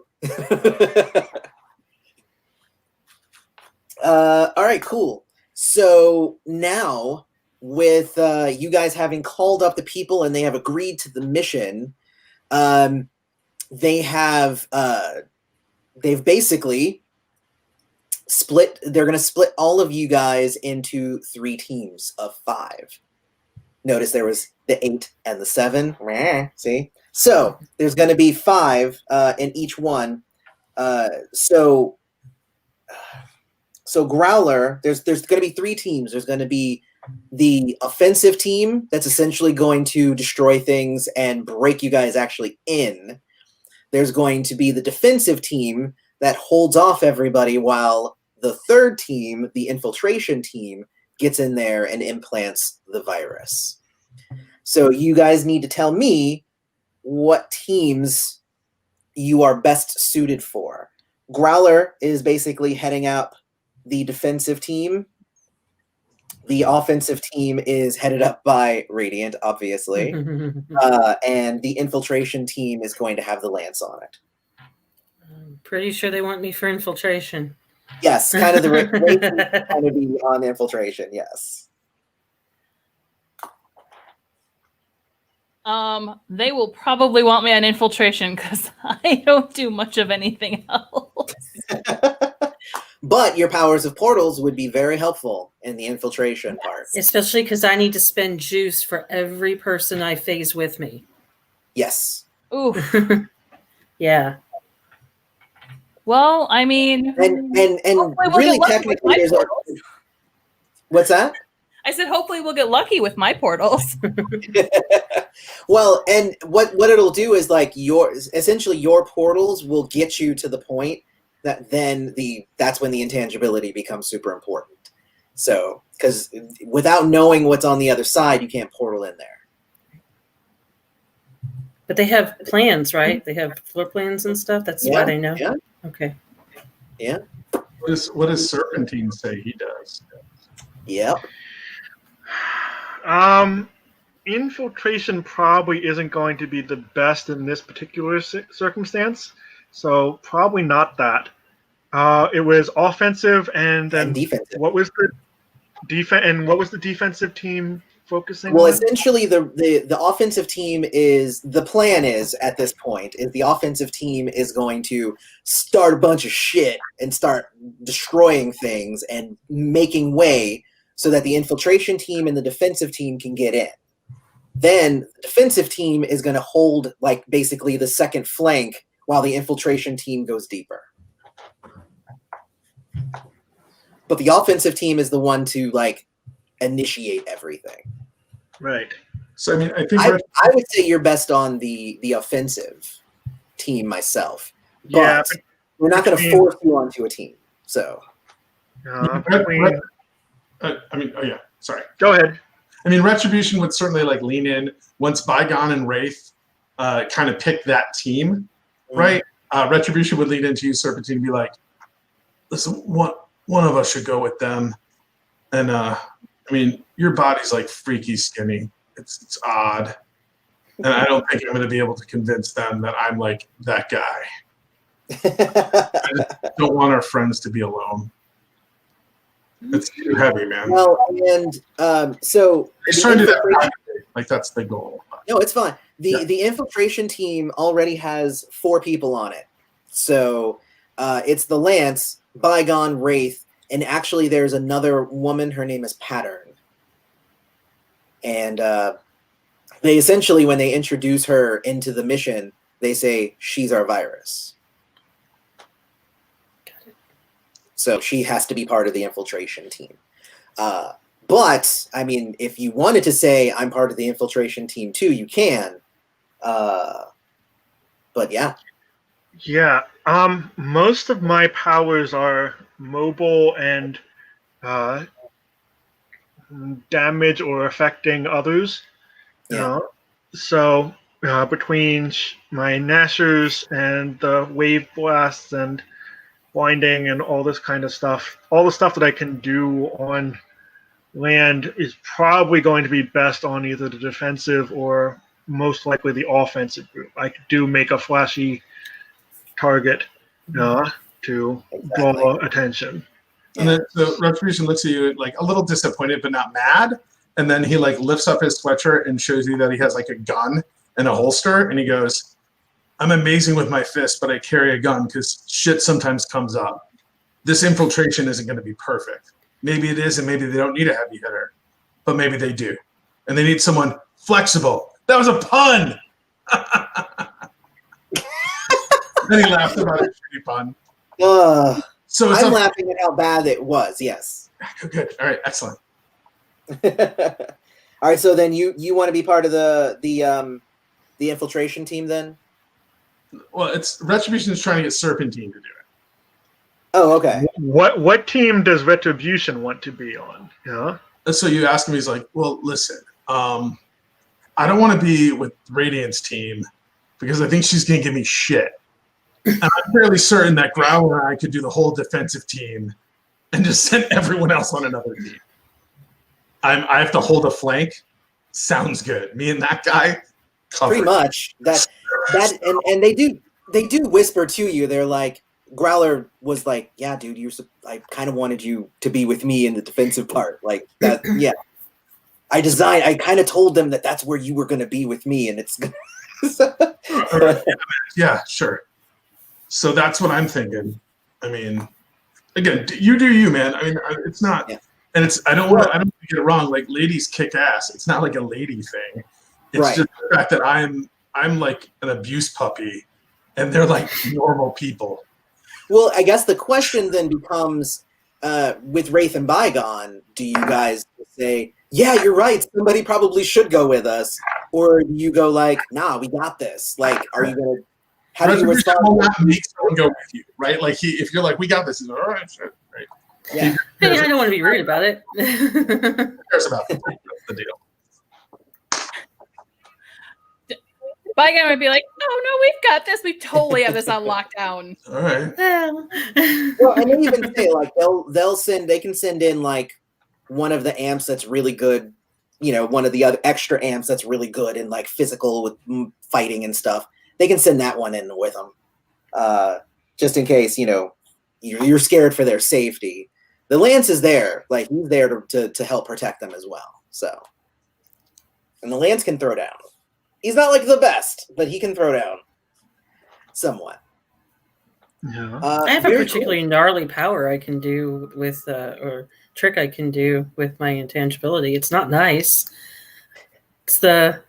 All right, cool. So now, with you guys having called up the people and they have agreed to the mission, they've basically split. They're going to split all of you guys into 3 teams of 5. Notice there was the 8 and the 7. See? So there's going to be 5 in each one. So Growler, there's going to be 3 teams. There's going to be the offensive team that's essentially going to destroy things and break you guys actually in. There's going to be the defensive team that holds off everybody while the 3rd team, the infiltration team, gets in there and implants the virus. So you guys need to tell me what teams you are best suited for. Growler is basically heading up the defensive team. The offensive team is headed up by Radiant, obviously. And the infiltration team is going to have the lance on it. I'm pretty sure they want me for infiltration. Yes, kind of the Radiant kind of be on infiltration, yes. They will probably want me on infiltration because I don't do much of anything else. But your powers of portals would be very helpful in the infiltration part. Especially because I need to spend juice for every person I phase with me. Yes. Ooh. Yeah. Well, I mean, And hopefully we'll really get lucky with technically my there's portals. What's that? I said hopefully we'll get lucky with my portals. Well, and what it'll do is like essentially your portals will get you to the point that then that's when the intangibility becomes super important. So, because without knowing what's on the other side, you can't portal in there. But they have plans, right? They have floor plans and stuff. That's why they know. Yeah. Okay. Yeah. What does Serpentine say he does? Yep. Infiltration probably isn't going to be the best in this particular circumstance, so probably not that. It was offensive and then defensive. What was the defensive team focusing Well, on? essentially, the offensive team the plan is at this point is the offensive team is going to start a bunch of shit and start destroying things and making way so that the infiltration team and the defensive team can get in. Then the defensive team is going to hold like basically the second flank while the infiltration team goes deeper. But the offensive team is the one to like initiate everything. Right. So I mean, I think I would say you're best on the offensive team myself, but Yeah, we're not going to force you onto a team. So, between, I mean, oh yeah, sorry. go ahead. I mean, Retribution would certainly like lean in once Bygone and Wraith kind of pick that team, right? Retribution would lean into you, Serpentine, and be like, listen, one of us should go with them. And I mean, your body's like freaky skinny. It's odd. And I don't think I'm going to be able to convince them that I'm like that guy. I just don't want our friends to be alone. It's too heavy, man. well, and so He's trying to do that. Like that's the goal. no, it's fine. Yeah. The infiltration team already has 4 people on it. So it's the Lance, Bygone, Wraith, and actually there's another woman. Her name is Pattern. And they essentially, when they introduce her into the mission, they say, she's our virus. So she has to be part of the infiltration team. But, I mean, if you wanted to say I'm part of the infiltration team too, you can. But yeah. Yeah. Most of my powers are mobile and damage or affecting others. Yeah. So between my Nashers and the wave blasts and blinding and all this kind of stuff, all the stuff that I can do on land is probably going to be best on either the defensive or most likely the offensive group. I do make a flashy target to draw attention. And then so Retribution looks at you like a little disappointed but not mad. And then he like lifts up his sweatshirt and shows you that he has like a gun and a holster. And he goes, I'm amazing with my fist, but I carry a gun because shit sometimes comes up. This infiltration isn't going to be perfect. Maybe it is, and maybe they don't need a heavy hitter, but maybe they do. And they need someone flexible. That was a pun. Then he laughed about it. Shitty pun. So it's I'm laughing at how bad it was, yes. Good. All right, excellent. All right, so then you want to be part of the infiltration team then? Well, it's Retribution is trying to get Serpentine to do it. Oh, okay. What team does Retribution want to be on? Yeah. So you ask him, he's like, well, listen, I don't want to be with Radiant's team because I think she's going to give me shit. And I'm fairly certain that Growler and I could do the whole defensive team and just send everyone else on another team. I have to hold a flank. Sounds good. Me and that guy. Covered. Pretty much. That and they do whisper to you. They're like, Growler was like, yeah, dude, I kind of wanted you to be with me in the defensive part. Like that, yeah. I kind of told them that that's where you were going to be with me, and it's yeah, sure. So that's what I'm thinking. I mean, again, you do you, man. I mean, it's not, and it's. I don't want to get it wrong. Like, ladies kick ass. It's not like a lady thing. It's just the fact that I'm like an abuse puppy, and they're like normal people. Well, I guess the question then becomes, with Wraith and Bygone, do you guys say, yeah, you're right, somebody probably should go with us, or do you go like, nah, we got this? Like, are you gonna? How do you respond? Will not make someone go with you, right? Like if you're like, we got this, he's like, all right, shit, right? Yeah. I don't want to be rude about it. Who cares about the deal? Bygone would be like, no, we've got this. We totally have this on lockdown. All right. Well, and they even say like they can send in like one of the amps that's really good, one of the other extra amps that's really good in like physical with fighting and stuff. They can send that one in with them, just in case you're scared for their safety. The Lance is there, like he's there to help protect them as well. So, and the Lance can throw down. He's not like the best, but he can throw down somewhat. Yeah. I have a particularly gnarly power I can do with, or trick I can do with my intangibility. It's not nice. It's the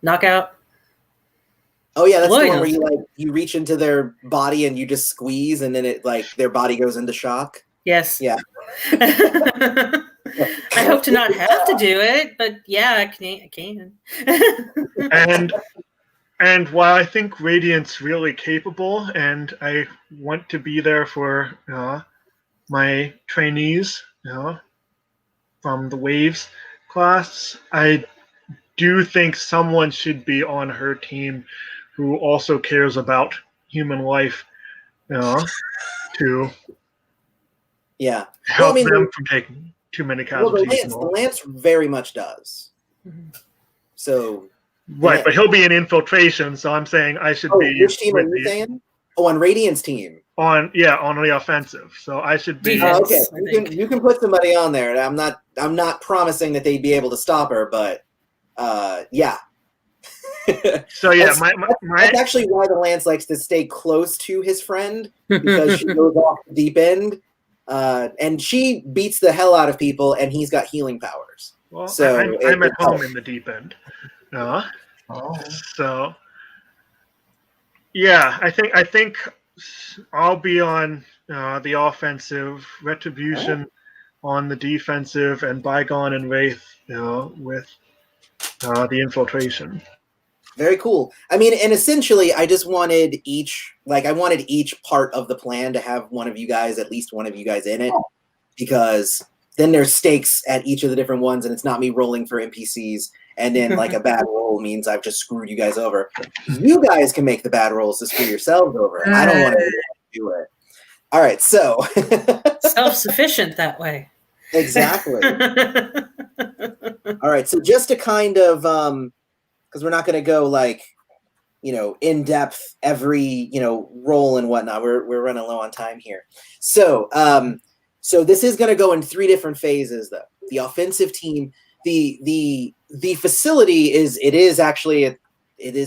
knockout. Oh yeah, that's the one where you reach into their body and you just squeeze, and then it like their body goes into shock. Yes. Yeah. I hope to not have to do it, but yeah, I can. And while I think Radiant's really capable, and I want to be there for my trainees, from the Waves class, I do think someone should be on her team who also cares about human life, to Yeah. help Well, them from taking too many casualties. the Lance very much does. So. Right, but he'll be in infiltration, so I'm saying I should be. Which team are you saying? Oh, on Radiant's team. On the offensive. So I should be. Defense, okay, you can put somebody on there. I'm not promising that they'd be able to stop her, but yeah. So yeah, that's actually why the Lance likes to stay close to his friend, because she goes off the deep end, and she beats the hell out of people, and he's got healing powers. Well, so I'm at home in the deep end. So yeah, I think I'll be on the offensive, Retribution on the defensive, and Bygone and Wraith with the infiltration. Very cool. I mean, and essentially, I just wanted each part of the plan to have at least one of you guys in it, because then there's stakes at each of the different ones, and it's not me rolling for NPCs, and then like a bad roll means I've just screwed you guys over. You guys can make the bad rolls to screw yourselves over. I don't want to do it. All right, so self-sufficient that way. Exactly. All right, so just to kind of because we're not going to go in depth every roll and whatnot. We're running low on time here. So so this is going to go in 3 different phases, though. The offensive team, the facility is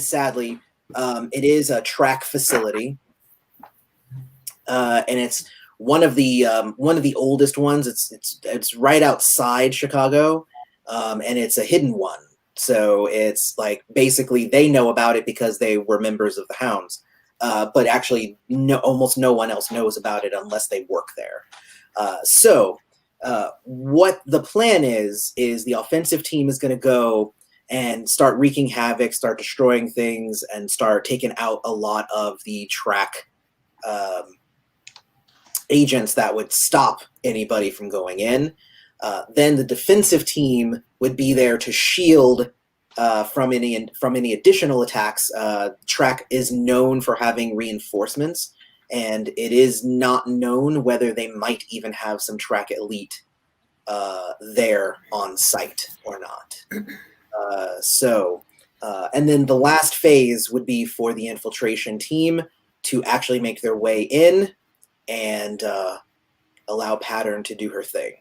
sadly a track facility, and it's one of the oldest ones. It's right outside Chicago, and it's a hidden one. So it's like basically they know about it because they were members of the Hounds, but actually almost no one else knows about it unless they work there. So what the plan is the offensive team is going to go and start wreaking havoc, start destroying things, and start taking out a lot of the track agents that would stop anybody from going in. Then the defensive team would be there to shield from any additional attacks. Track is known for having reinforcements, and it is not known whether they might even have some track elite there on site or not. And then the last phase would be for the infiltration team to actually make their way in and allow Pattern to do her thing.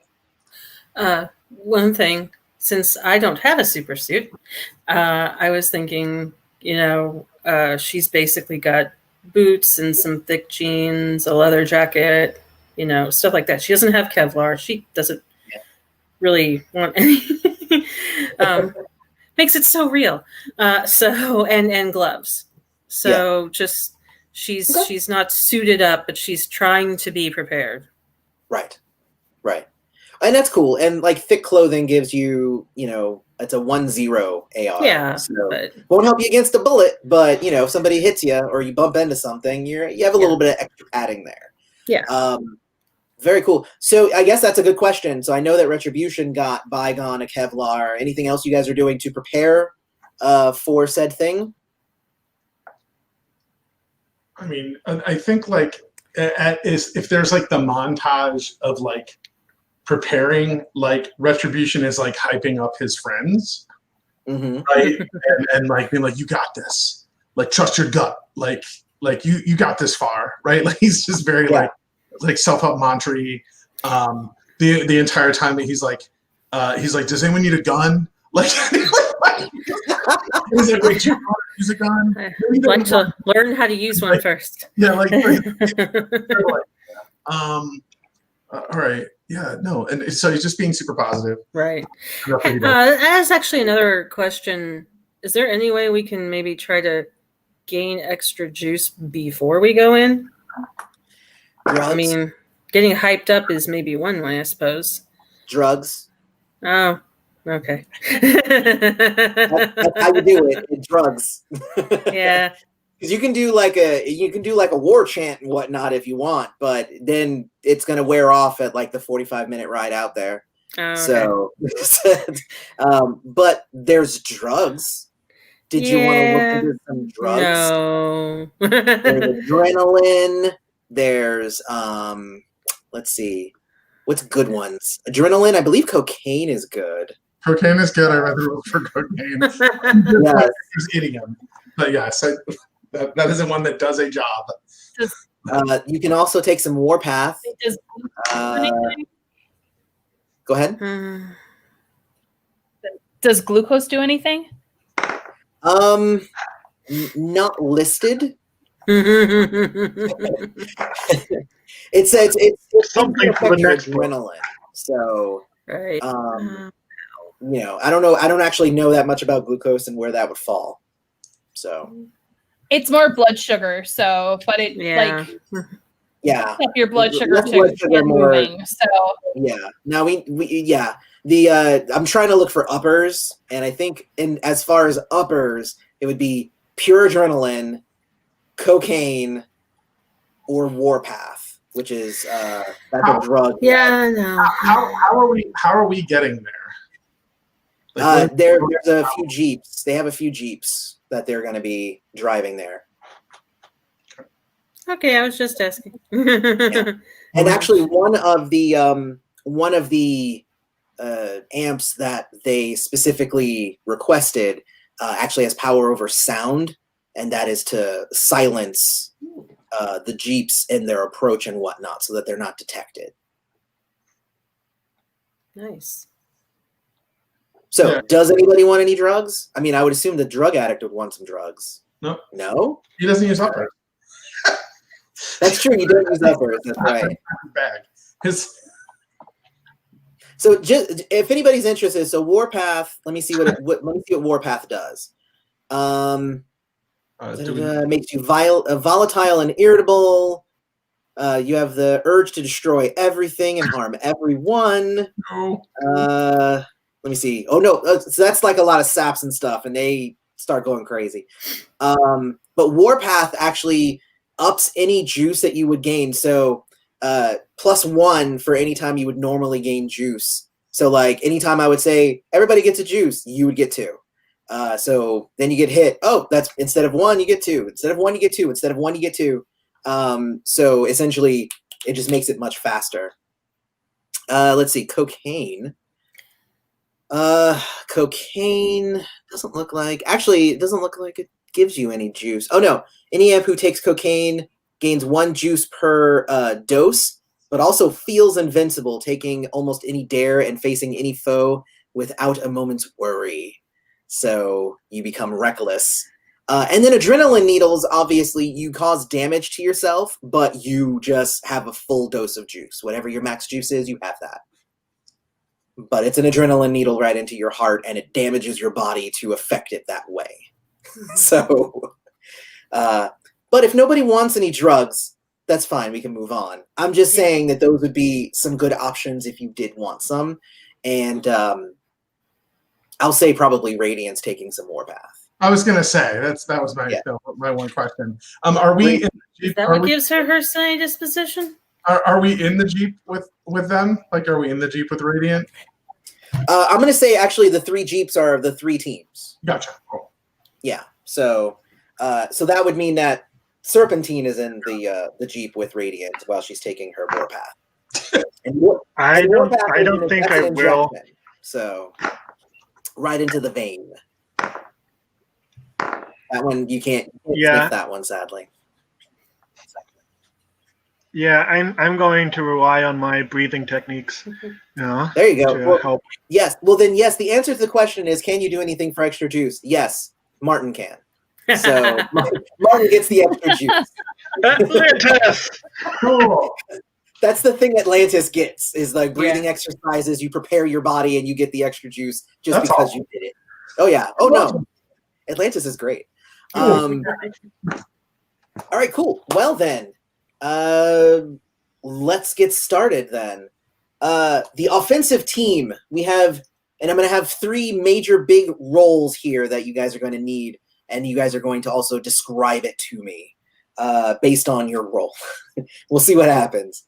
One thing, since I don't have a super suit, I was thinking, she's basically got boots and some thick jeans, a leather jacket, stuff like that. She doesn't have Kevlar. She doesn't really want any. Makes it so real. And gloves. So just she's not suited up, but she's trying to be prepared. Right. And that's cool. And thick clothing gives you, it's a 1-0 AR. Yeah. So won't help you against a bullet, but if somebody hits you or you bump into something, you have a little bit of extra padding there. Yeah. Very cool. So I guess that's a good question. So I know that Retribution got Bygone, a Kevlar. Anything else you guys are doing to prepare for said thing? I mean, I think if there's the montage of preparing, Retribution is hyping up his friends, right? and being you got this, trust your gut, you got this far, right? He's just very self-help mantra-y. The entire time that he's like, does anyone need a gun? He's like, wait, you use a gun? I'd like to learn how to use one first. Yeah, all right. Yeah, no. And so he's just being super positive. Right. That's actually another question. Is there any way we can maybe try to gain extra juice before we go in? Drugs? I mean, getting hyped up is maybe one way, I suppose. Drugs. Oh, okay. That's how you do it in drugs. Yeah. Because you can do like a war chant and whatnot if you want, but then it's gonna wear off at like the 45-minute ride out there. Oh, okay. So, but there's drugs. Did you want to look Yeah. into some drugs? No. There's adrenaline. There's let's see, what's good ones? Adrenaline. I believe cocaine is good. Cocaine is good. I'd rather look for cocaine. Yes. Who's eating them? But yes, that isn't one that does a job. You can also take some Warpath. Does anything? Go ahead. Does glucose do anything? Not listed. It's It's something for the next book. adrenaline. So Right. I don't know. I don't actually know that much about glucose and where that would fall. So It's more blood sugar, so but it Yeah. like yeah, up your blood sugar Less to blood sugar, get more- moving. So yeah. Now we yeah. The I'm trying to look for uppers, and I think as far as uppers, it would be pure adrenaline, cocaine, or Warpath, which is that's a drug. Yeah, no. How are we getting there? Like, There's a few Jeeps. They have a few Jeeps that they're going to be driving there. Okay, I was just asking. And actually, one of the amps that they specifically requested actually has power over sound, and that is to silence the Jeeps in their approach and whatnot, so that they're not detected. Nice. So, Yeah. does anybody want any drugs? I mean, I would assume the drug addict would want some drugs. No. No? he doesn't use uppers. That's true. You don't use uppers. That's right. Bag. So, just if anybody's interested, so Warpath. Let me see let me see what Warpath does. Makes you volatile and irritable. You have the urge to destroy everything and harm everyone. No. Let me see. Oh no, so that's like a lot of saps and stuff, and they start going crazy. But Warpath actually ups any juice that you would gain. So +1 for any time you would normally gain juice. So like anytime I would say everybody gets a juice, you would get 2. So then you get hit. Oh, that's instead of 1, you get 2. Instead of 1, you get 2. Instead of 1, you get 2. So essentially, it just makes it much faster. Let's see, cocaine. Cocaine doesn't look like. Actually, it doesn't look like it gives you any juice. Oh no, any amp who takes cocaine gains 1 juice per dose, but also feels invincible, taking almost any dare and facing any foe without a moment's worry. So you become reckless. And then adrenaline needles, obviously, you cause damage to yourself, but you just have a full dose of juice. Whatever your max juice is, you have that. But it's an adrenaline needle right into your heart, and it damages your body to affect it that way. So, but if nobody wants any drugs, that's fine. We can move on. I'm just saying that those would be some good options if you did want some. And I'll say probably Radiant's taking some Warpath. I was gonna say that was my one question. Are we in the Jeep? Is that what gives her her sunny disposition? Are we in the Jeep with them? Like, are we in the Jeep with Radiant? I'm going to say actually the 3 Jeeps are the 3 teams. Gotcha. Cool. Yeah. So that would mean that Serpentine is in the Jeep with Radiant while she's taking her Warpath. I don't think I will. So right into the vein. That one you can't sniff that one, sadly. Yeah, I'm going to rely on my breathing techniques. There you go. To help. Yes. Well, then, yes. The answer to the question is, can you do anything for extra juice? Yes, Martin can. So Martin gets the extra juice. Atlantis! Cool. That's the thing Atlantis gets is like breathing exercises. You prepare your body and you get the extra juice just because you did it. Oh yeah. Oh no. Atlantis is great. All right. Cool. Well then. Let's get started then. The offensive team, we have and I'm going to have 3 major big roles here that you guys are going to need, and you guys are going to also describe it to me based on your role. We'll see what happens.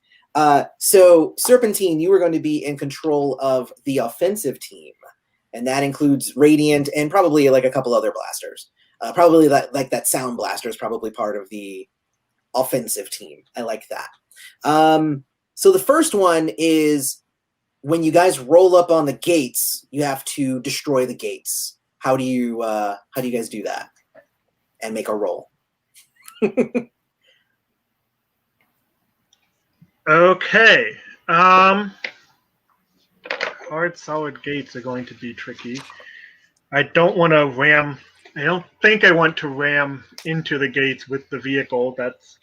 So Serpentine, you are going to be in control of the offensive team, and that includes Radiant and probably like a couple other blasters. Probably that sound blaster is probably part of the offensive team. I like that. So the first one is when you guys roll up on the gates, you have to destroy the gates. How do you guys do that? And make a roll. Okay. Hard solid gates are going to be tricky. I don't want to ram. I don't think I want to ram into the gates with the vehicle. That's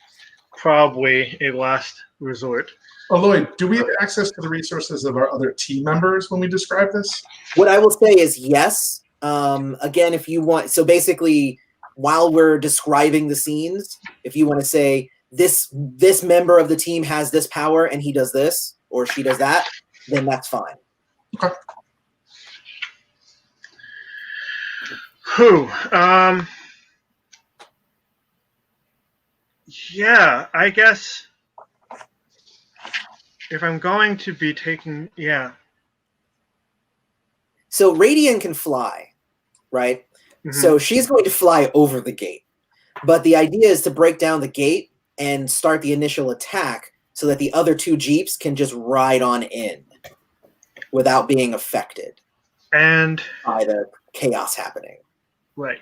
probably a last resort. Oh, Lloyd, do we have access to the resources of our other team members when we describe this? What I will say is yes. Again, if you want, so basically, while we're describing the scenes, if you want to say this member of the team has this power and he does this or she does that, then that's fine. Okay. Whew. Yeah, I guess if I'm going to be taking, yeah. So Radiant can fly, right? Mhm. So she's going to fly over the gate. But the idea is to break down the gate and start the initial attack so that the other 2 Jeeps can just ride on in without being affected And by the chaos happening. right.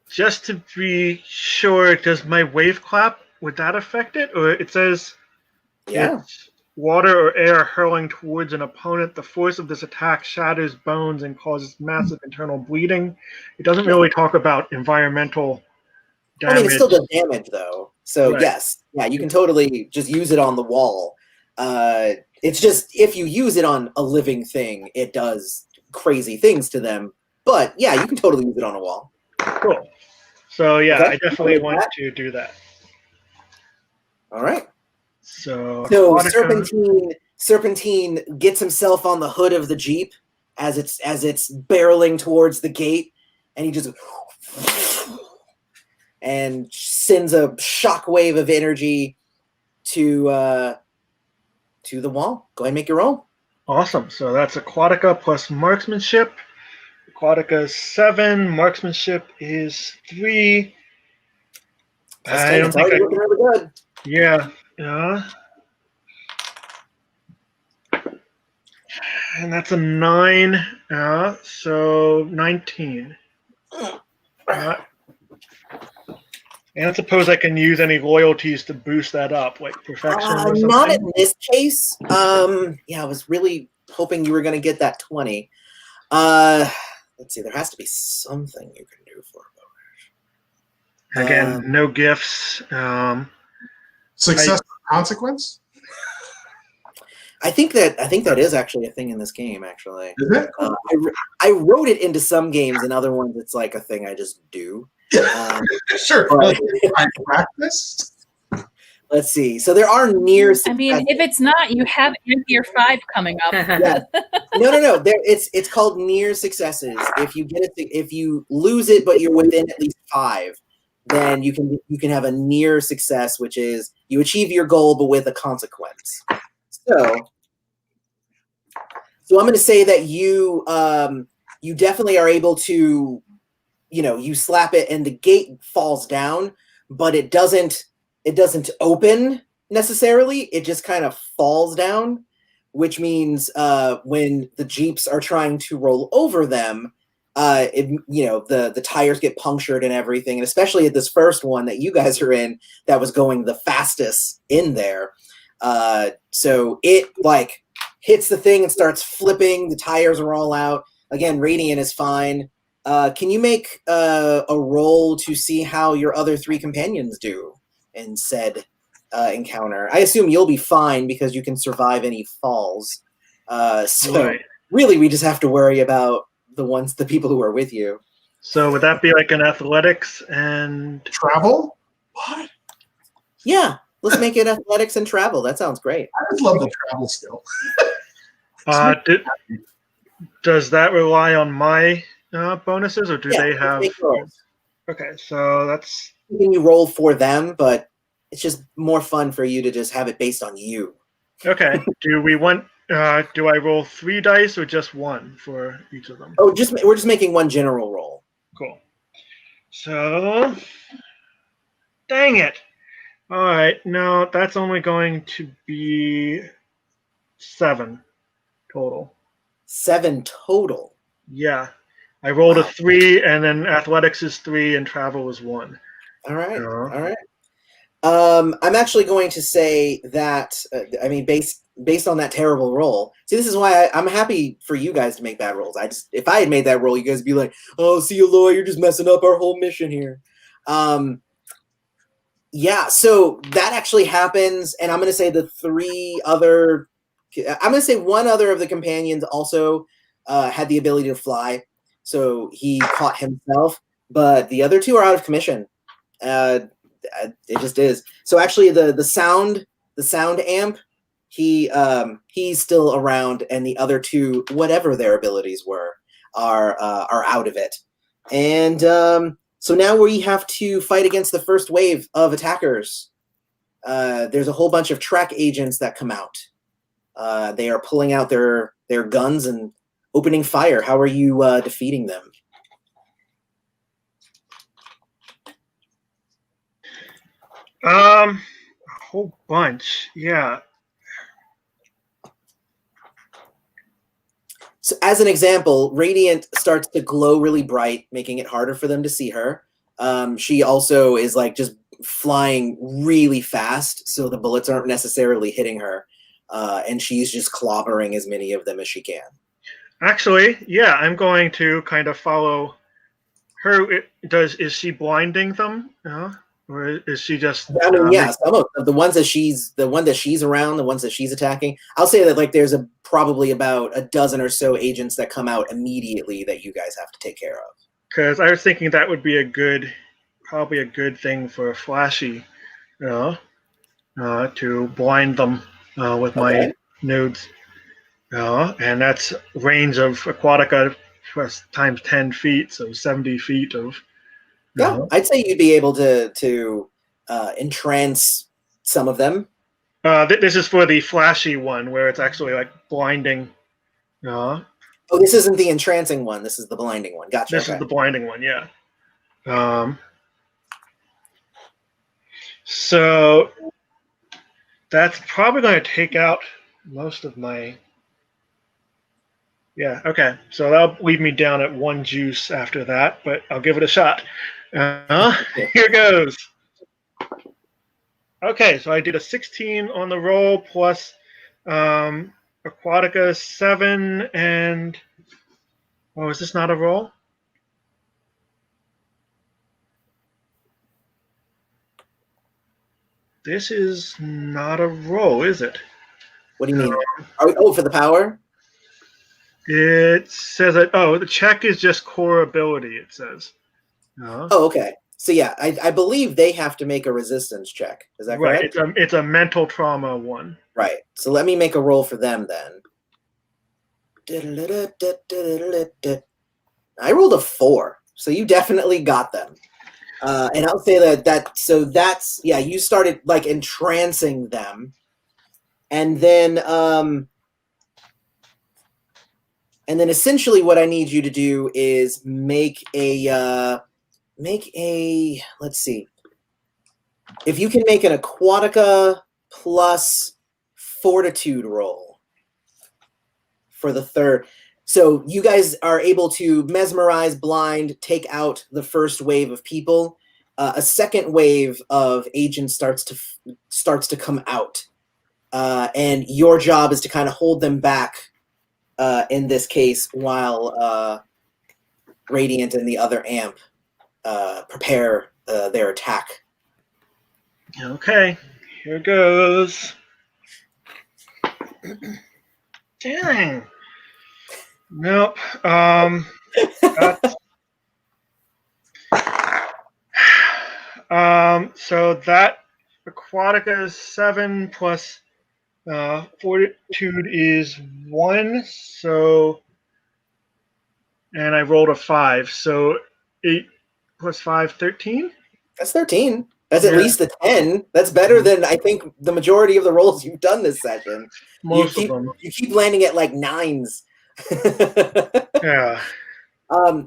Just to be sure, does my wave clap, would that affect it? Or it says Yeah. it's water or air hurling towards an opponent. The force of this attack shatters bones and causes massive internal bleeding. It doesn't really talk about environmental damage. I mean, it still does damage, though. So, Right. yes. Yeah, you can totally just use it on the wall. It's just, if you use it on a living thing, it does crazy things to them. But, yeah, you can totally use it on a wall. Cool. So, yeah, Okay. I definitely want to do that. All right. So Serpentine gets himself on the hood of the Jeep as it's barreling towards the gate, and he just and sends a shockwave of energy to the wall. Go ahead and make your roll. Awesome. So that's Aquatica plus marksmanship. Aquatica is 7. Marksmanship is 3. Plus I 10, don't it's think already looking really good. Yeah. And that's a 9. So 19. And I suppose I can use any loyalties to boost that up, like perfection or something. Not in this case. Yeah, I was really hoping you were going to get that 20. Let's see. There has to be something you can do for it. Again, no gifts. Success consequence? I think that is actually a thing in this game. Actually, Is it? I wrote it into some games, and other ones it's like a thing I just do. Sure. but- I practice. Let's see. So there are near. I mean, if it's not, you have Empire 5 coming up. Yeah. No. It's called near successes. If you get it, if you lose it, but you're within at least 5, then you can have a near success, which is you achieve your goal but with a consequence. So I'm going to say that you definitely are able to, you slap it and the gate falls down, but it doesn't open necessarily. It just kind of falls down, which means when the Jeeps are trying to roll over them, the tires get punctured and everything. And especially at this first one that you guys are in, that was going the fastest in there. So it like hits the thing and starts flipping. The tires are all out. Again, Radiant is fine. Can you make a roll to see how your other 3 companions do in said encounter? I assume you'll be fine because you can survive any falls. Right. Really, we just have to worry about the people who are with you. So would that be like an athletics and Travel? What? Yeah, let's make it athletics and travel. That sounds great. I just love the travel skill. Does that rely on my bonuses, or do Yeah, they let's have? make rolls. Okay, so that's Can you roll for them, but it's just more fun for you to just have it based on you. okay. Do we want? Do I roll 3 dice or just 1 for each of them? Oh, we're just making one general roll. Cool. So, dang it. All right, no, that's only going to be 7 total. 7 total. Yeah, I rolled a Wow. 3, and then athletics is 3, and travel is 1. All right. Uh, All right. I'm actually going to say that. I mean, based on that terrible roll. See, this is why I'm happy for you guys to make bad rolls. If I had made that roll, you guys would be like, "Oh, see you, Loy, you're just messing up our whole mission here." Yeah. So that actually happens, and I'm going to say the 3 other. I'm going to say one other of the companions also had the ability to fly, so he caught himself, but the other 2 are out of commission. It just is. So actually, the sound amp, he's still around, and the other 2, whatever their abilities were, are out of it. And so now we have to fight against the first wave of attackers. There's a whole bunch of track agents that come out. They are pulling out their guns and opening fire. How are you defeating them? a whole bunch. Yeah. So as an example, Radiant starts to glow really bright, making it harder for them to see her. She also is like just flying really fast, so the bullets aren't necessarily hitting her. And she's just clobbering as many of them as she can. Actually, yeah, I'm going to kind of follow her. Is she blinding them? Or is she just? I mean, yeah, some of the ones that she's around, the ones that she's attacking. I'll say that like there's probably about a dozen or so agents that come out immediately that you guys have to take care of. Because I was thinking that would be probably a good thing for Flashy, to blind them with my nodes. And that's range of Aquatica plus times 10 feet, so 70 feet of. Yeah, I'd say you'd be able to entrance some of them. This is for the Flashy one, where it's actually like blinding. Oh, this isn't the entrancing one. This is the blinding one. Gotcha. This is the blinding one, yeah. So that's probably going to take out most of my. Yeah, okay. So that'll leave me down at 1 juice after that, but I'll give it a shot. Here goes. Okay, so I did a 16 on the roll plus Aquatica 7 and. Oh, is this not a roll? This is not a roll, is it? What do you mean? For the power? It says that. Oh, the check is just core ability. It says. Oh, okay. So yeah, I believe they have to make a resistance check. Is that correct? Right. It's a mental trauma one. Right. So let me make a roll for them then. I rolled a 4, so you definitely got them. And I'll say that's you started like entrancing them, and then essentially what I need you to do is make a let's see, if you can make an Aquatica plus Fortitude roll for the third. So you guys are able to mesmerize, blind, take out the first wave of people. A second wave of agents starts to come out, and your job is to kind of hold them back. In this case, while Radiant and the other amp prepare their attack. Okay, here goes. Dang. Nope. So that Aquatica is 7 plus Fortitude is 1. So and I rolled a 5. So 8 plus 5, 13. That's 13. That's at Yeah. least a 10. That's better than I think the majority of the rolls you've done this session. Most of them. You keep landing at like 9s. Yeah.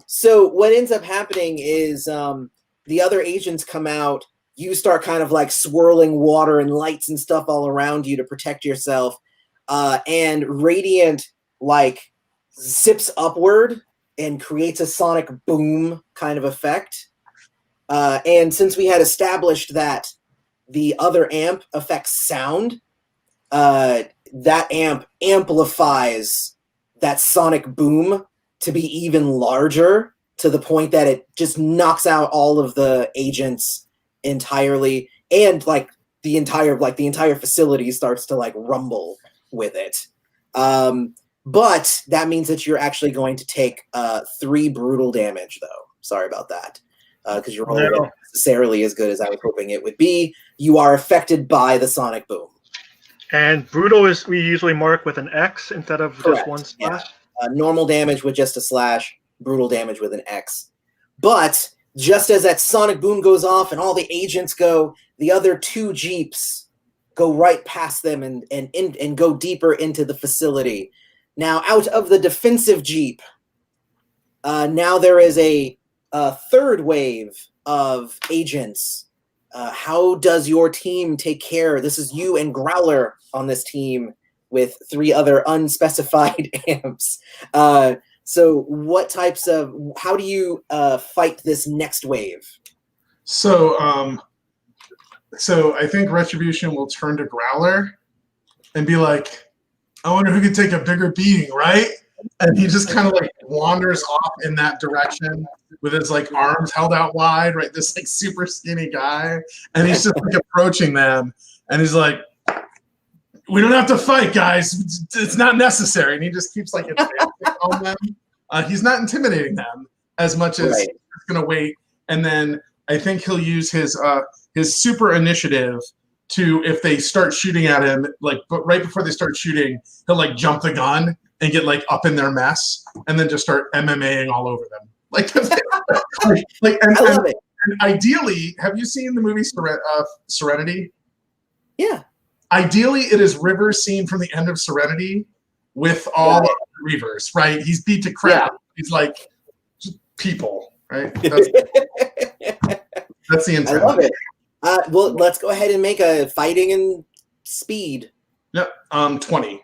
So what ends up happening is the other agents come out. You start kind of like swirling water and lights and stuff all around you to protect yourself. And Radiant like zips upward and creates a sonic boom kind of effect. And since we had established that the other amp affects sound, that amp amplifies that sonic boom to be even larger, to the point that it just knocks out all of the agents entirely, and like the entire facility starts to like rumble with it. But that means that you're actually going to take 3 brutal damage, though. Sorry about that, because your roll wasn't necessarily as good as I was hoping it would be. You are affected by the sonic boom. And brutal is we usually mark with an X instead of Correct. just one slash. Yeah. Normal damage with just a slash, brutal damage with an X. But just as that sonic boom goes off and all the agents go, the other 2 jeeps go right past them and go deeper into the facility. Now, out of the defensive jeep, now there is a 3rd wave of agents. How does your team take care? This is you and Growler on this team with 3 other unspecified amps. So what types of, how do you fight this next wave? So I think Retribution will turn to Growler and be like, I wonder who could take a bigger beating, right? And he just kind of like wanders off in that direction with his like arms held out wide, right? This like super skinny guy. And he's just like approaching them. And he's like, we don't have to fight, guys. It's not necessary. And he just keeps like advancing on them. He's not intimidating them as much as he's going to wait. And then I think he'll use his super initiative to, if they start shooting at him, like, but right before they start shooting, he'll like jump the gun and get like up in their mess and then just start MMAing all over them. Like, and, I love it. And ideally, have you seen the movie Serenity? Yeah. Ideally, it is River's scene from the end of Serenity with all of the Reavers, right? He's beat to crap. Yeah. He's like, just people, right? That's the intent. I love it. Well, let's go ahead and make a fighting and speed. Yep, 20.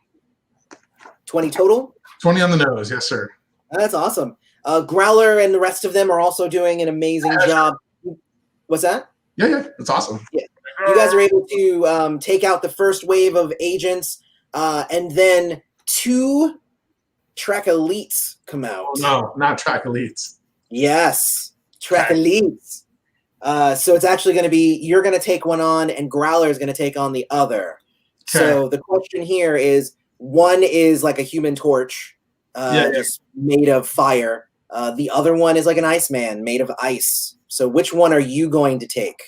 20 total? 20 on the nose, yes, sir. That's awesome. Growler and the rest of them are also doing an amazing job. What's that? Yeah, that's awesome. Yeah. You guys are able to take out the first wave of agents, and then 2 track elites come out. Oh, no, not track elites. Yes, track elites. So it's actually going to be, you're going to take one on, and Growler is going to take on the other. Okay. So the question here is, one is like a human torch, just made of fire. The other one is like an Iceman made of ice. So which one are you going to take?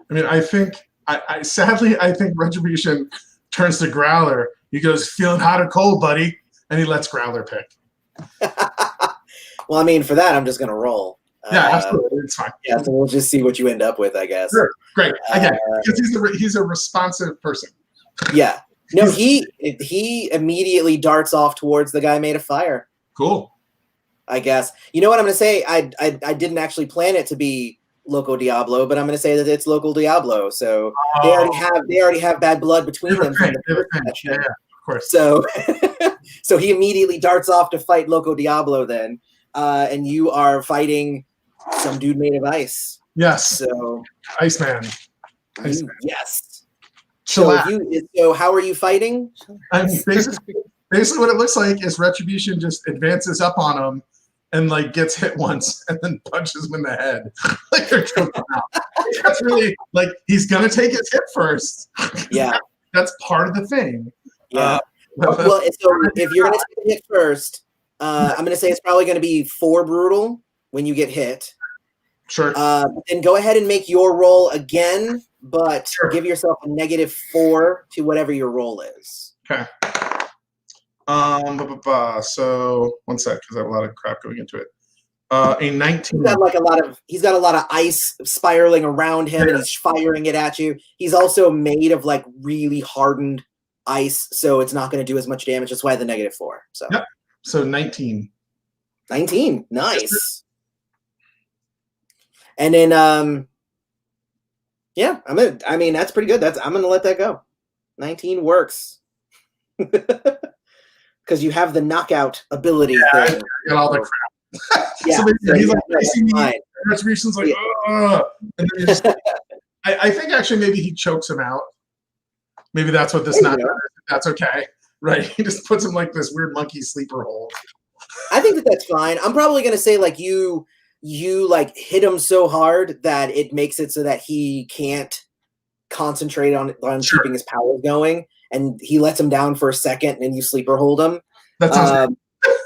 I mean, I think, sadly, I think Retribution turns to Growler. He goes, feeling hot or cold, buddy? And he lets Growler pick. Well, I mean, for that, I'm just going to roll. Yeah, absolutely. It's fine. Yeah, so we'll just see what you end up with, I guess. Sure. Great. Again, because he's a responsive person. Yeah. No, he immediately darts off towards the guy made of fire. Cool. I guess. You know what I'm going to say? I didn't actually plan it to be Loco Diablo, but I'm going to say that it's Local Diablo. So they already have bad blood between them. Yeah, of course. So so he immediately darts off to fight Loco Diablo then. And you are fighting some dude made of ice. Yes. So Iceman. Yes. So how are you fighting? I mean, basically what it looks like is Retribution just advances up on him and like gets hit once and then punches him in the head. Like they're choking out. That's really like he's gonna take his hit first. Yeah. That's part of the thing. Yeah. Well, so if you're gonna take the hit first, I'm going to say it's probably going to be 4 brutal when you get hit. Sure. And go ahead and make your roll again, but give yourself a -4 to whatever your roll is. Okay. So one sec, because I have a lot of crap going into it. A 19. He's got a lot of ice spiraling around him, and he's firing it at you. He's also made of like really hardened ice, so it's not going to do as much damage. That's why the -4. So yep. So 19. 19, nice. And then yeah, I mean that's pretty good. I'm gonna let that go. 19 works. Because you have the knockout ability thing. I got all the crap. Yeah, so he's like facing me. Retribution's like, ugh. And then just, I think actually maybe he chokes him out. Maybe that's what this knockout is. That's okay. Right? He just puts him like this weird monkey sleeper hold. I think that's fine. I'm probably gonna say like you like hit him so hard that it makes it so that he can't concentrate on keeping his powers going, and he lets him down for a second, and you sleeper hold him. That sounds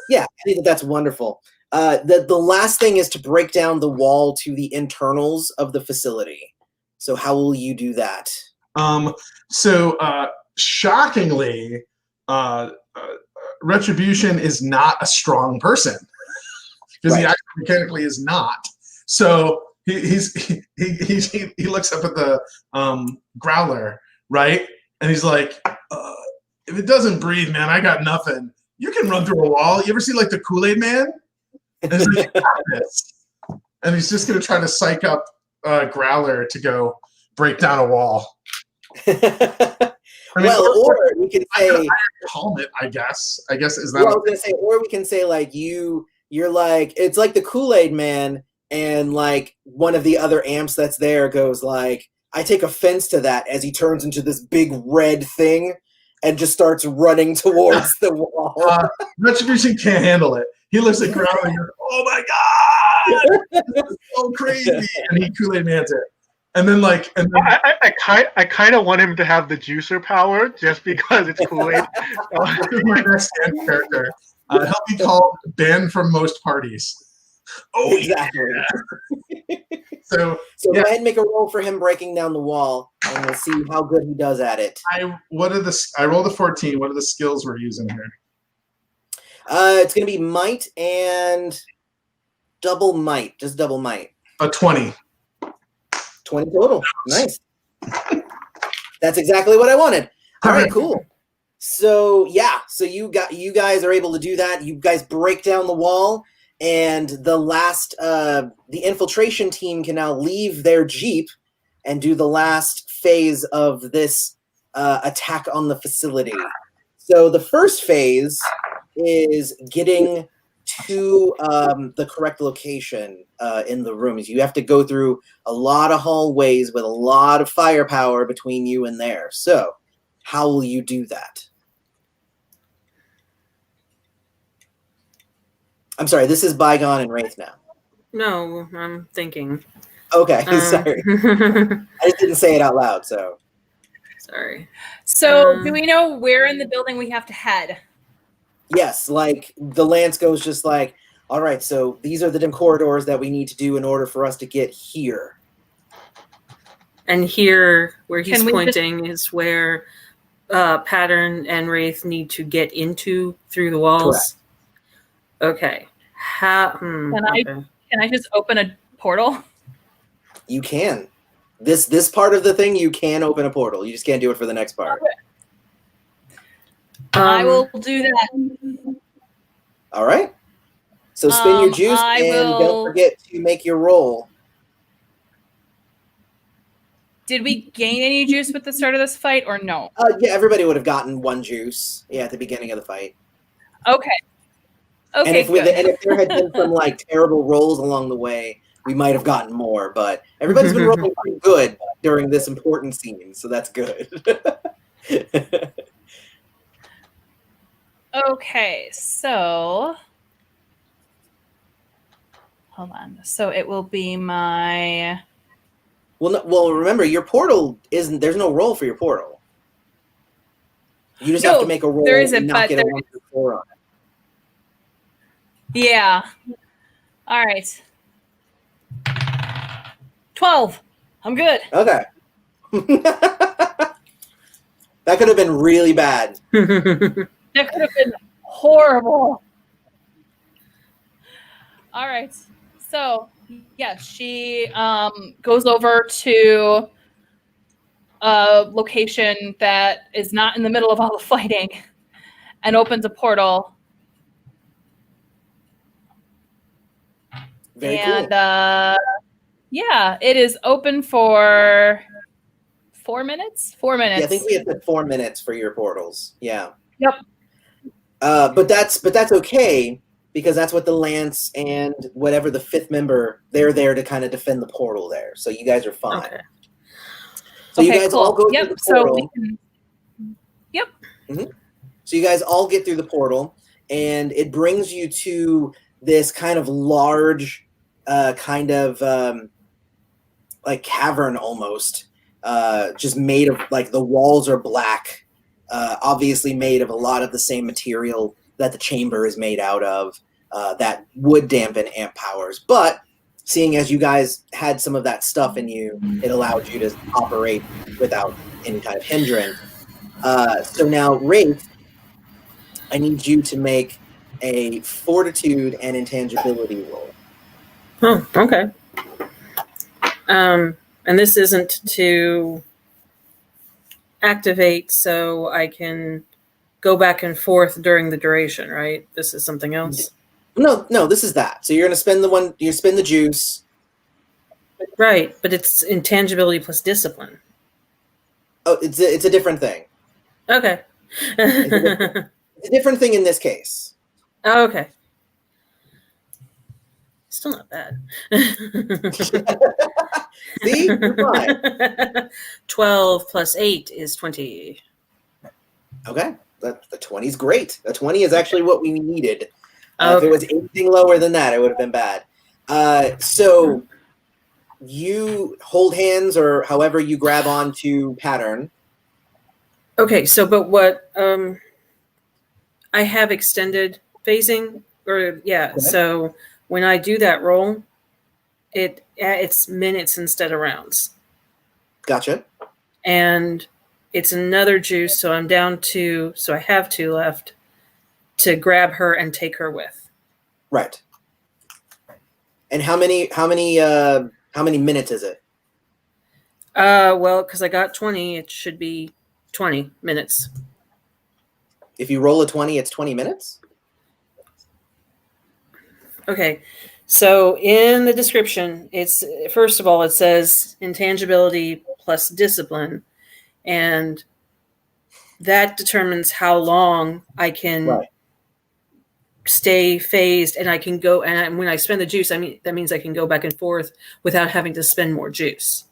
yeah, I think that's wonderful. The last thing is to break down the wall to the internals of the facility. So how will you do that? So shockingly, Retribution is not a strong person because he actually mechanically is not. So he looks up at the growler, right? And he's like, if it doesn't breathe, man, I got nothing. You can run through a wall. You ever see like the Kool-Aid Man? And he's like, "I got this." And he's just gonna try to psych up Growler to go break down a wall. Or we can say calm it. I guess is that. Well, I was gonna say, or we can say like you're like it's like the Kool-Aid Man, and like one of the other amps that's there goes like, I take offense to that, as he turns into this big red thing and just starts running towards the wall. Retribution can't handle it. He looks at Growler and goes, "Oh my god, this is so crazy!" And he Kool-Aid Mans it. And then I kind of want him to have the juicer power just because it's Kool-Aid. My next character. He'll be called banned from most parties. Oh, exactly. Yeah. So go ahead and make a roll for him breaking down the wall, and we'll see how good he does at it. I rolled a 14. What are the skills we're using here? It's gonna be might and double might, just double might. A 20. 20 total. Nice. That's exactly what I wanted. All right, cool. So yeah, so you guys are able to do that. You guys break down the wall, and the infiltration team can now leave their Jeep and do the last phase of this attack on the facility. So the first phase is getting to the correct location in the rooms. You have to go through a lot of hallways with a lot of firepower between you and there. So how will you do that? I'm sorry, this is Bygone and Wraith now. No, I'm thinking. Okay, sorry. I just didn't say it out loud, so. Sorry. So do we know where in the building we have to head? Yes, like the Lance goes just like, all right, so these are the dim corridors that we need to do in order for us to get here. And here, where he's pointing, is where Pattern and Wraith need to get into through the walls. Correct. Okay. Can I just open a portal? You can. This part of the thing, you can open a portal. You just can't do it for the next part. Okay. I will do that. All right. So spin your juice don't forget to make your roll. Did we gain any juice with the start of this fight or no? Yeah, everybody would have gotten 1 juice. Yeah, at the beginning of the fight. Okay. Okay. And if there had been some like terrible rolls along the way, we might have gotten more. But everybody's been rolling pretty good during this important scene, so that's good. Okay, so hold on. So it will be my. Well, remember your portal isn't. There's no roll for your portal. You just have to make a roll. There isn't, and not but get a 1 through 4 on it. Yeah. All right. 12. I'm good. Okay. That could have been really bad. That could have been horrible. All right. So, yes, she goes over to a location that is not in the middle of all the fighting and opens a portal. Very And cool. yeah, it is open for 4 minutes. 4 minutes. Yeah, I think we have 4 minutes for your portals. Yeah. Yep. But that's okay because that's what the Lance and whatever the 5th member, they're there to kind of defend the portal there. So you guys are fine. Okay. So you guys all go through the portal. Yep. Mm-hmm. So you guys all get through the portal, and it brings you to this kind of large, like cavern almost, just made of, like, the walls are black, obviously made of a lot of the same material that the chamber is made out of, that would dampen amp powers. But seeing as you guys had some of that stuff in you, it allowed you to operate without any kind of hindrance. So now, Wraith, I need you to make a fortitude and intangibility roll. Oh, okay. And this isn't to activate so I can go back and forth during the duration, right? This is something else? No, this is that. So you're going to spend you spend the juice. Right, but it's intangibility plus discipline. Oh, it's a different thing. Okay. It's a different thing in this case. Oh, okay. Still not bad. See? You're fine. 12 plus 8 is 20. Okay. The 20 is great. The 20 is actually what we needed. Okay. If it was anything lower than that, it would have been bad. So you hold hands, or however you grab onto Pattern. Okay, so but what I have extended phasing, or yeah. Okay. So when I do that roll, it's minutes instead of rounds. Gotcha. And it's another juice, so I'm down to, so I have 2 left to grab her and take her with. Right. And how many minutes is it? Well, because I got 20, it should be 20 minutes. If you roll a 20, it's 20 minutes? Okay. So in the description, it's, first of all, it says intangibility plus discipline, and that determines how long I can stay phased, and I can go, and when I spend the juice, I mean, that means I can go back and forth without having to spend more juice.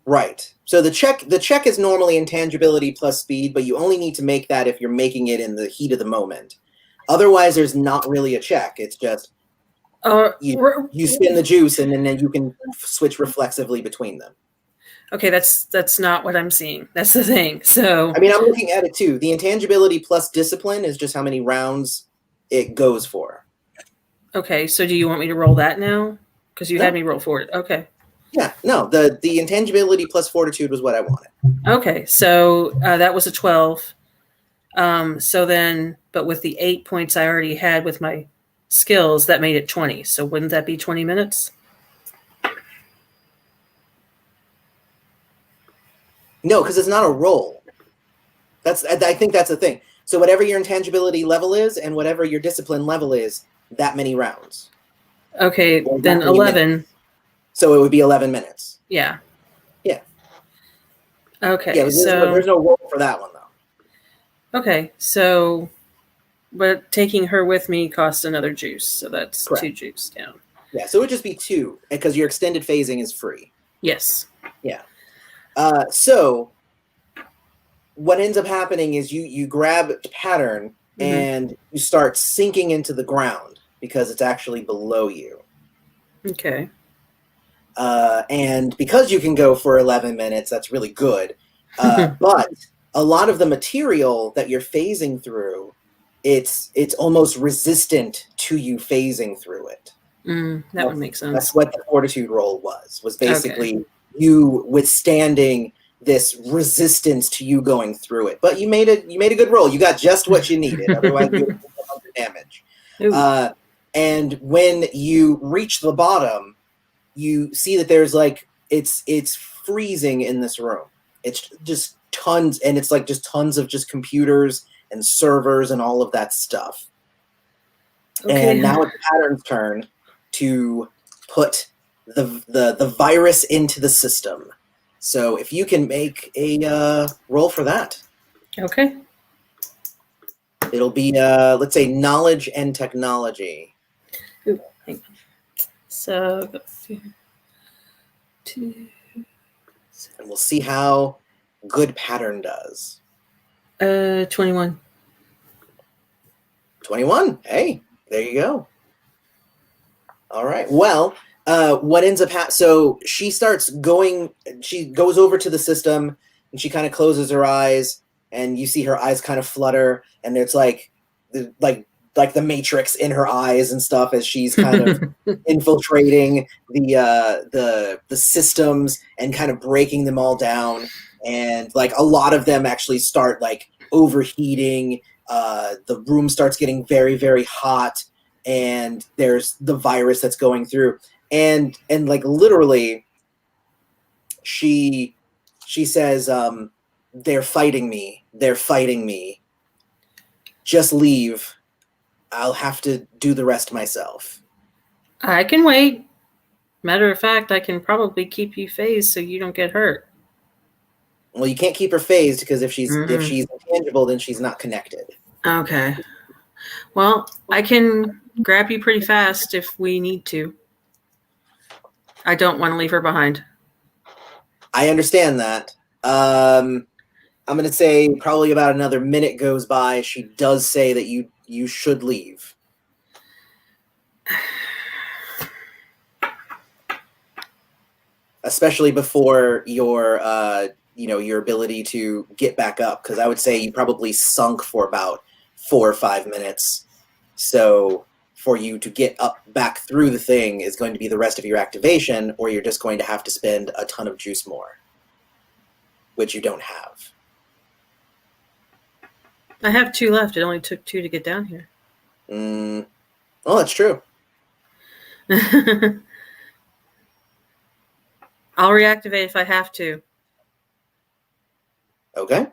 Right. So the check is normally intangibility plus speed, but you only need to make that if you're making it in the heat of the moment. Otherwise, there's not really a check. It's just you spin the juice, and then you can switch reflexively between them. Okay, that's not what I'm seeing. That's the thing. So I mean, I'm looking at it too. The intangibility plus discipline is just how many rounds it goes for. okay, so do you want me to roll that now? Because you had me roll forward. Okay. Yeah, no, the intangibility plus fortitude was what I wanted. Okay, so that was a 12. So then, but with the 8 points I already had with my skills, that made it 20. So wouldn't that be 20 minutes? No, because it's not a roll. I think that's the thing. So whatever your intangibility level is and whatever your discipline level is, that many rounds. Okay, Or then that many 11. minutes. So it would be 11 minutes. Yeah. Yeah. Okay, Yeah, so there's no roll for that one, though. okay, so but taking her with me costs another juice, so that's Correct. 2 juice down. Yeah, so it would just be 2, because your extended phasing is free. Yes. Yeah. So what ends up happening is you grab Pattern and you start sinking into the ground because it's actually below you. Okay. And because you can go for 11 minutes, that's really good. But a lot of the material that you're phasing through, it's almost resistant to you phasing through it. That would make sense. That's what the fortitude roll was basically you withstanding this resistance to you going through it. But you made a good roll. You got just what you needed. Otherwise, you would have damage. Ooh. And when you reach the bottom, you see that there's like it's freezing in this room. It's just tons, and it's like just tons of just computers and servers and all of that stuff. Okay. And now it's Pattern's turn to put the virus into the system. So if you can make a roll for that, Okay. it'll be let's say knowledge and technology. Ooh, hang on. So, two, And we'll see how good Pattern does. 21. 21. Hey, there you go. All right. Well, what ends up so she starts going, she goes over to the system and she kind of closes her eyes, and you see her eyes kind of flutter, and it's like the Matrix in her eyes and stuff as she's kind of infiltrating the systems and kind of breaking them all down. And like a lot of them actually start like overheating. The room starts getting very, very hot, and there's the virus that's going through. And like literally, she says, "They're fighting me. They're fighting me. Just leave. I'll have to do the rest myself." I can wait. Matter of fact, I can probably keep you phased so you don't get hurt. Well, you can't keep her phased because if she's intangible, then she's not connected. Okay. Well, I can grab you pretty fast if we need to. I don't want to leave her behind. I understand that. I'm going to say probably about another minute goes by. She does say that you should leave. Especially before your ability to get back up, because I would say you probably sunk for about 4 or 5 minutes. So for you to get up back through the thing is going to be the rest of your activation, or you're just going to have to spend a ton of juice more, which you don't have. I have 2 left. It only took 2 to get down here. Well, that's true. I'll reactivate if I have to. Okay.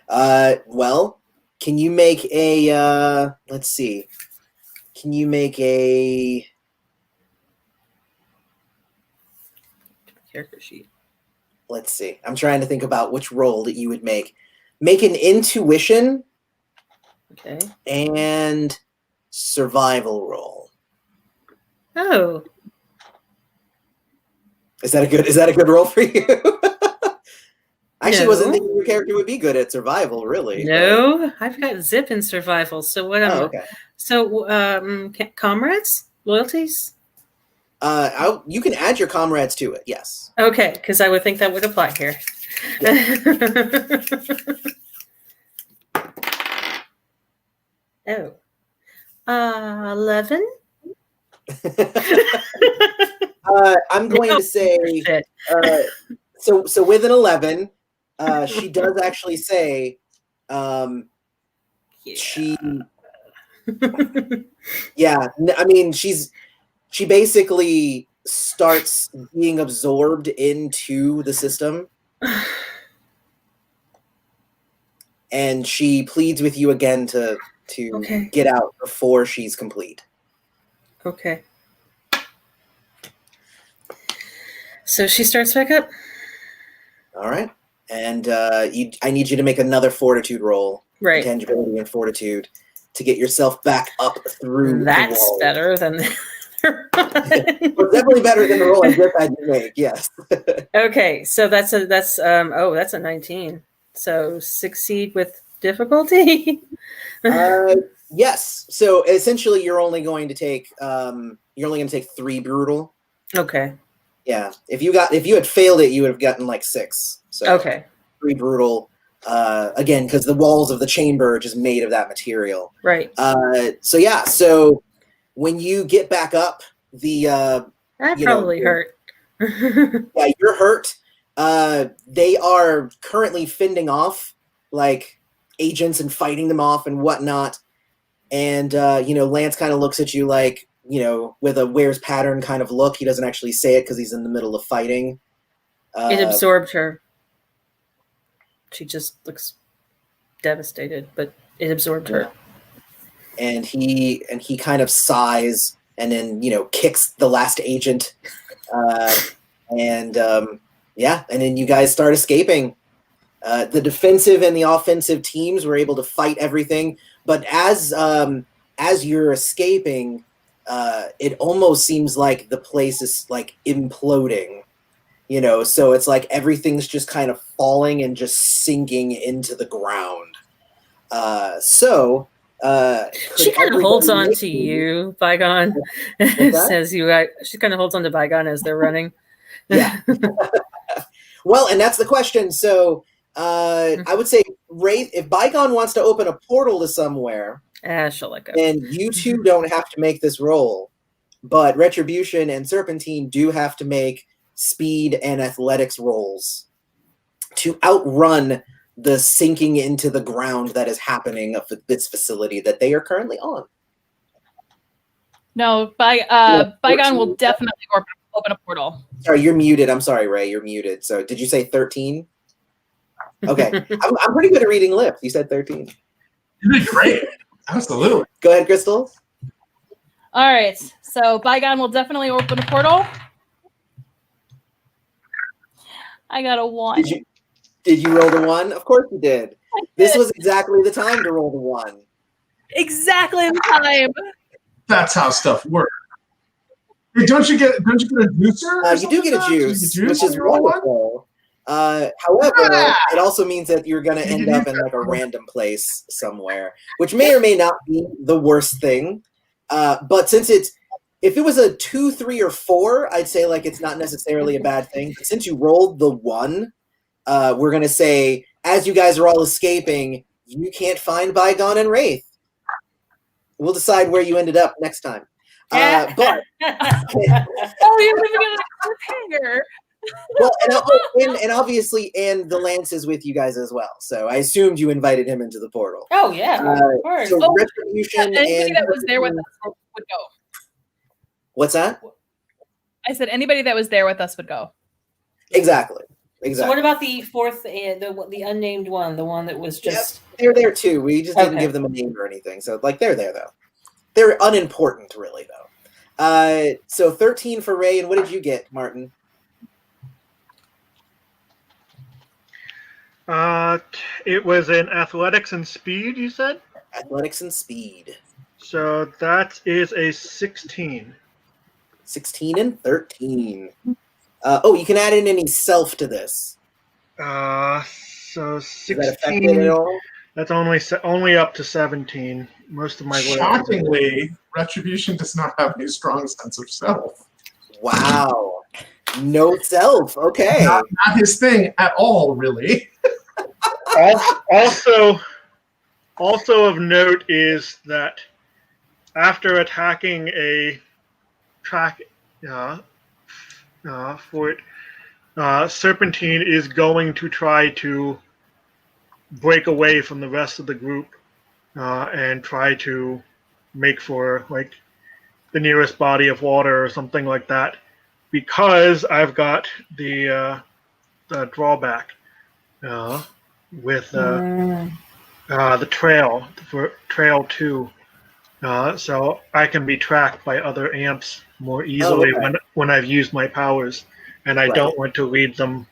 Well, can you make a, let's see. Can you make a... Character sheet. Let's see. I'm trying to think about which role that you would make. Make an intuition Okay. and survival roll. Oh. Is that a good roll for you? I actually No. wasn't thinking your character would be good at survival, really. No, I've got zip in survival. So what am Okay. So comrades? Loyalties? You can add your comrades to it, yes. Okay, because I would think that would apply here. Oh. 11? I'm going to say so with an 11, she does actually say she I mean she basically starts being absorbed into the system, and she pleads with you again to Okay. get out before she's complete. Okay. So she starts back up. All right. And I need you to make another fortitude roll. Right. Intangibility and fortitude to get yourself back up through That's the wall. better than Well, definitely better than the roll I just had to make, yes. Okay, so that's a 19. So succeed with difficulty. Yes. So essentially you're only going to take 3 brutal. Okay. Yeah. If you had failed it, you would have gotten like 6. So Okay. 3 brutal. Again, because the walls of the chamber are just made of that material. Right. So when you get back up, That probably hurt. Yeah, you're hurt. They are currently fending off like agents and fighting them off and whatnot. And Lance kind of looks at you like, with a where's pattern kind of look. He doesn't actually say it because he's in the middle of fighting. It absorbed her. She just looks devastated, but it absorbed her. And he kind of sighs and then kicks the last agent, and then you guys start escaping. The defensive and the offensive teams were able to fight everything, but as you're escaping, it almost seems like the place is like imploding. So it's like everything's just kind of falling and just sinking into the ground. She kind of holds on to you, Bygone. Says she kind of holds on to Bygone as they're running. Yeah. Well, and that's the question. So I would say, Ray, if Bygone wants to open a portal to somewhere, she'll let go. Then you two don't have to make this roll, but Retribution and Serpentine do have to make speed and athletics rolls to outrun the sinking into the ground that is happening of this facility that they are currently on. No, Bygone will definitely open a portal. Sorry, you're muted. I'm sorry, Ray, you're muted. So did you say 13? Okay. I'm pretty good at reading lips. You said 13. You did great. Absolutely. Go ahead, Crystal. All right. So Bygone will definitely open a portal. I got a 1. Did you roll the 1? Of course you did. This was exactly the time to roll the 1. Exactly the time. That's how stuff works. Hey, don't you get a juicer? You do get a juice, which is wonderful. However, it also means that you're going to end up in like a random place somewhere, which may or may not be the worst thing. But if it was a 2, 3, or 4, I'd say like it's not necessarily a bad thing. But since you rolled the 1, we're going to say, as you guys are all escaping, you can't find Bygone and Wraith. We'll decide where you ended up next time. But you're living in a cliffhanger. Well, and obviously, and the Lance is with you guys as well. So I assumed you invited him into the portal. Oh yeah, of course. So Retribution anybody that was there with us would go. What's that? I said anybody that was there with us would go. Exactly. So what about the fourth, the unnamed one, the one that was just? Yep, they're there too. We just didn't give them a name or anything. So like they're there though. They're unimportant, really though. So 13 for Ray, and what did you get, Martin? It was in athletics and speed, you said? Athletics and speed. So that is a 16. 16 and 13. You can add in any self to this. So 16. Does that affect it at all? That's only up to 17. Most of my shockingly, Retribution does not have a strong sense of self. Wow. No self. Okay. Not his thing at all, really. Also of note is that after attacking a track fort, Serpentine is going to try to break away from the rest of the group and try to make for like the nearest body of water or something like that, because I've got the drawback with the trail for trail 2, so I can be tracked by other amps more easily when I've used my powers, and I don't want to lead them.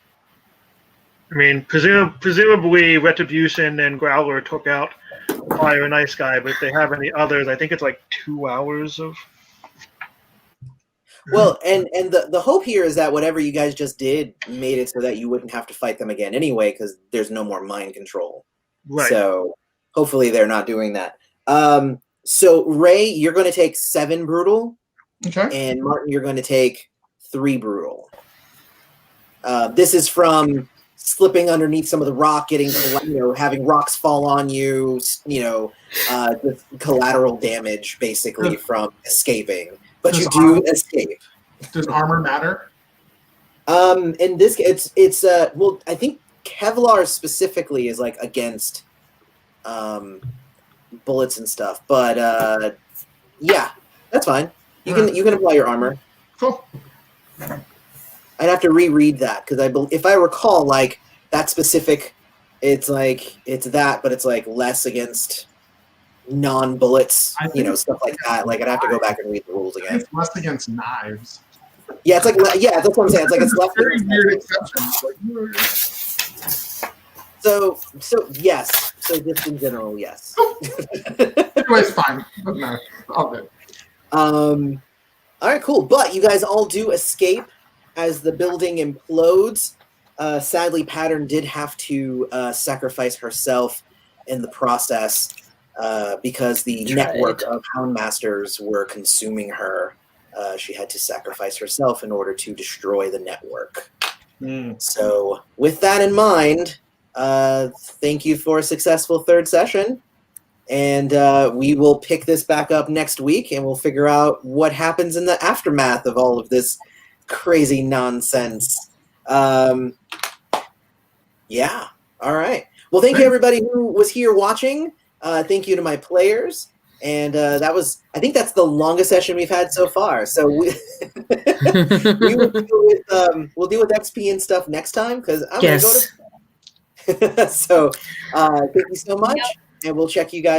I mean, presumably Retribution and Growler took out Fire and Ice Guy, but if they have any others, I think it's like 2 hours of. Well, and the hope here is that whatever you guys just did made it so that you wouldn't have to fight them again anyway, because there's no more mind control. Right. So hopefully they're not doing that. So Ray, you're going to take 7 brutal. Okay. And Martin, you're going to take 3 brutal. This is from slipping underneath some of the rock, having rocks fall on you, just collateral damage basically from escaping. But you do escape. Does armor matter? In this, it's I think Kevlar specifically is like against bullets and stuff. But yeah, that's fine. You can apply your armor. Cool. I'd have to reread that because if I recall, like that specific, it's that, but it's like less against non-bullets, stuff like that. Like I'd have to go back and read the rules again. It's less against knives. Yeah, it's like that's what I'm saying. It's like it's less. Very weird exception. So yes. So just in general, yes. Anyways, fine. Doesn't matter. All good. All right, cool. But you guys all do escape as the building implodes. Sadly, Pattern did have to sacrifice herself in the process because the network of Houndmasters were consuming her. She had to sacrifice herself in order to destroy the network. So with that in mind, thank you for a successful third session. And we will pick this back up next week, and we'll figure out what happens in the aftermath of all of this crazy nonsense. Yeah. All right. Well, thank you, everybody who was here watching. Thank you to my players. And I think that's the longest session we've had so far. So we'll deal with XP and stuff next time because I'm going to go to. So thank you so much. And we'll check you guys